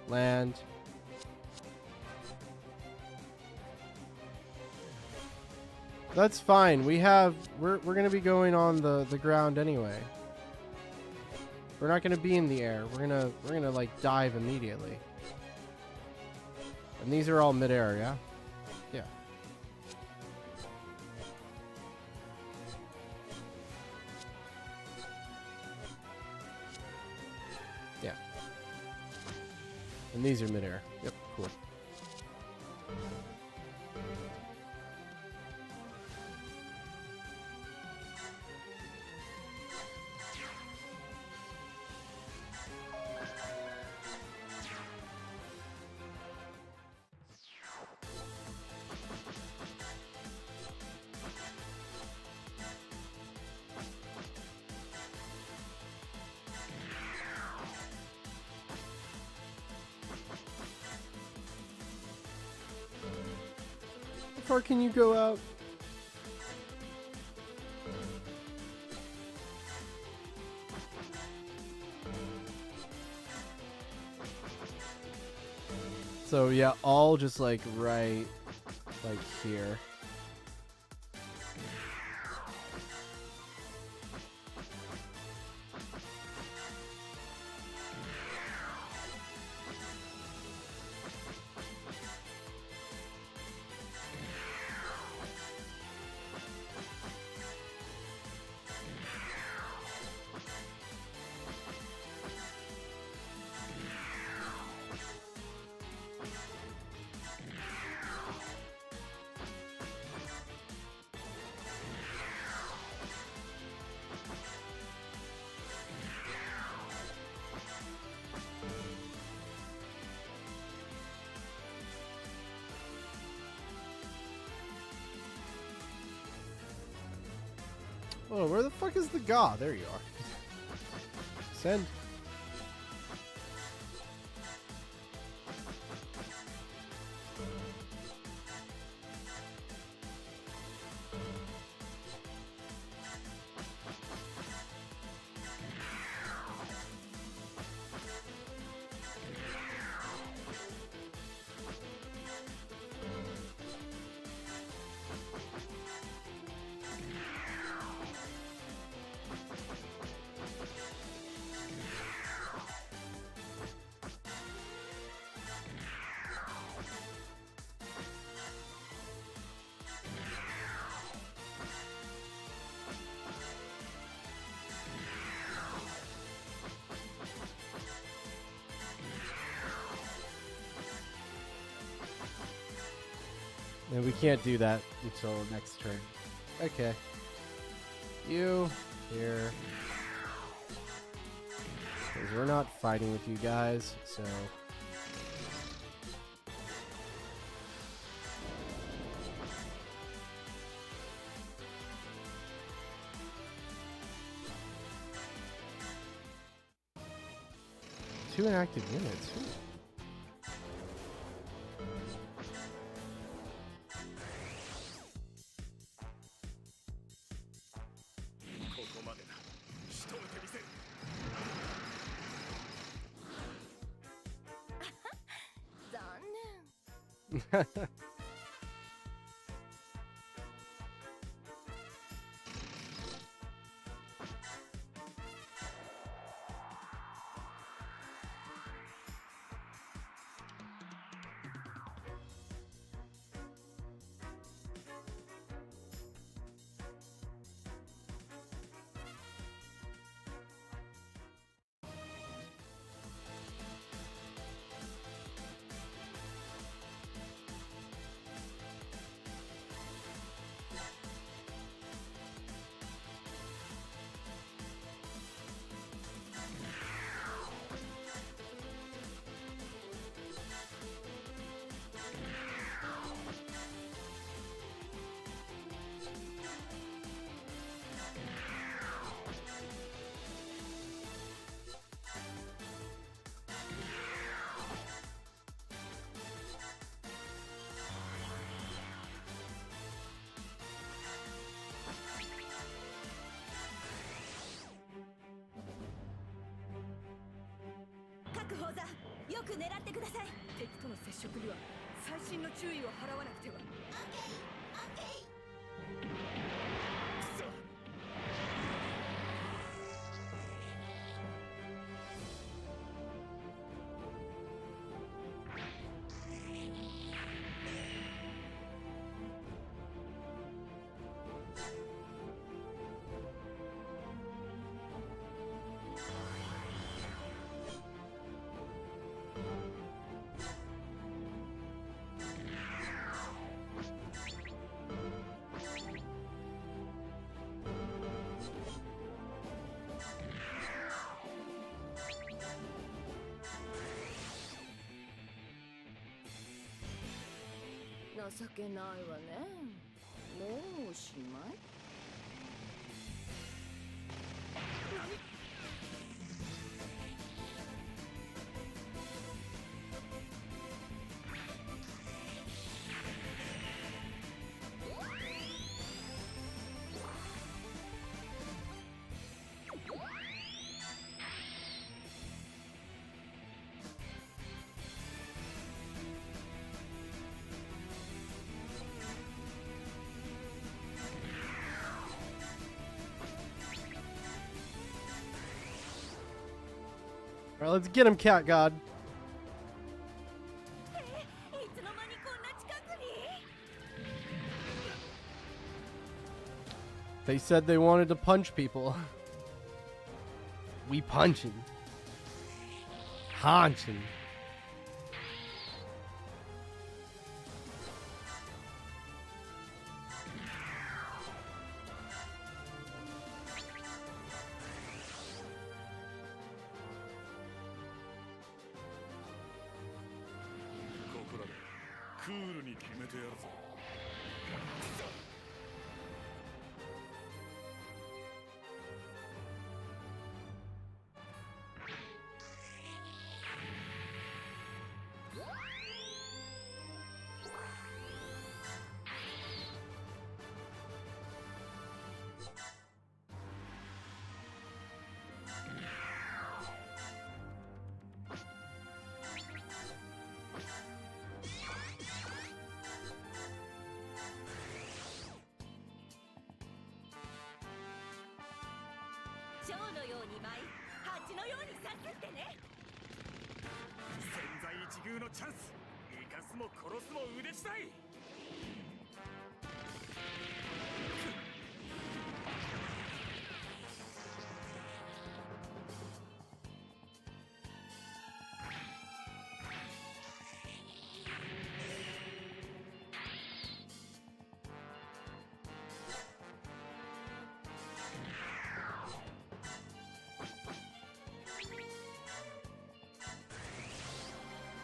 Land. That's fine. We're gonna be going on the ground anyway. We're not gonna be in the air. We're gonna like dive immediately. And these are all midair, yeah? Yeah. Yeah. And these are midair. Yep, cool. How far can you go out? So yeah, all just like right like here. Oh, where the fuck is the Ga? There you are. Send. And we can't do that until next turn. Okay. You here. Because we're not fighting with you guys, so. Two inactive units. 各砲座、よく狙ってください。敵との接触には細心の注意を払わなくては。情けないわね。もうおしまい？Alright, let's get him, Cat God. いつの間にこんな近くに。 They said they wanted to punch people. We punching. Haunching.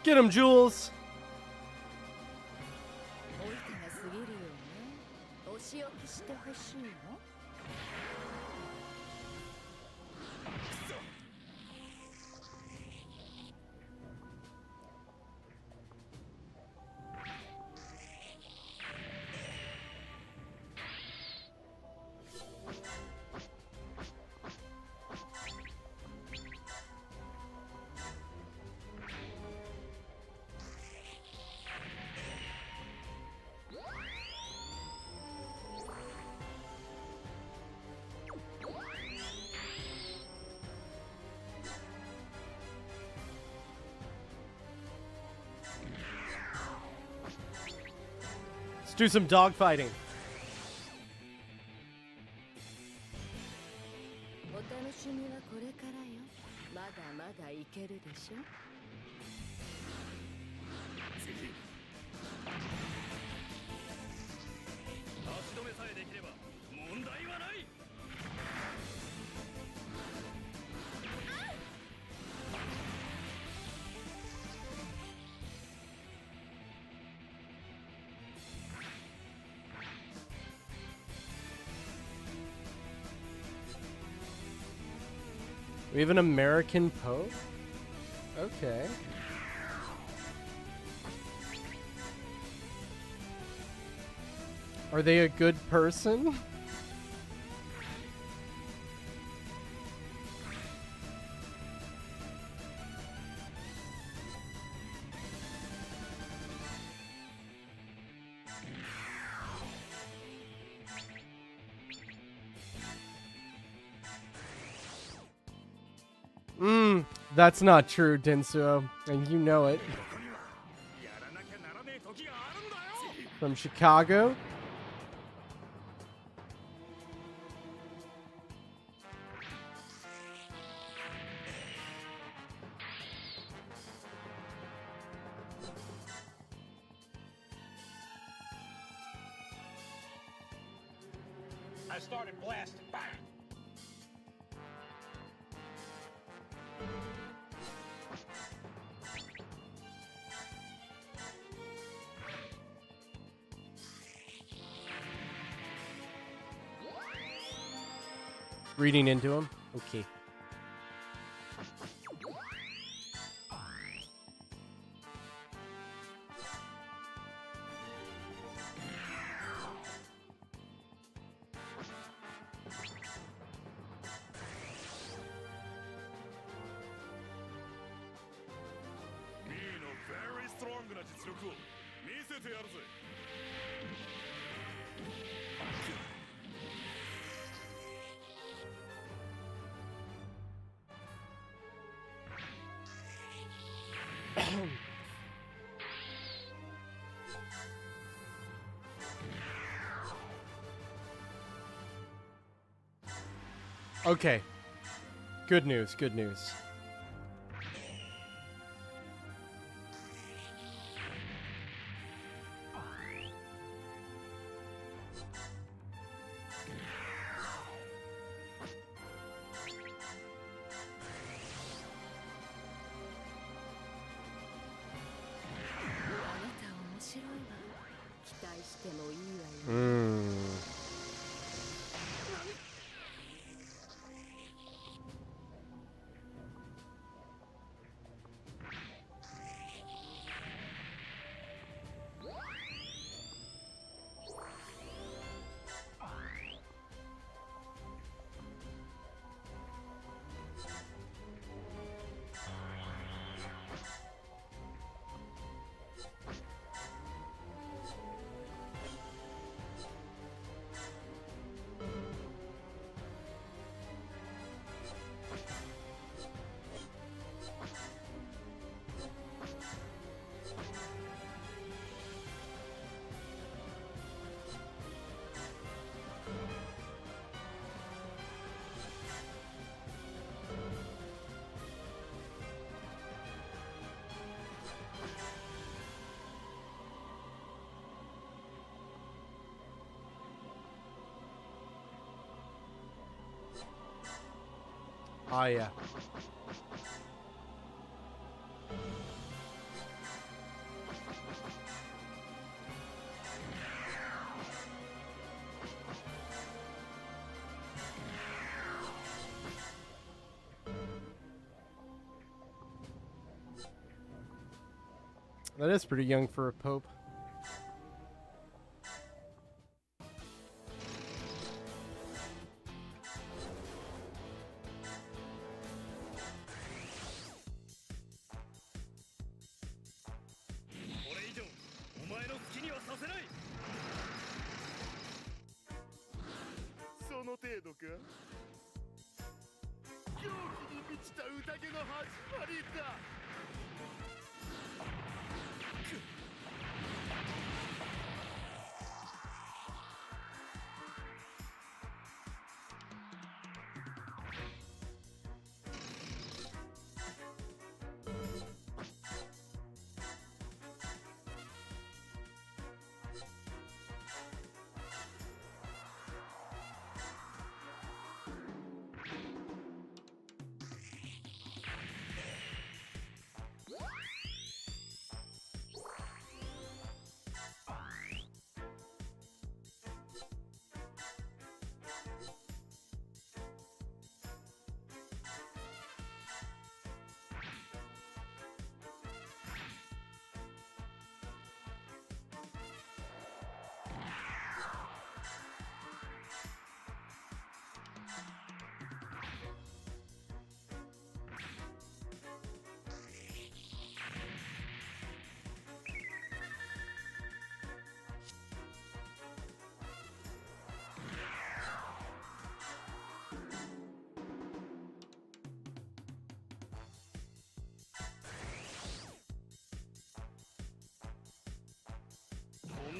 Get him, Jules! おいてが過ぎるよね。お仕置きしてほしいの？ Let's do some dog fighting. お楽しみはこれからよ。まだまだいけるでしょ。足止めさえできれば問題はない。 We have an American Pope? Okay. Are they a good person? That's not true, Densuo, and you know it. From Chicago? I started blasting. Bang! Reading into him? Okay. very strong な実力を見せてやるぜ。 Okay. Good news, good news. Ah, yeah. That is pretty young for a pope.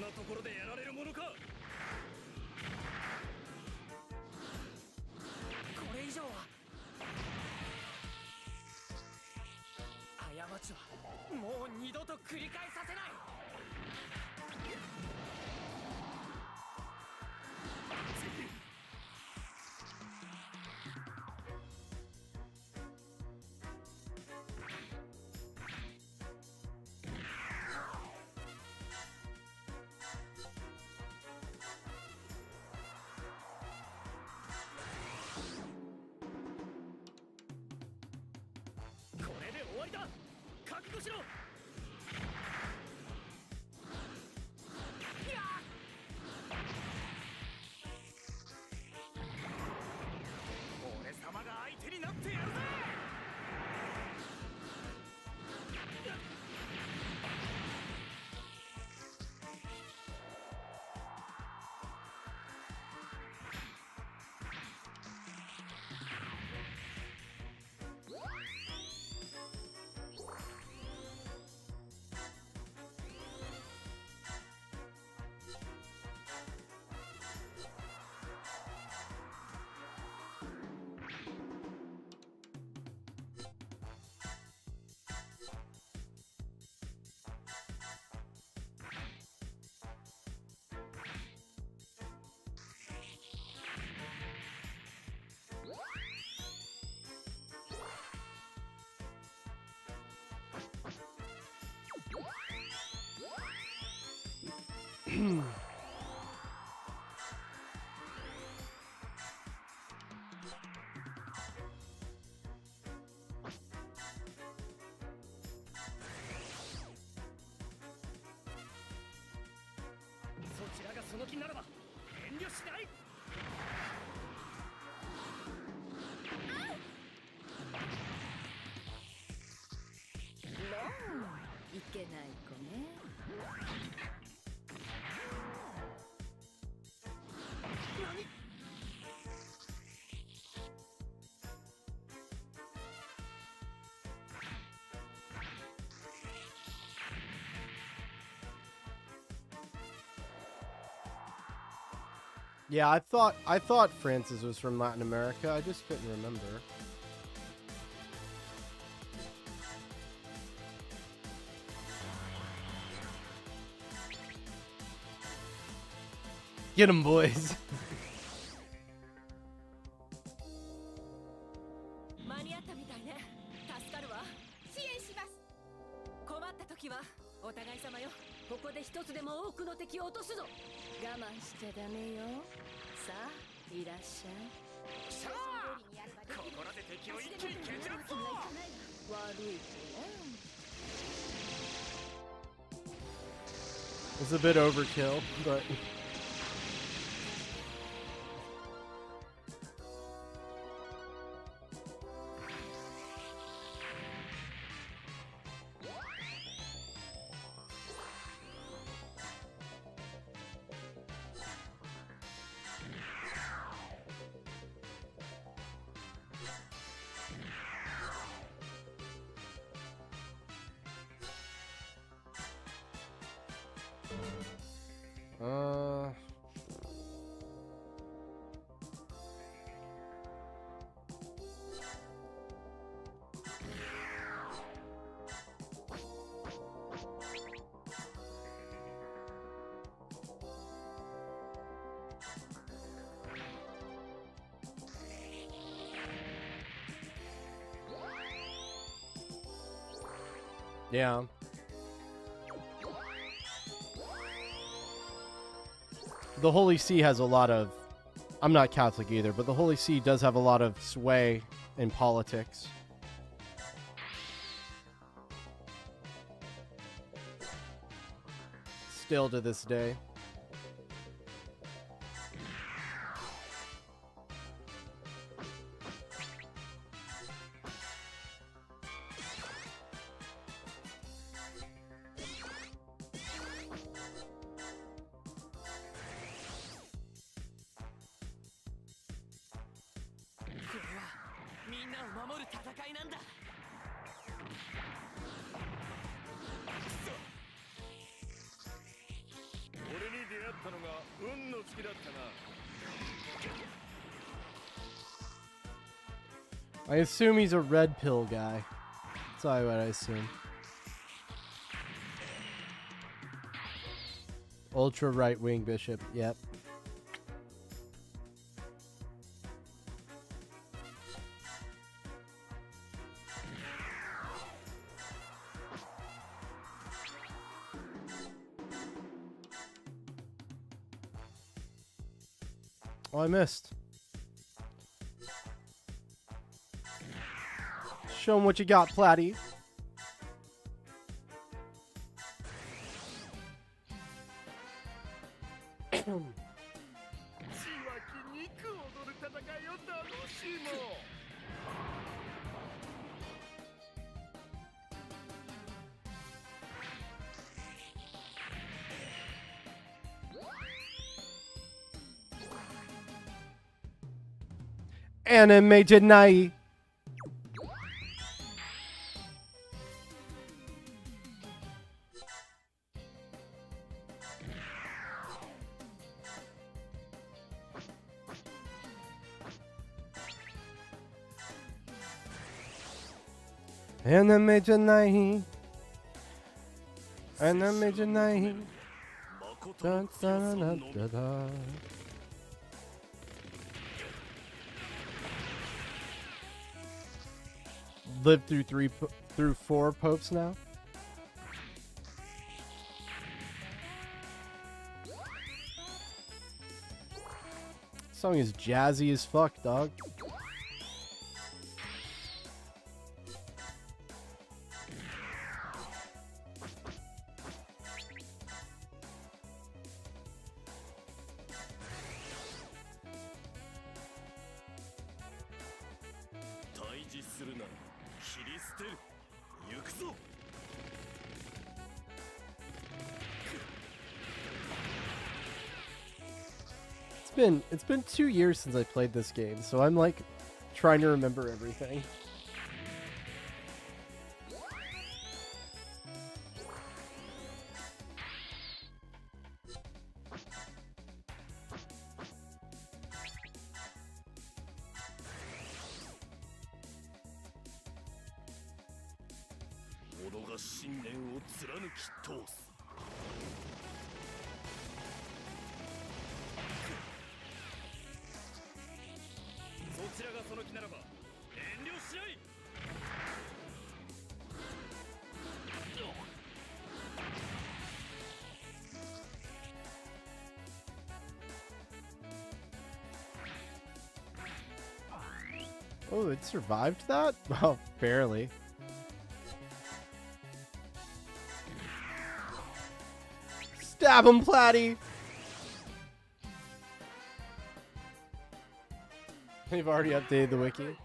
なところでやられるものか。これ以上は過ちはもう二度と繰り返させない。これで終わりだ。覚悟しろ。俺様が相手になってやるぜ。そちらがその気ならば遠慮しない。いけない子ね。Yeah, I thought Francis was from Latin America. I just couldn't remember. Get 'em, boys. 間に合ったみたいね。助かるわ。支援します。困った時はお互い様よ。ここで一つでも多くの敵を落とすぞ。我慢しちゃダメよ。さあ、いらっしゃい。さあ、ここらで敵を一気に蹴散らすぞ。悪い子ね。 It's a bit overkill, but yeah. The Holy See has a lot of... I'm not Catholic either, but the Holy See does have a lot of sway in politics. Still to this day. I assume he's a red pill guy. That's what I assume. Ultra right wing bishop. Yep. Oh, I missed. Show him what you got, Platty. Anime Janai. Anime Janai. Anime Janai. Dun, dun, dun, dun, dun. Lived through 4 popes now. Song is jazzy as fuck, dog. It's been 2 years since I played this game, so I'm like trying to remember everything. Oh, it survived that? Oh, barely. Stab him, Platty! They've already updated the wiki.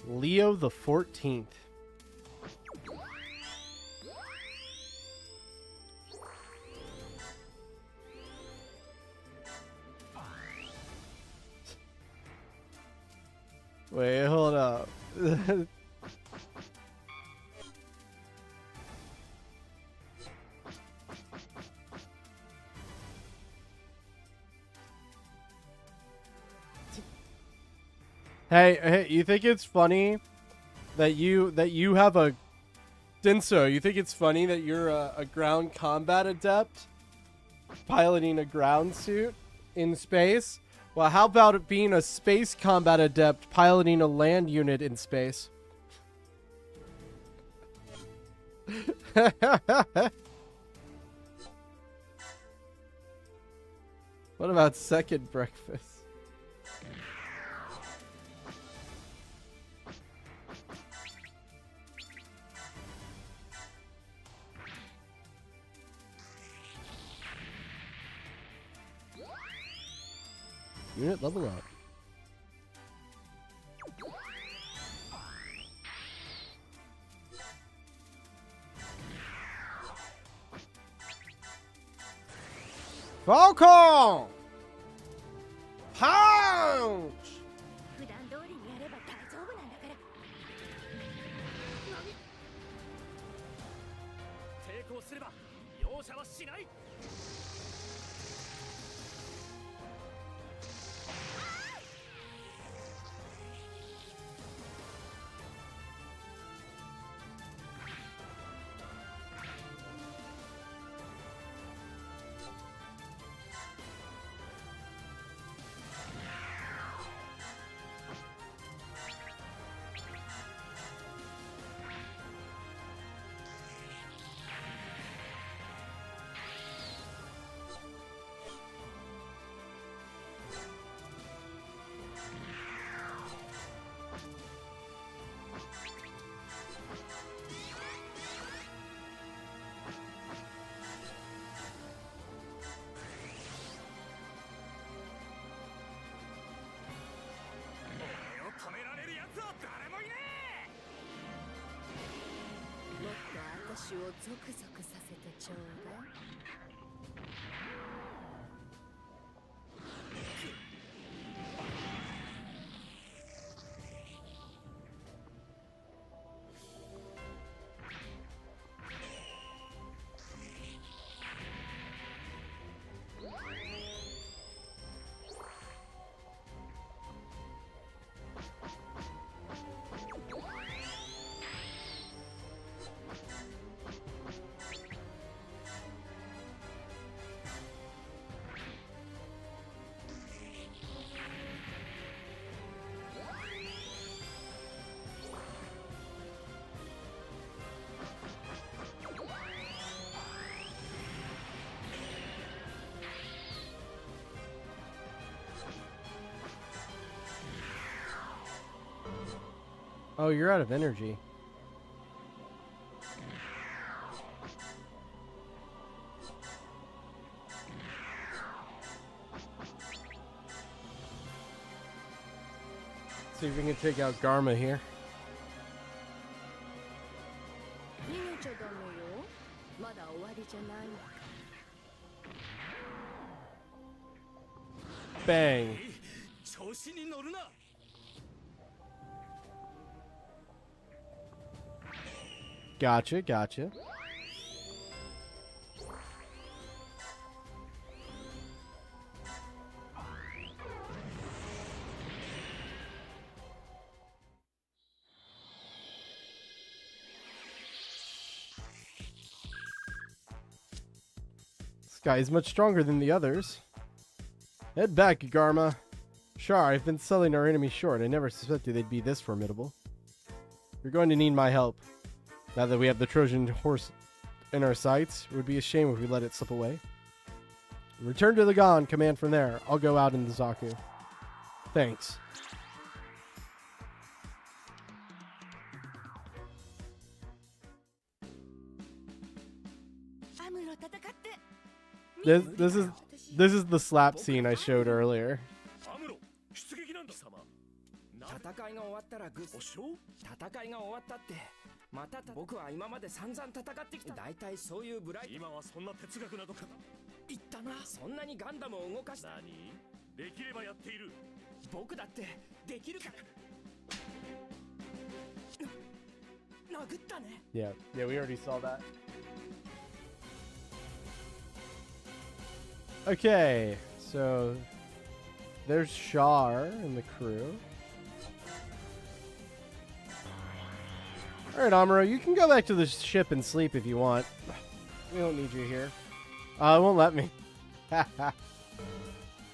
Leo the 14th. Wait, hold up. Hey, you think it's funny that you have a Denso, you think it's funny that you're a ground combat adept piloting a ground suit in space? Well, how about it being a space combat adept piloting a land unit in space? What about second breakfast? Unit level up. Falcon! Punch! 普段通りにやれば大丈夫なんだから。抵抗すれば容赦はしない。止められる奴は誰もいねえ。もっと私をゾクゾクさせてちょうだい。Oh, you're out of energy. See if we can take out Garma here. 逃げちゃダメよ。まだ終わりじゃないの。Bang. 調子に乗るな。Gotcha, gotcha. This guy is much stronger than the others. Head back, Garma. Char, I've been selling our enemy short. I never suspected they'd be this formidable. You're going to need my help. Now that we have the Trojan horse in our sights, it would be a shame if we let it slip away. Return to the Gon, command from there. I'll go out in the Zaku. Thanks. This is the slap scene I showed earlier. 戦いが終わったら戦いが終わったってまた僕は今まで散々戦ってきた。大体そういうブライ今はそんな哲学などか言ったな。そんなにガンダムを動かした。何できればやっている。僕だってできるか。殴ったね。 Yeah, we already saw that. Okay, so there's Char and the crew. Alright, Amuro, you can go back to the ship and sleep if you want. We don't need you here. It won't let me.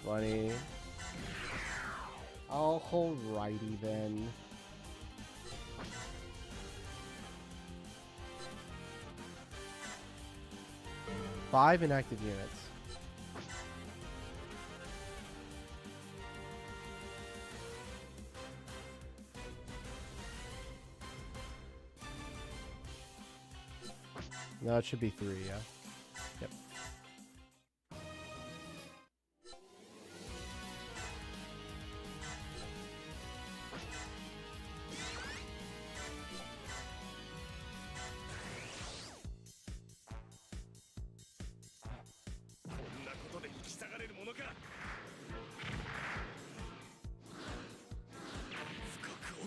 Funny. Alrighty then. Five inactive units. No, it should be 3, yeah. Yep.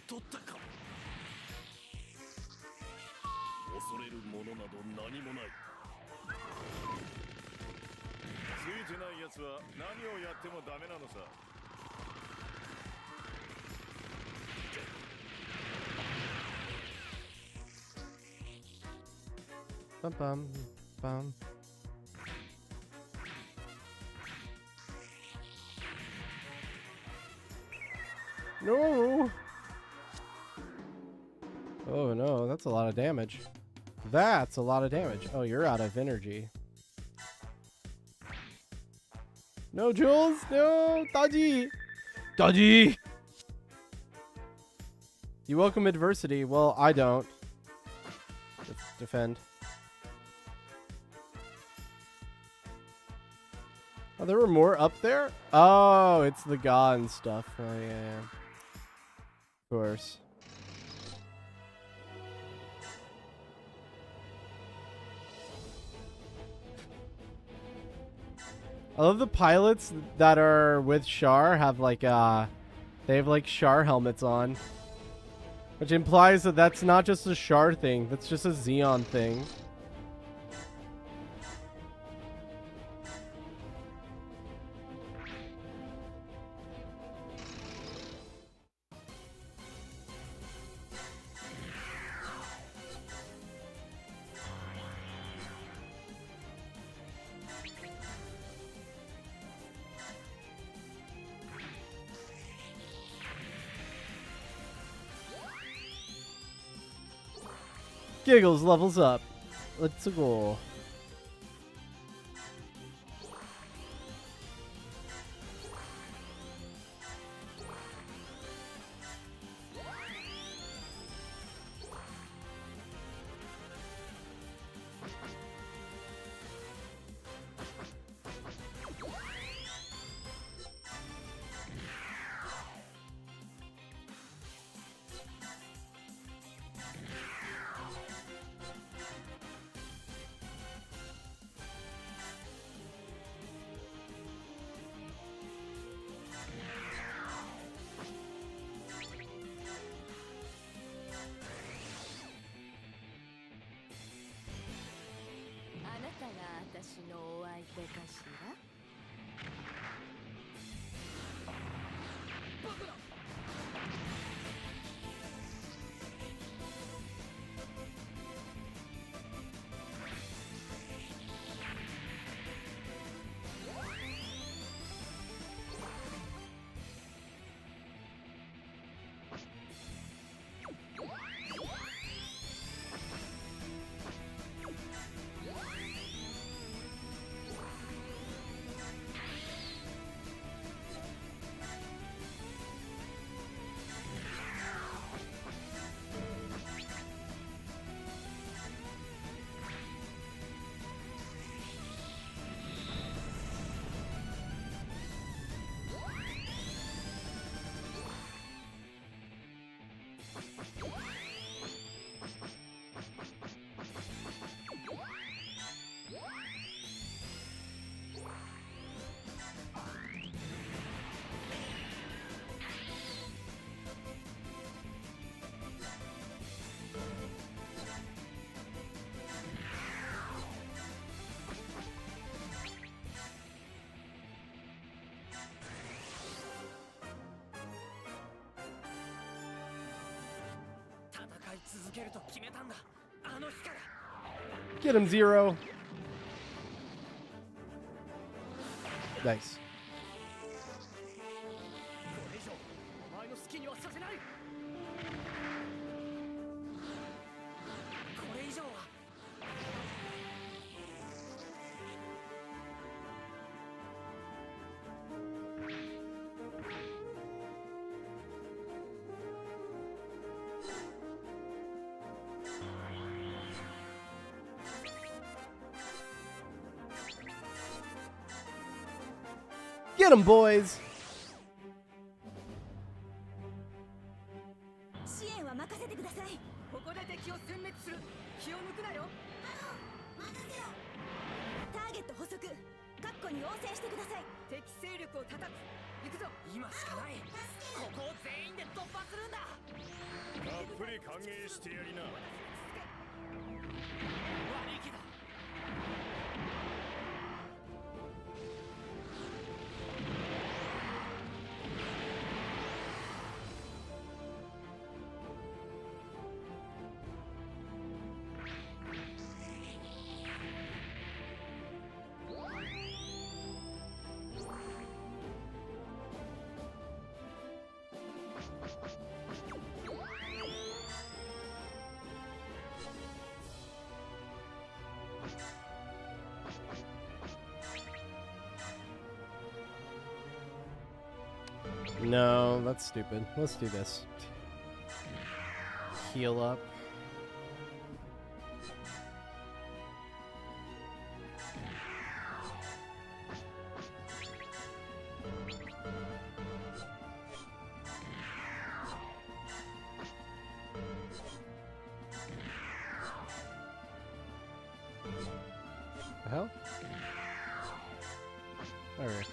取ったか。恐れるものなど何もない。ついてない奴は何をやってもダメなのさ。Bum bum bum. No! Oh no, that's a lot of damage. That's a lot of damage. Oh, you're out of energy. No, Jules! No! Dodgy! Dodgy! You welcome adversity. Well, I don't. Defend. Oh, there were more up there? Oh, it's the Ga and stuff. Oh, yeah. Of course. I love the pilots that are with Char have like they have like Char helmets on, which implies that that's not just a Char thing, that's just a Xeon thing. Giggles levels up. Let's go. 続けると決めたんだ。あの日から。 Get him, Zero. Nice. これ以上お前の好きにはさせない。これ以上は。 Get him, boys. 支援は任せてください。ここで敵を殲滅する。気を抜くなよ。ターゲット捕捉。確固に応戦してください。敵勢力を叩く。行くぞ。今しかない。ここを全員で突破するんだ。たっぷり歓迎してやりな。悪いけど。 No, that's stupid. Let's do this. Heal up. The hell? Alright.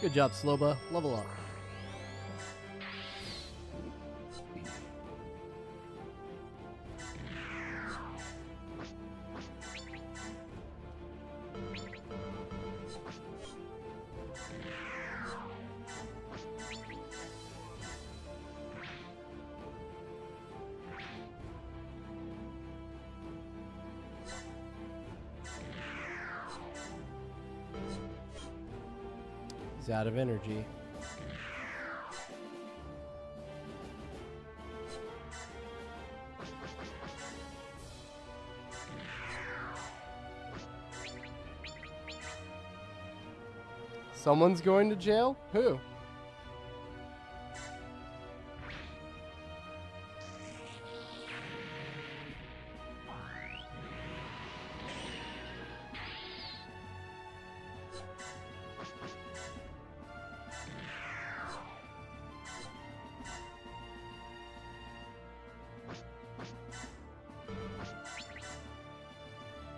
Good job, Sloba. Level up. He's out of energy. Someone's going to jail? Who?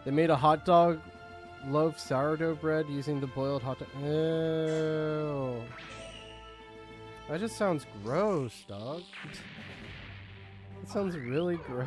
They made a hot dog loaf sourdough bread using the boiled hot dog. Ew. That just sounds gross, dog. That sounds really gross.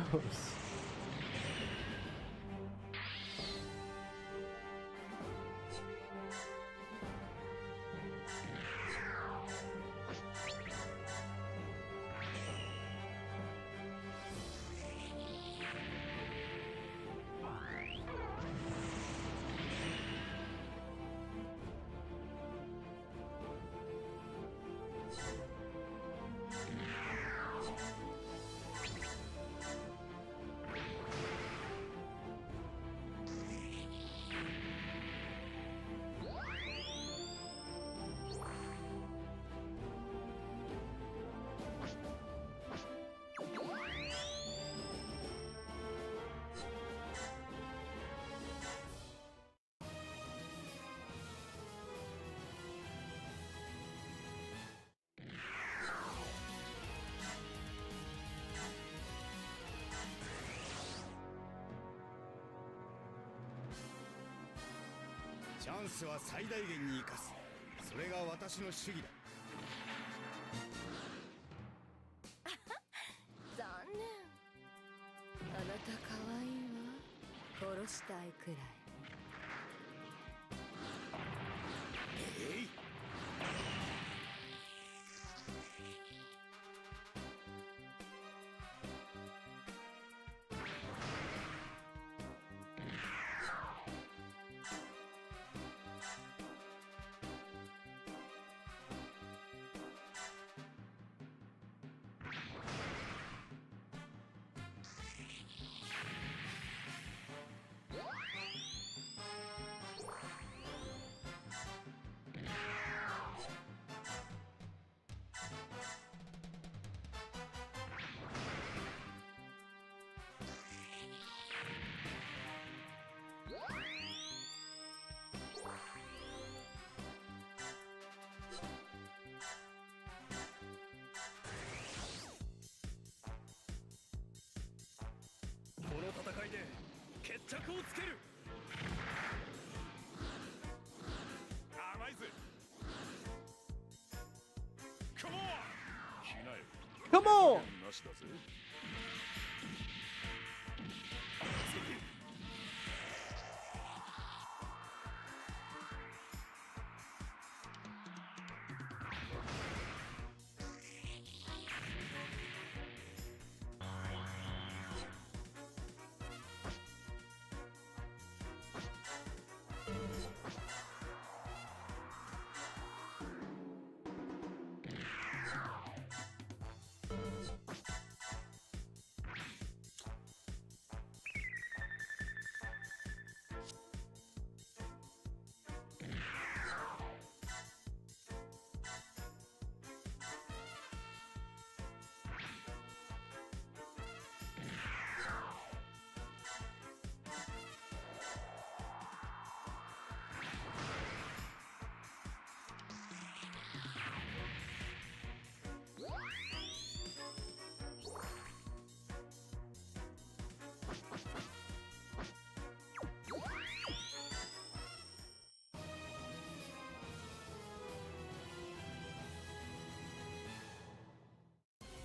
チャンスは最大限に生かす。それが私の主義だ。したいくらい。この戦いで決着をつける。甘いぜ。カモン。ひなよ。 Come on! なしだぜ。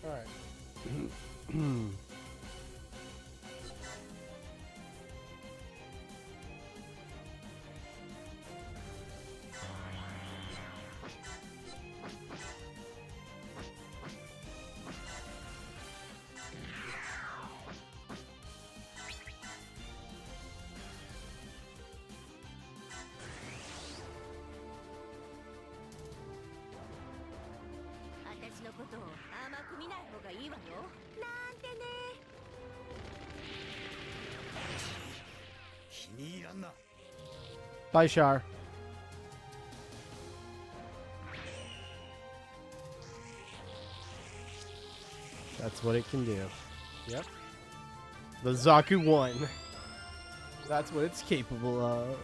Alright. Bye, Shar. That's what it can do. Yep. The Zaku 1. That's what it's capable of.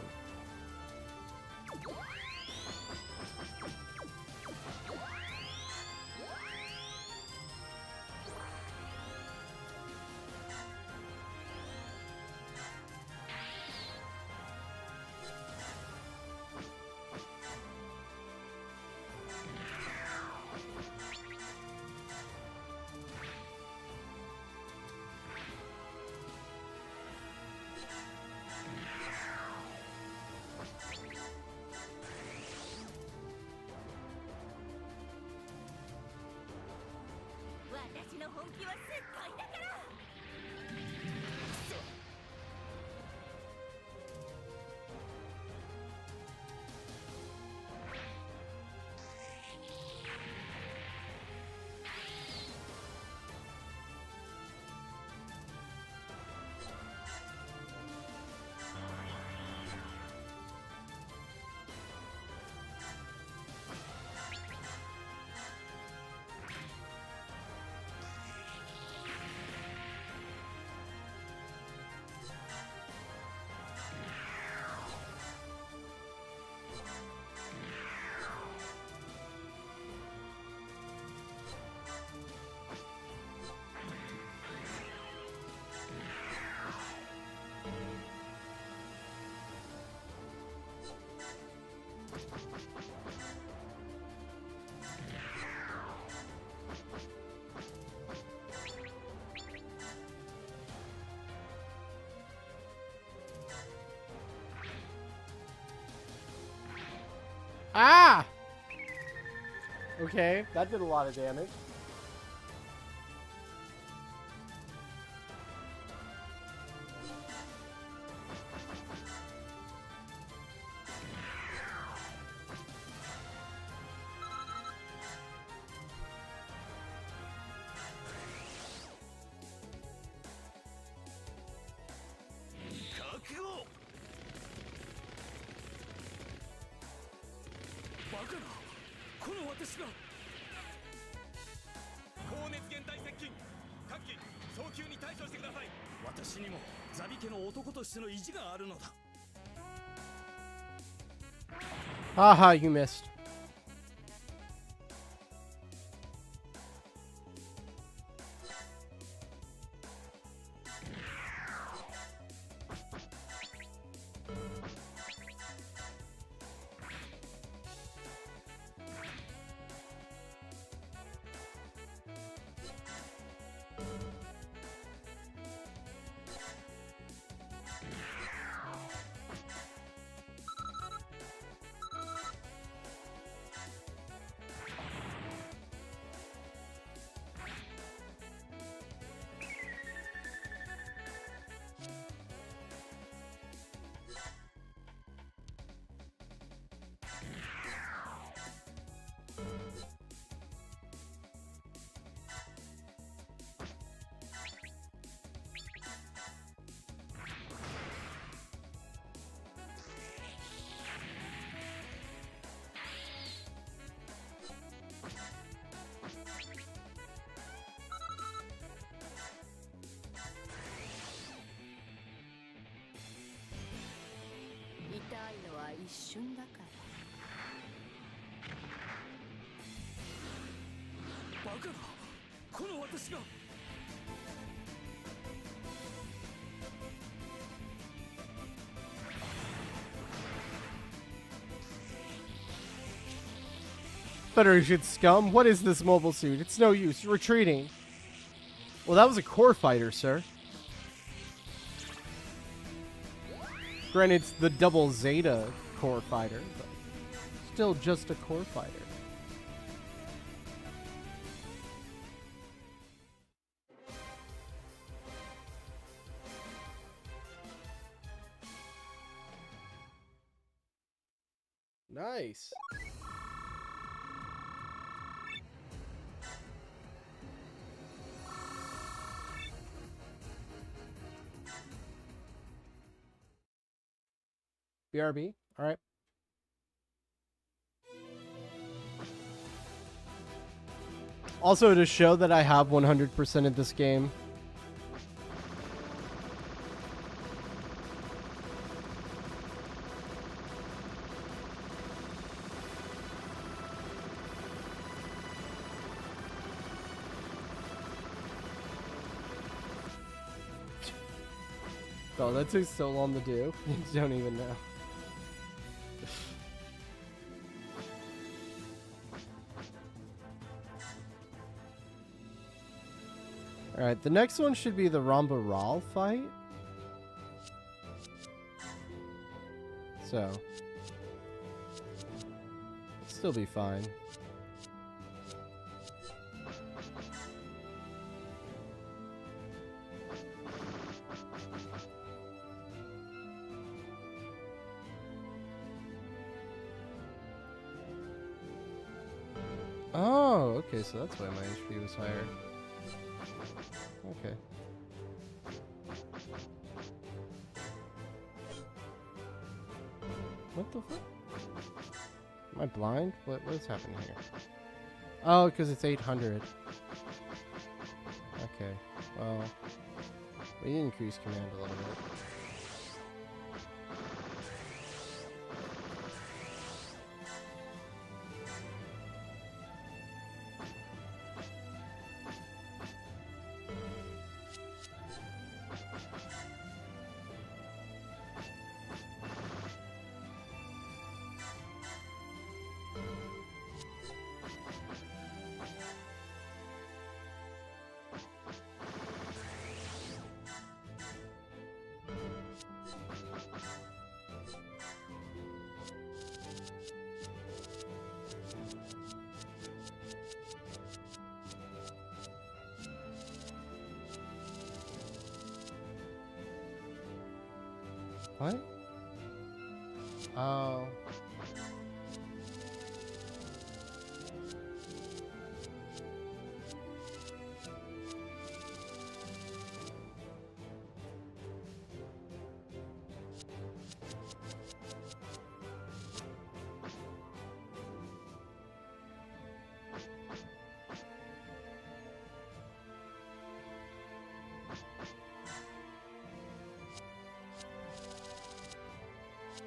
Ah! Okay, that did a lot of damage. Haha, you missed. Federation scum, what is this mobile suit? It's no use. You're retreating. Well, that was a core fighter, sir. Granted, it's the double Zeta core fighter, but still just a core fighter. Nice. BRB, all right. Also, to show that I have 100% of this game. Oh, that took so long to do. You don't even know. Alright, the next one should be the Ramba Ral fight. So. Still be fine. Oh, okay, so that's why my HP was higher. Okay. What the fuck? Am I blind? What is happening here? Oh, because it's 800. Okay, well, we increase command a little bit. What? Oh.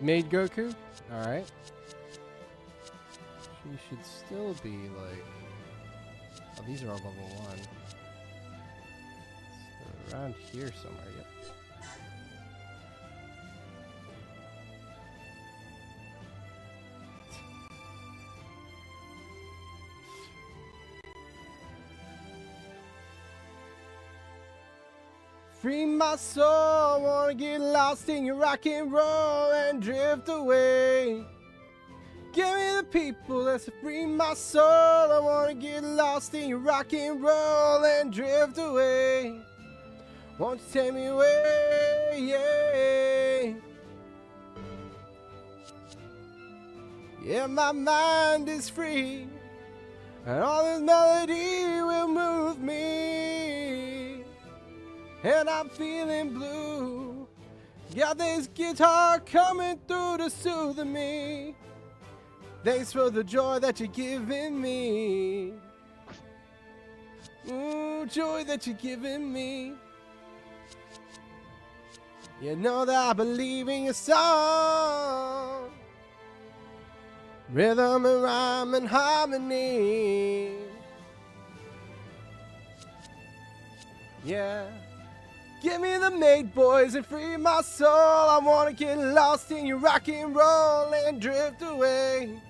Made Goku? Alright. She should still be like... Oh, these are all level 1. So around here somewhere, yep. Free my soul, wanna get lost in your rock and roll and drift away. Give me the people that's free my soul. I wanna get lost in your rock and roll and drift away. Won't you take me away? Yeah. Yeah, my mind is free, and all this melody will move me. And I'm feeling blue. Got this guitar coming through to soothe me. Thanks for the joy that you're giving me. Ooh, joy that you're giving me. You know that I believe in your song. Rhythm and rhyme and harmony. Yeah. Give me the Made Boys and free my soul. I wanna get lost in your rock and roll and drift away.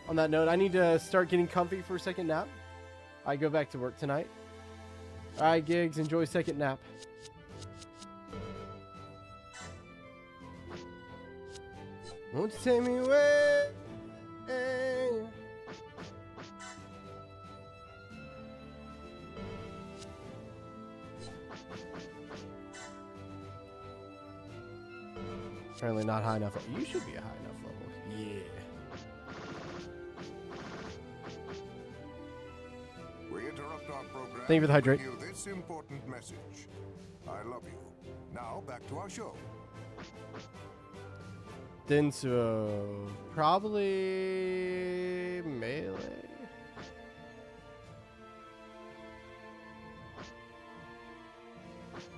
On that note, I need to start getting comfy for a second nap. I go back to work tonight. Alright, Gigs, enjoy second nap. Won't you take me away? Apparently not high enough. You should be a high enough level. Yeah. We interrupt our program. Thank you for the hydrate. To bring you this important message. I love you. Now back to our show. Denso. Probably melee.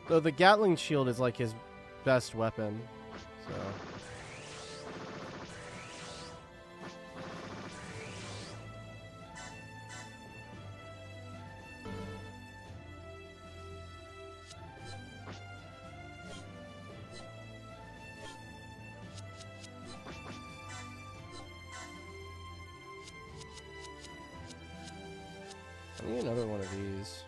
Though the Gatling shield is like his best weapon. So. I need another one of these.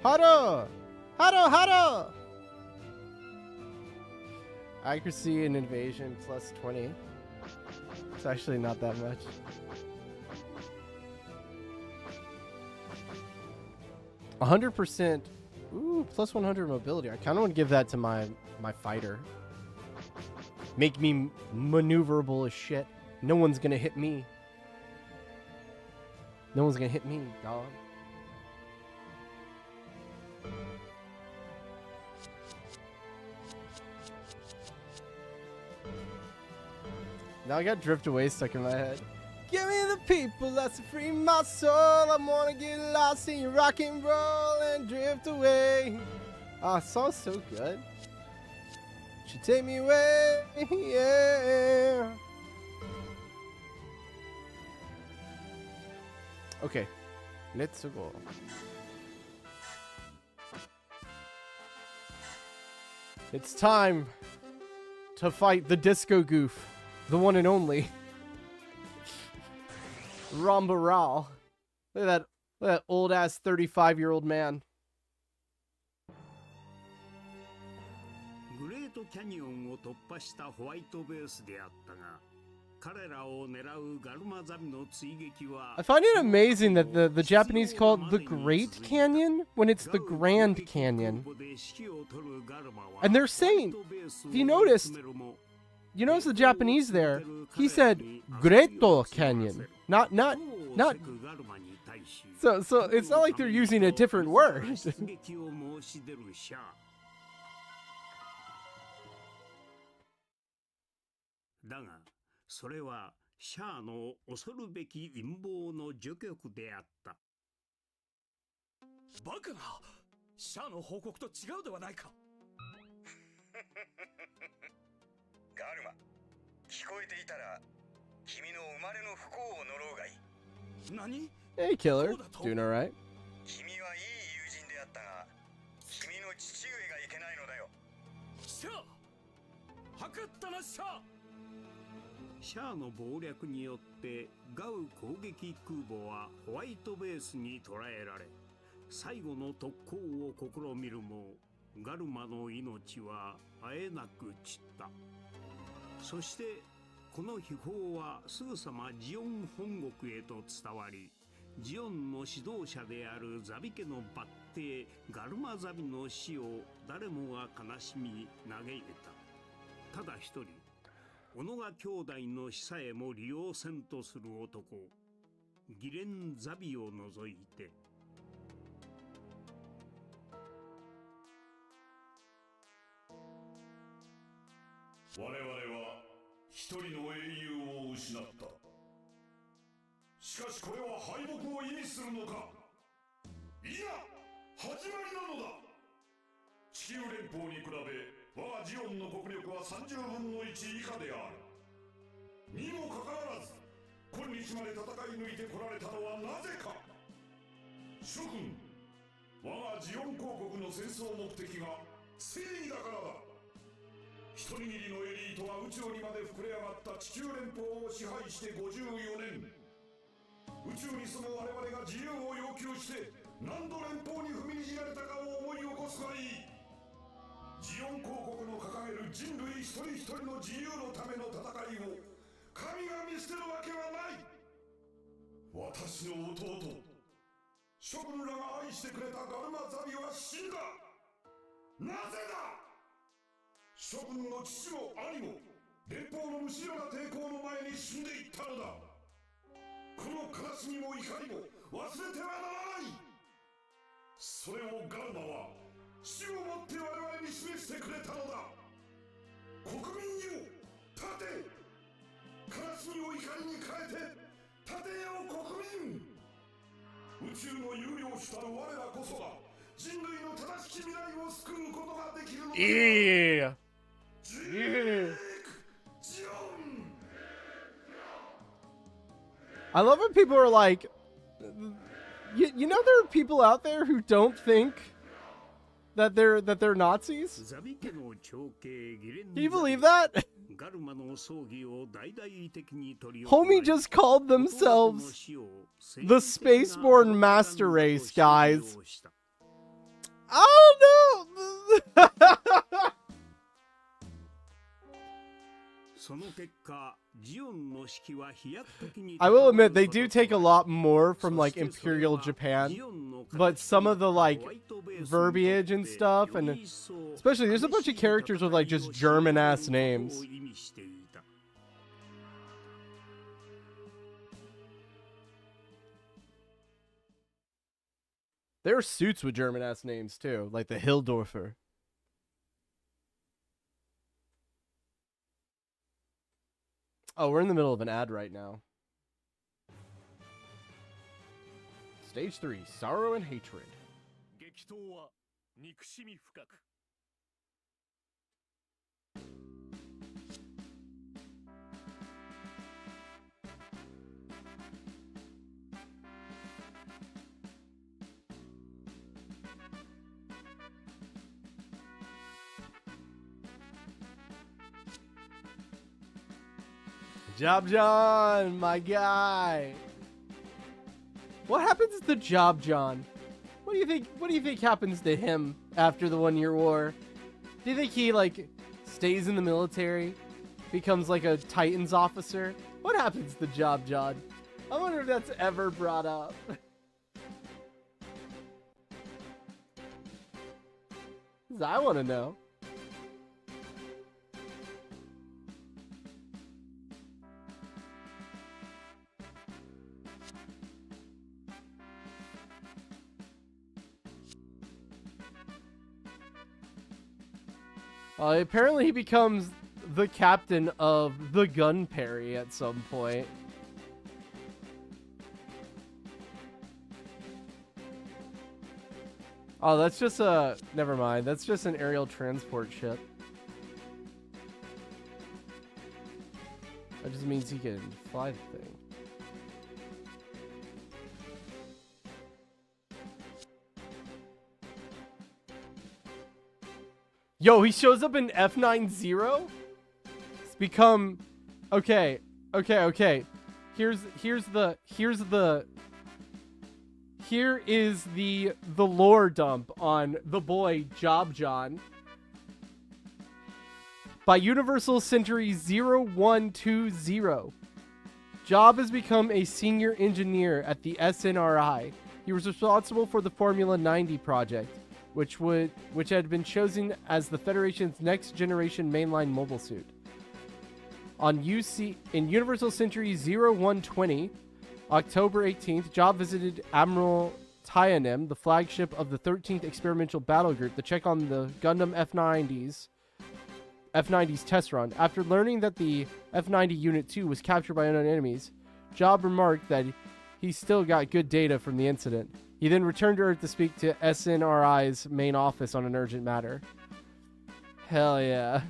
Haro! Haro! Haro! Accuracy and invasion plus 20. It's actually not that much. %. Ooh, plus 100 mobility. I kind of want to give that to my fighter. Make me maneuverable as shit. No one's gonna hit me. No one's gonna hit me, dog. Now I got Drift Away stuck in my head. Give me the people that's free my soul. I wanna get lost in your rock and roll and drift away. Ah, song's so good. Should take me away, yeah. Okay, let's go. It's time to fight the disco goof, the one and only Rambaral. Look at Look at that old-ass 35-year-old man. グレートキャニオンを突破したホワイトベースであったが、彼らを狙うガルマザミの追撃は I find it amazing that the Japanese call it the Great Canyon when it's the Grand Canyon. And they're saying, if you notice the Japanese there, he said Greto Canyon, not. So it's not like they're using a different word. だが、それはシャアの恐るべき陰謀の序曲であった。バカな！シャアの報告と違うではないか。ガルマ、聞こえていたら君の生まれの不幸を呪うがいい。何？ Hey, killer. Doing all right? 君はいい友人であったが、君の父上がいけないのだよ。シャア！測ったな、シャア！シャアの謀略によってガウ攻撃空母はホワイトベースに捕らえられ、最後の特攻を試みるもガルマの命はあえなく散った。そしてこの秘宝はすぐさまジオン本国へと伝わり、ジオンの指導者であるザビ家の抜邸ガルマザビの死を誰もが悲しみ嘆いた。ただ一人、小野川兄弟の死さえも利用せんとする男、ギレン・ザビを除いて。我々は一人の英雄を失った。しかしこれは敗北を意味するのか。いや、始まりなのだ。地球連邦に比べ我がジオンの国力は30分の1以下である。にもかかわらず今日まで戦い抜いてこられたのはなぜか。諸君、我がジオン公国の戦争目的が正義だからだ。一握りのエリートが宇宙にまで膨れ上がった地球連邦を支配して54年。宇宙に住む我々が自由を要求して何度連邦に踏みにじられたかを思い起こすがいい。ジオン公国の掲げる人類一人一人の自由のための戦いを神が見捨てるわけはない。私の弟、諸君らが愛してくれたガルマザビは死んだ。なぜだ。諸君の父も兄も連邦の無知な抵抗の前に死んでいったのだ。この悲しみも怒りも忘れてはならない。それをガルマは死をもって我々に示してくれたのだ。国民よ、立て。悲しみを怒りに変えて立てよ国民。宇宙の有料種たる我らこそが人類の正しき未来を救うことができるのだ。I love when people are like, you know, there are people out there who don't think that they're Nazis. Can you believe that? Homie just called themselves the Spaceborne Master Race, guys. I don't know. I will admit they do take a lot more from like Imperial Japan, but some of the like verbiage and stuff, and especially there's a bunch of characters with like just German ass names. There are suits with German ass names too, like the Hildorfer. Oh, we're in the middle of an ad right now. Stage 3, Sorrow and Hatred. Job John, my guy. What happens to Job John? What do you think happens to him after the 1 year war? Do you think he like stays in the military? Becomes like a Titans officer? What happens to Job John? I wonder if that's ever brought up. 'Cause I want to know. Apparently he becomes the captain of the gun parry at some point. Oh, that's just a... Never mind. That's just an aerial transport ship. That just means he can fly the thing. Yo, he shows up in F90? It's become... Okay. Here is the lore dump on the boy Job John. By Universal Century 0120. Job has become a senior engineer at the SNRI. He was responsible for the Formula 90 project, which had been chosen as the Federation's next generation mainline mobile suit. In Universal Century 0120, October 18th, Job visited Admiral Tyanem, the flagship of the 13th Experimental Battle Group, to check on the Gundam F90's test run. After learning that the F90 Unit 2 was captured by unknown enemies, Job remarked that he still got good data from the incident. He then returned to Earth to speak to SNRI's main office on an urgent matter. Hell yeah.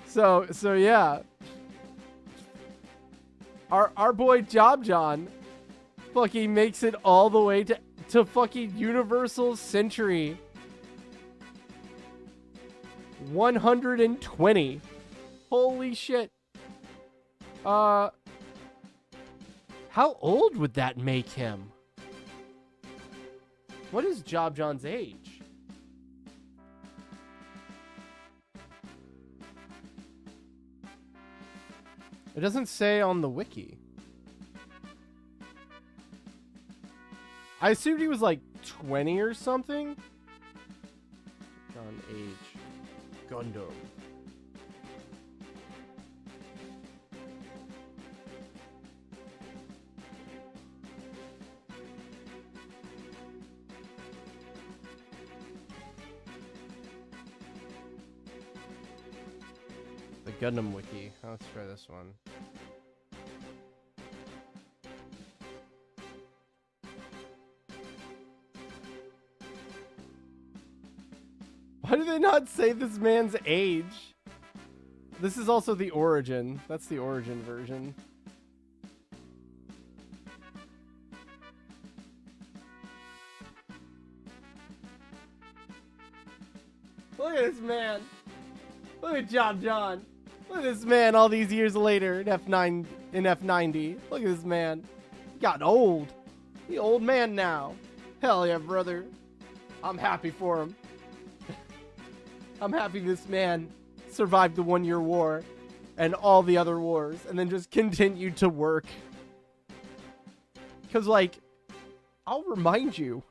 So yeah. Our boy Job John fucking makes it all the way to fucking Universal Century 120. Holy shit. How old would that make him? What is Job John's age? It doesn't say on the wiki. I assumed he was like 20 or something. John age. Gundam. The Gundam wiki. Let's try this one. Why do they not say this man's age? This is also the origin. That's the origin version. Look at this man. Look at Job John. Look at this man all these years later in F90. Look at this man. He got old. He old man now. Hell yeah, brother. I'm happy for him. I'm happy this man survived the 1 year war and all the other wars and then just continued to work. Because, like, I'll remind you,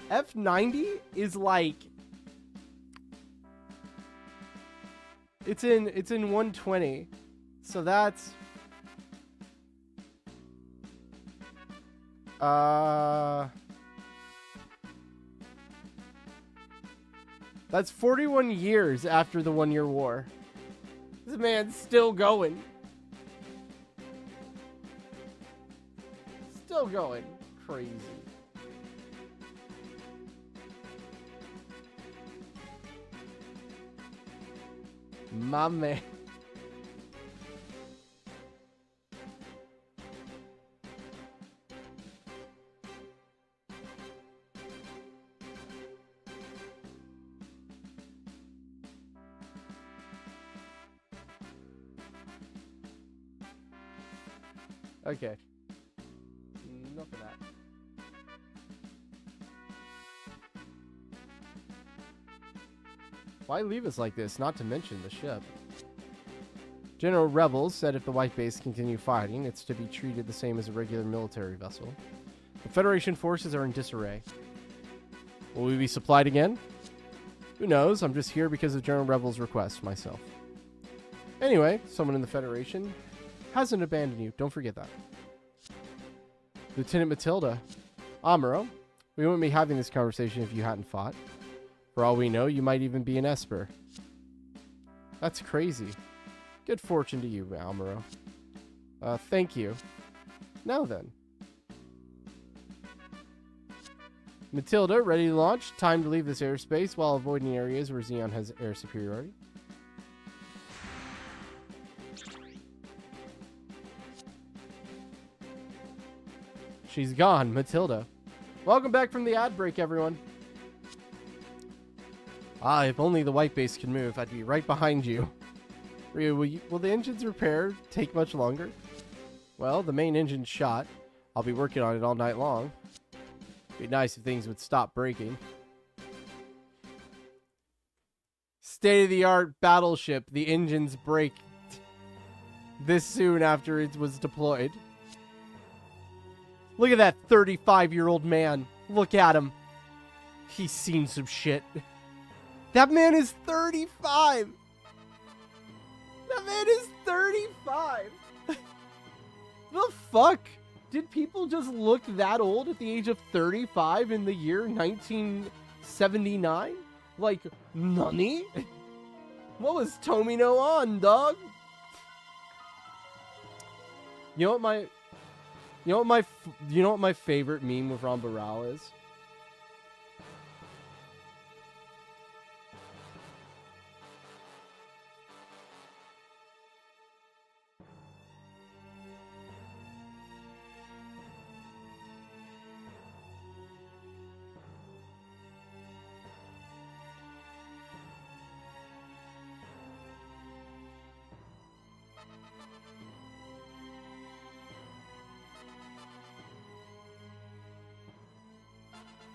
F90 is like... It's in 120. So that's... That's 41 years after the 1 year war. This man's still going. Still going. Crazy. My man. Okay. Enough of that. Why leave us like this? Not to mention the ship. General Rebels said if the White Base continue fighting, it's to be treated the same as a regular military vessel. The Federation forces are in disarray. Will we be supplied again? Who knows? I'm just here because of General Rebels' request myself. Anyway, someone in the Federation hasn't abandoned you. Don't forget that. Lieutenant Matilda. Amuro, we wouldn't be having this conversation if you hadn't fought. For all we know, you might even be an Esper. That's crazy. Good fortune to you, Amuro. Thank you. Now then. Matilda, ready to launch. Time to leave this airspace while avoiding areas where Xeon has air superiority. She's gone, Matilda. Welcome back from the ad break, everyone. Ah, if only the White Base could move, I'd be right behind you. Ryu, will the engine's repair take much longer? Well, the main engine's shot. I'll be working on it all night long. Be nice if things would stop breaking. State-of-the-art battleship. The engines break this soon after it was deployed. Look at that 35-year-old man. Look at him. He's seen some shit. That man is 35. That man is 35. The fuck? Did people just look that old at the age of 35 in the year 1979? Like, nani? What was Tomino on, dog? You know what my favorite meme with Ron Barral is?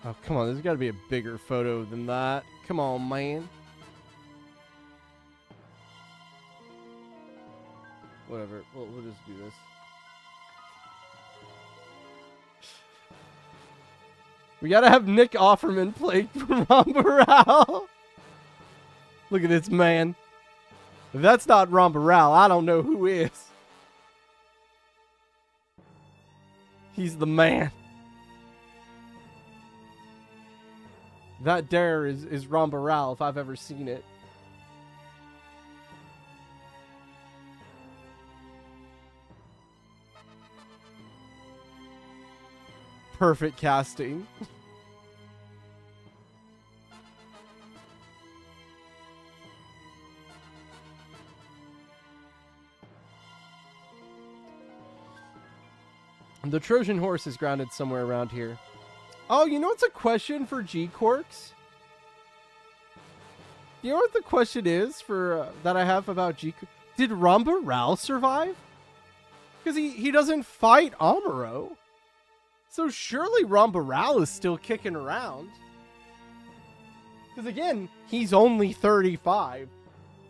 Oh, come on. There's got to be a bigger photo than that. Come on, man. Whatever. We'll just do this. We got to have Nick Offerman play for Ron Barral. Look at this man. If that's not Ron Barral, I don't know who is. He's the man. That there is Ron Barral if I've ever seen it. Perfect casting. The Trojan horse is grounded somewhere around here. Oh, you know what's a question for G-Quarks? You know what the question is for that I have about G-Quarks? Did Ron Barral survive? Because he doesn't fight Amuro. So surely Ron Barral is still kicking around. Because again, he's only 35.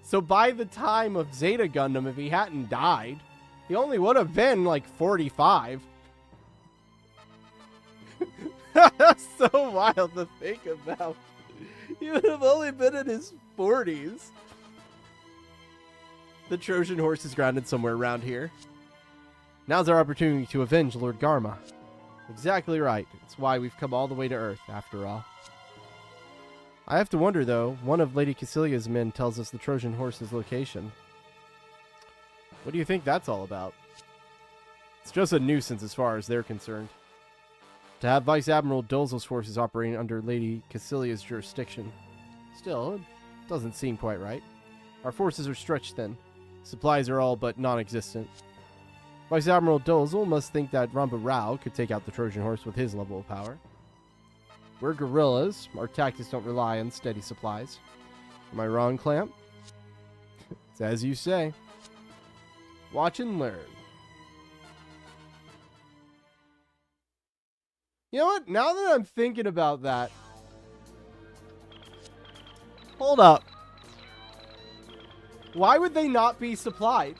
So by the time of Zeta Gundam, if he hadn't died, he only would have been like 45. That's so wild to think about. He would have only been in his 40s. The Trojan horse is grounded somewhere around here. Now's our opportunity to avenge Lord Garma. Exactly right. It's why we've come all the way to Earth, after all. I have to wonder, though. One of Lady Cassilia's men tells us the Trojan horse's location. What do you think that's all about? It's just a nuisance as far as they're concerned. To have Vice Admiral Dolzo's forces operating under Lady Cassilia's jurisdiction. Still, it doesn't seem quite right. Our forces are stretched thin. Supplies are all but non-existent. Vice Admiral Dolzo must think that Ron Barral could take out the Trojan horse with his level of power. We're guerrillas. Our tactics don't rely on steady supplies. Am I wrong, Clamp? It's as you say. Watch and learn. You know what? Now that I'm thinking about that. Hold up. Why would they not be supplied?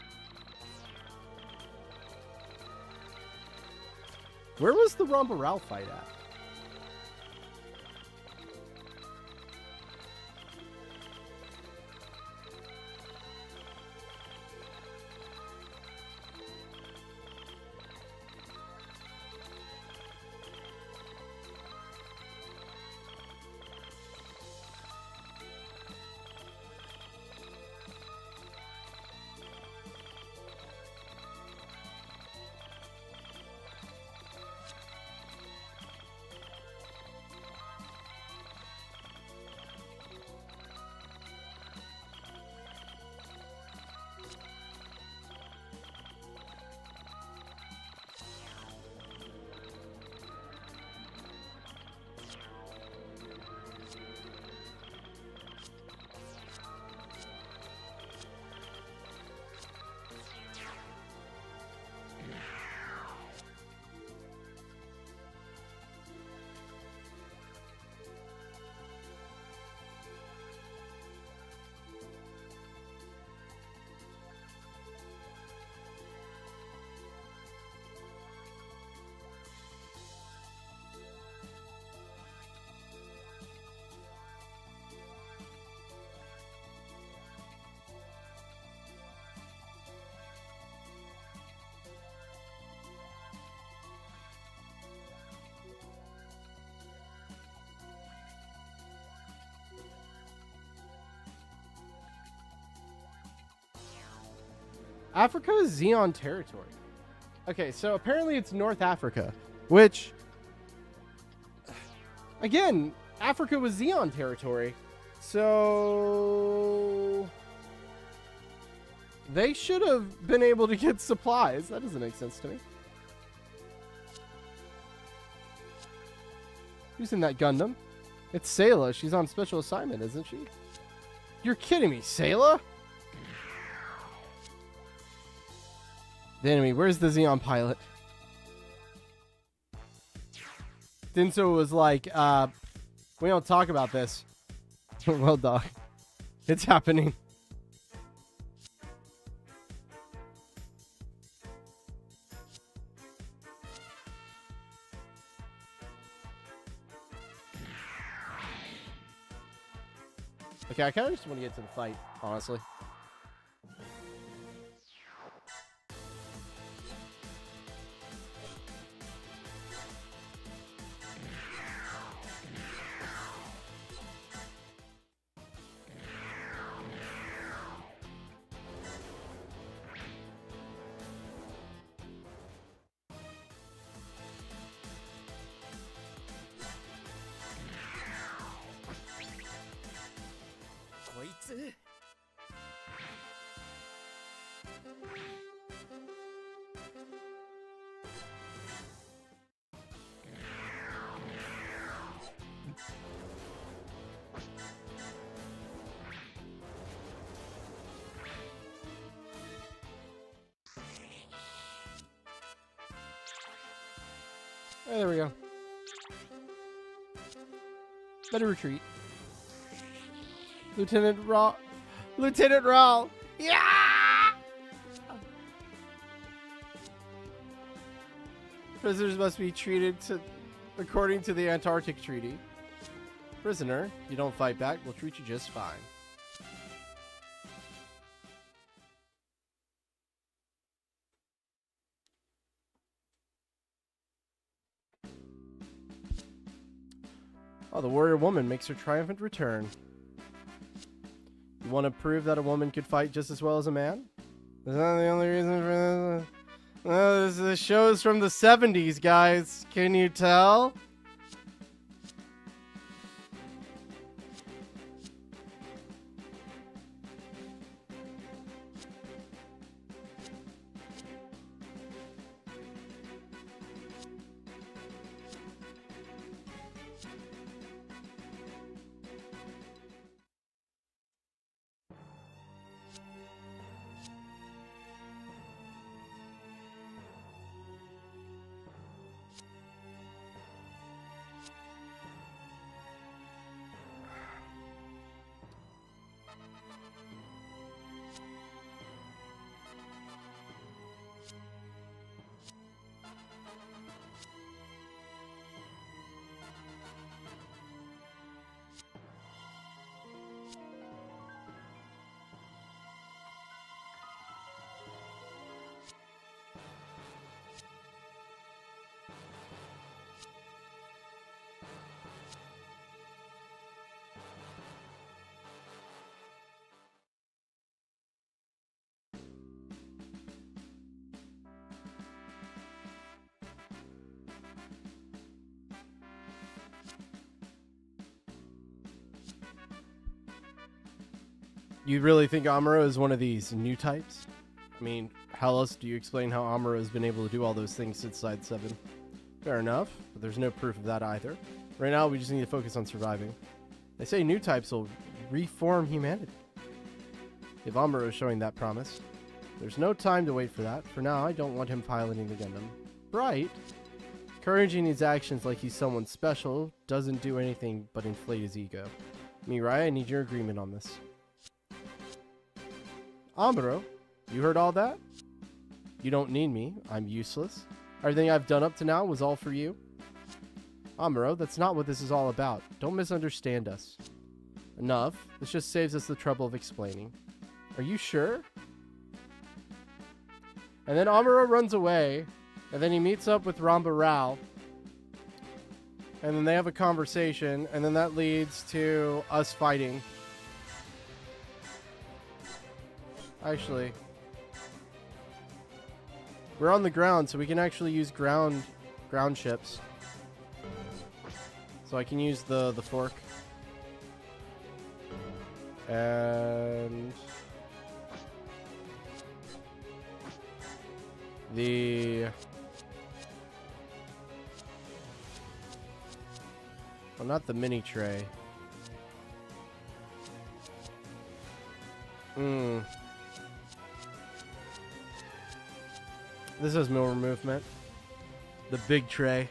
Where was the Rombarel fight at? Africa is Xeon territory. Okay, so apparently it's North Africa, which, again, Africa was Xeon territory. So they should have been able to get supplies. That doesn't make sense to me. Who's in that Gundam? It's Sayla. She's on special assignment, isn't she? You're kidding me, Sayla? The enemy, where's the Xeon pilot? Dinso was like, we don't talk about this. Well, dog. It's happening. Okay, I kind of just want to get to the fight, honestly. Oh, there we go. Better retreat. Lieutenant Raw. Lieutenant Raw. Yeah! Prisoners must be treated according to the Antarctic Treaty. Prisoner, you don't fight back, we'll treat you just fine. Oh, the warrior woman makes her triumphant return. You want to prove that a woman could fight just as well as a man? That's not the only reason for this. This show's from the 70s, guys. Can you tell? You really think Amuro is one of these new types? I mean, how else do you explain how Amuro has been able to do all those things since Side 7? Fair enough, but there's no proof of that either. Right now, we just need to focus on surviving. They say new types will reform humanity. If Amuro is showing that promise, there's no time to wait for that. For now, I don't want him piloting the Gundam. Right? Encouraging his actions like he's someone special doesn't do anything but inflate his ego. Mirai, I need your agreement on this. Amuro, you heard all that? You don't need me. I'm useless. Everything I've done up to now was all for you. Amuro, that's not what this is all about. Don't misunderstand us. Enough. This just saves us the trouble of explaining. Are you sure? And then Amuro runs away, and then he meets up with Ramba Rao. And then they have a conversation, and then that leads to us fighting. Actually, we're on the ground, so we can actually use ground ships. So I can use the fork. And the... well, not the mini tray. This has more movement. The big tray.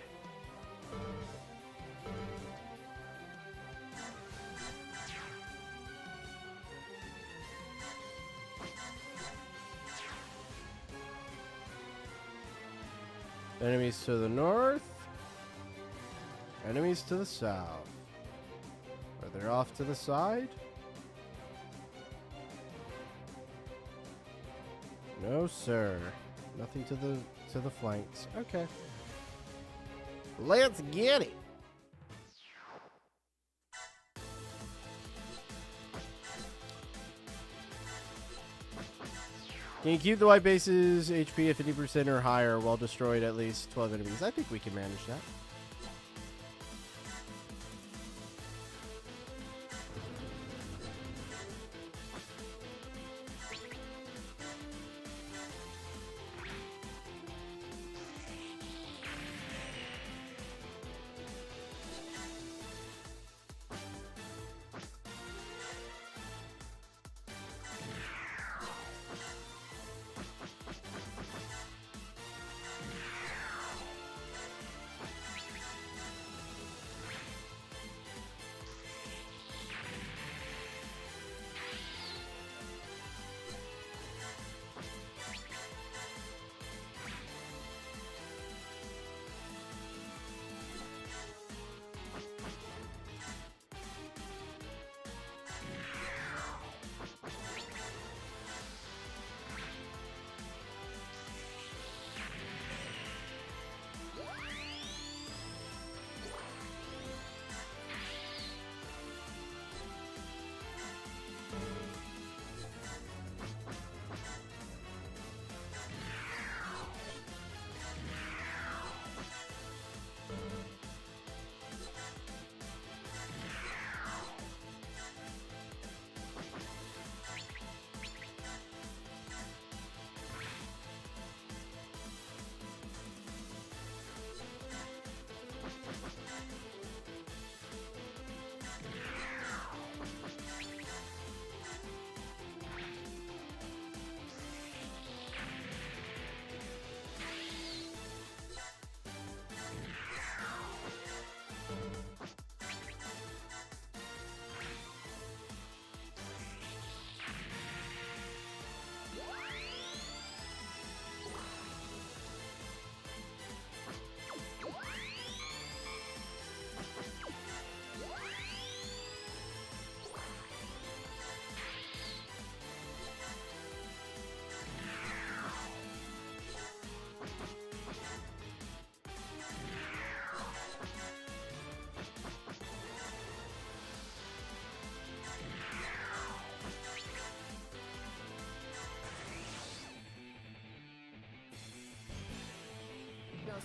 Enemies to the north. Enemies to the south. Are they off to the side? No, sir. Nothing to the flanks. Okay. Let's get it. Can you keep the white base's HP at 50% or higher while destroyed at least 12 enemies? I think we can manage that.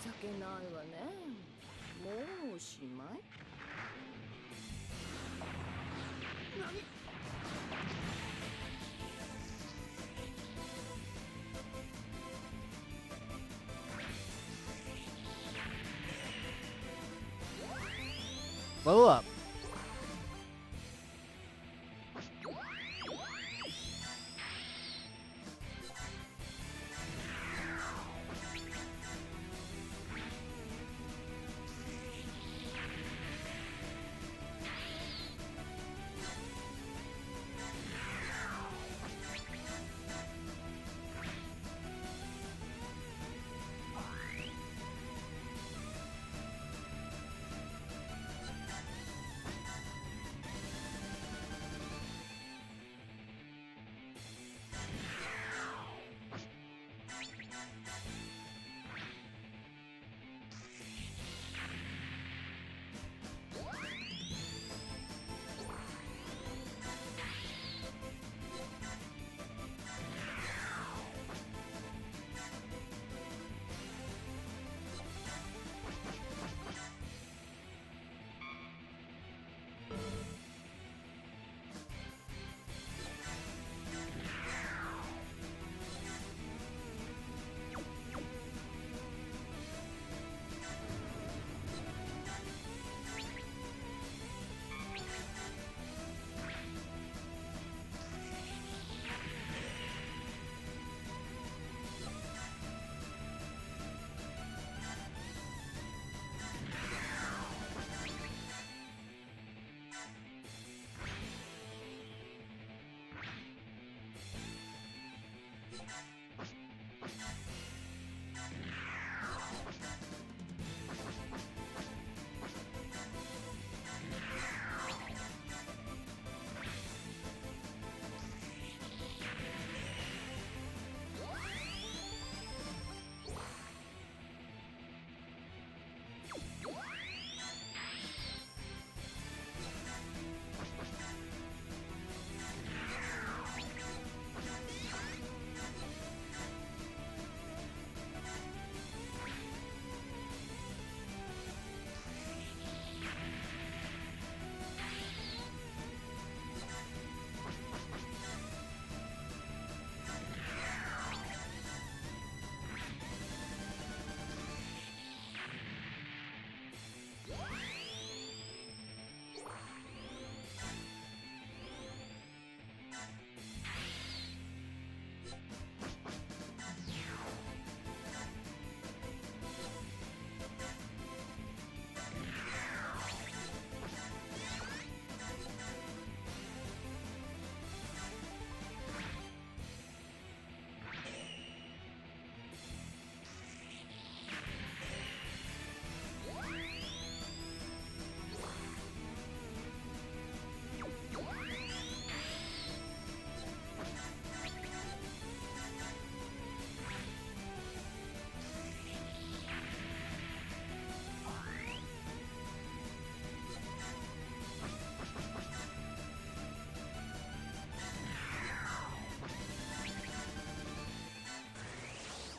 情けないわね。もうおしまい？何？ Level up.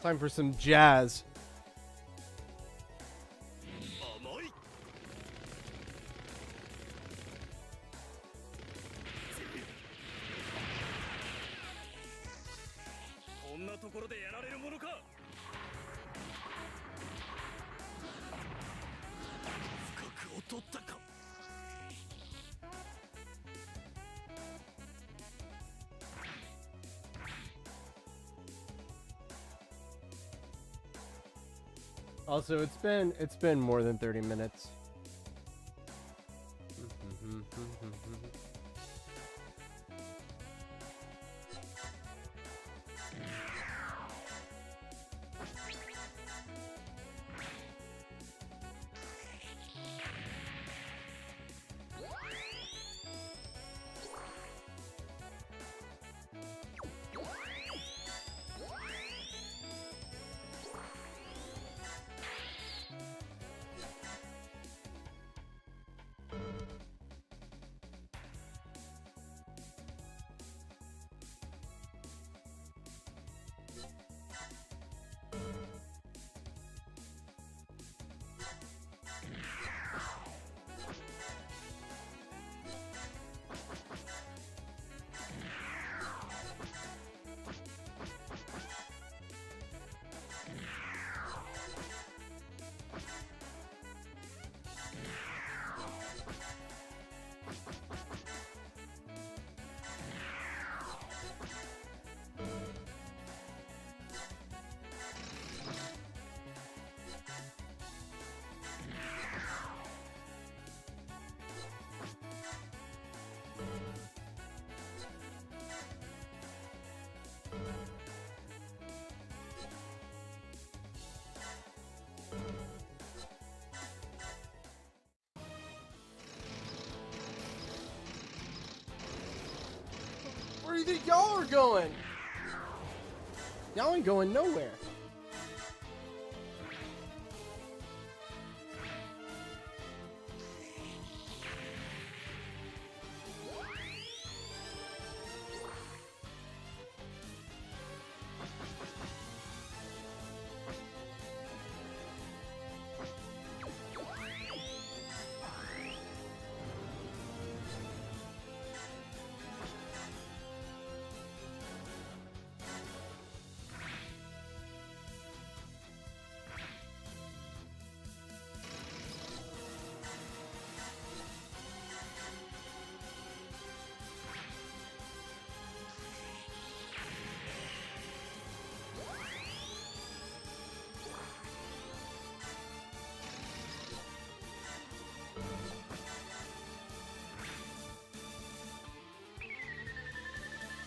Time for some jazz. Also, it's been more than 30 minutes. think y'all are going? Y'all ain't going nowhere.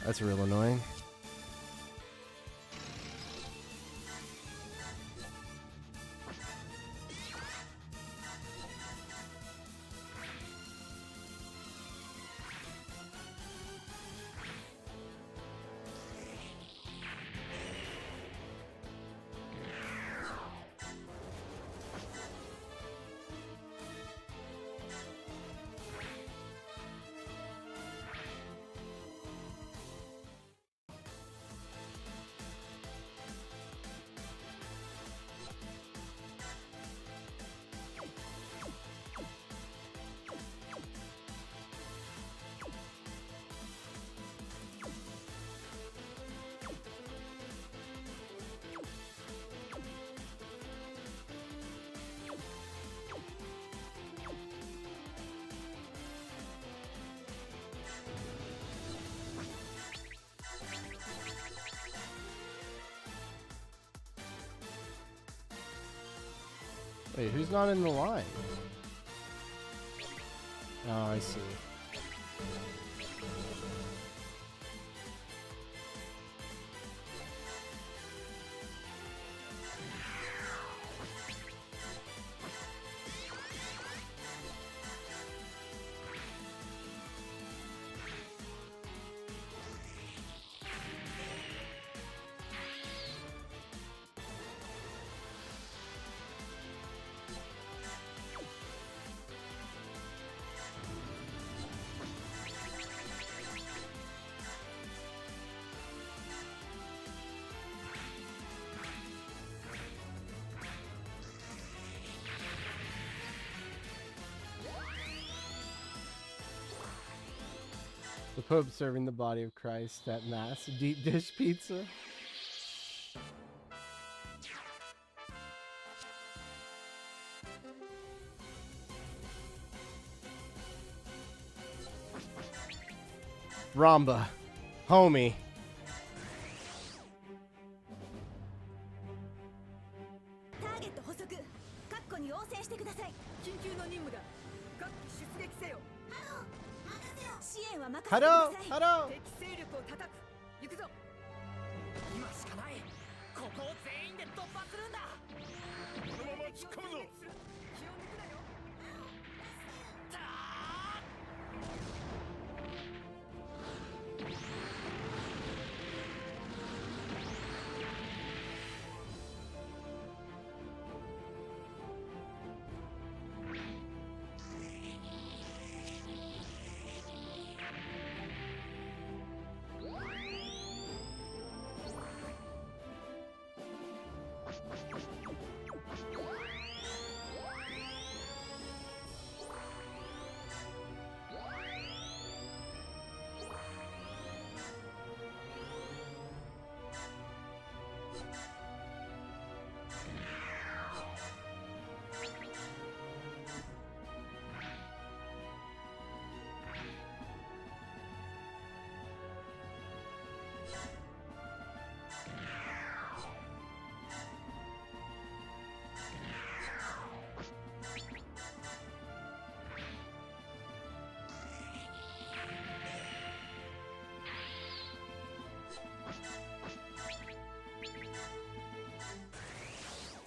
That's real annoying. Wait, who's not in the line? Oh, I see. The Pope serving the body of Christ at Mass. Deep dish pizza. Ramba. Homie. ターゲット捕捉。確固に応戦してください。緊急の任務だ。各機出撃せよ。支援は任せてください。ハロー。敵勢力を叩く。行くぞ。今しかない。ここを全員で突破するんだ。このまま突っ込むぞ。気を抜くなよ。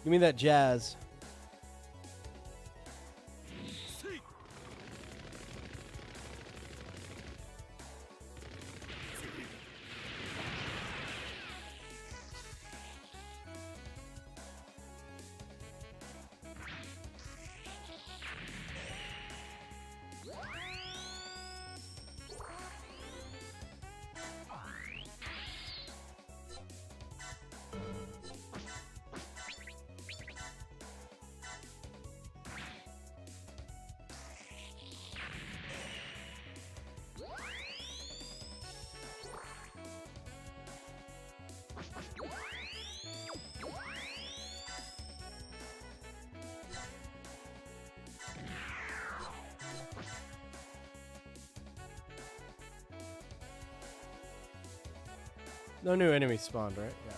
Give me that jazz. No new enemies spawned, right? Yeah.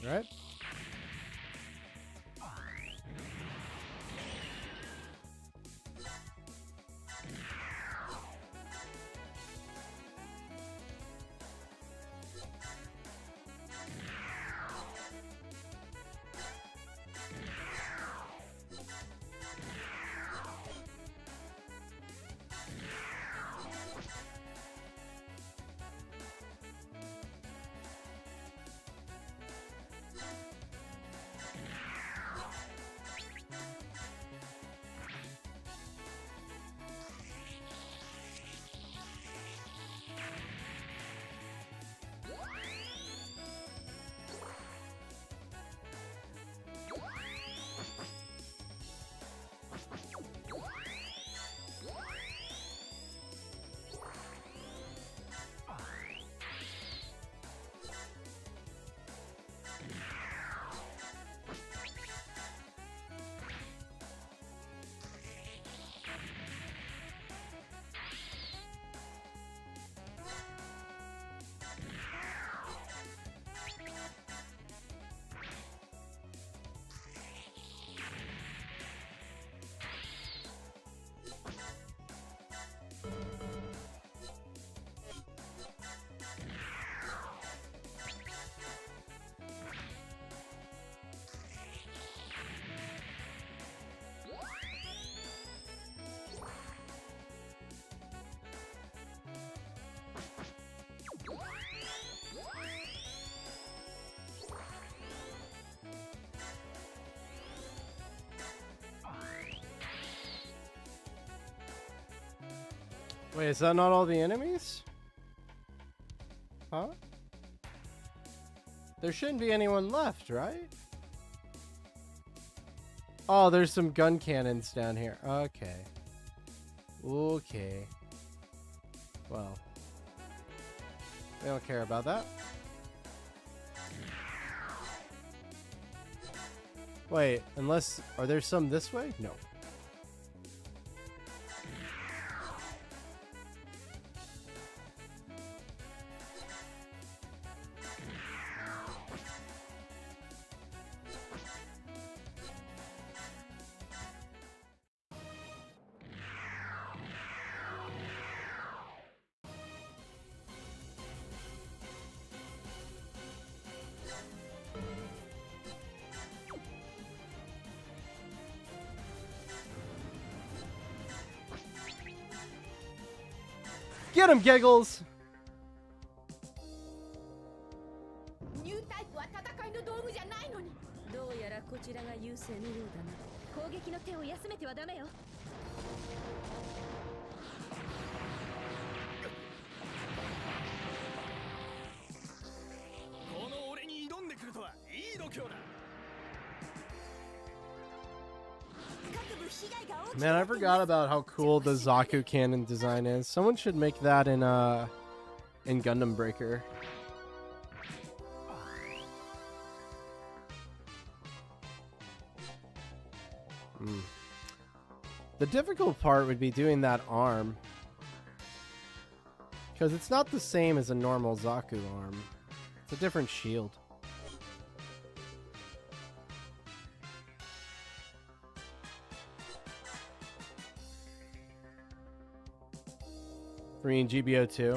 Right? Wait, is that not all the enemies? Huh? There shouldn't be anyone left, right? Oh, there's some gun cannons down here. Okay. Okay. Well. We don't care about that. Wait, unless... Are there some this way? No. Get him, Giggles! ニュータイプは戦いの道具じゃないのに。どうやらこちらが優勢のようだな。攻撃の手を休めてはダメよ。この俺に挑んでくるとはいい度胸だ。 Man, I forgot about how cool the Zaku cannon design is. Someone should make that in Gundam Breaker. The difficult part would be doing that arm, because it's not the same as a normal Zaku arm. It's a different shield. Free in GBO 2.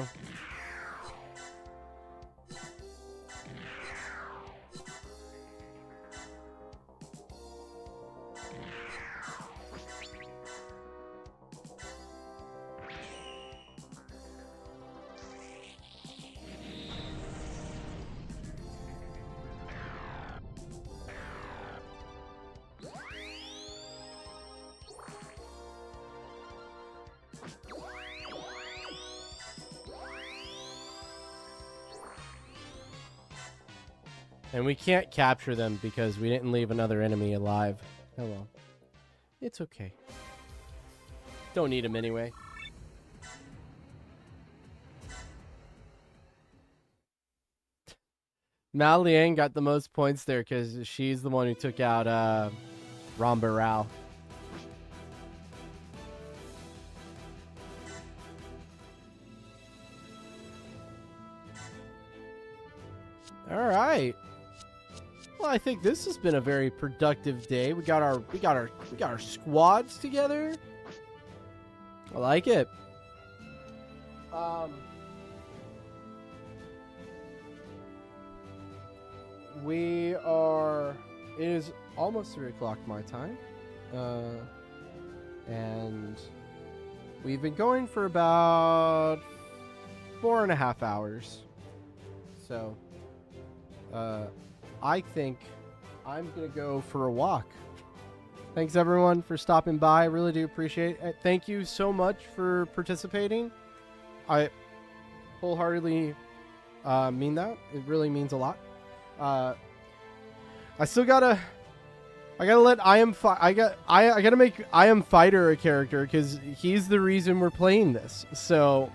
And we can't capture them because we didn't leave another enemy alive. Oh well. It's okay. Don't need him anyway. Mao Liang got the most points there because she's the one who took out Ramba Rao. All right. Well, I think this has been a very productive day. We got our squads together. I like it. It is almost 3 o'clock my time. And we've been going for about 4.5 hours. So, I think I'm going to go for a walk. Thanks, everyone, for stopping by. I really do appreciate it. Thank you so much for participating. I wholeheartedly mean that. It really means a lot. I gotta let I gotta make I Am Fighter a character because he's the reason we're playing this. So,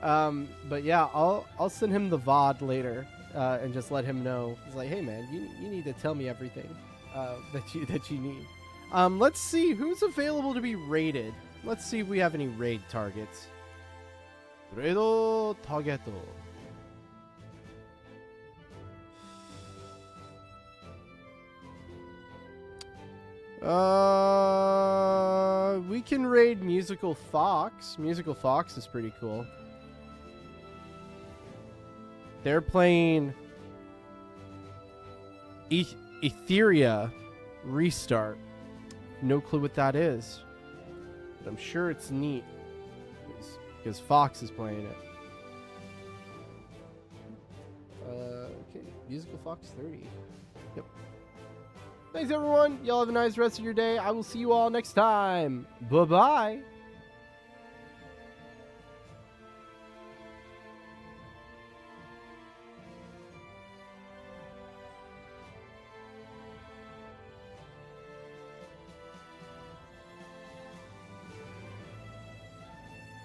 but yeah, I'll send him the VOD later. And just let him know. It's like, hey man, you need to tell me everything that you need. Let's see who's available to be raided. Let's see if we have any raid targets. Raido Targeto. We can raid Musical Fox. Musical Fox is pretty cool. They're playing Etheria Restart. No clue what that is, but I'm sure it's neat because Fox is playing it. Okay, Musical Fox 30. Yep. Thanks, everyone. Y'all have a nice rest of your day. I will see you all next time. Bye-bye.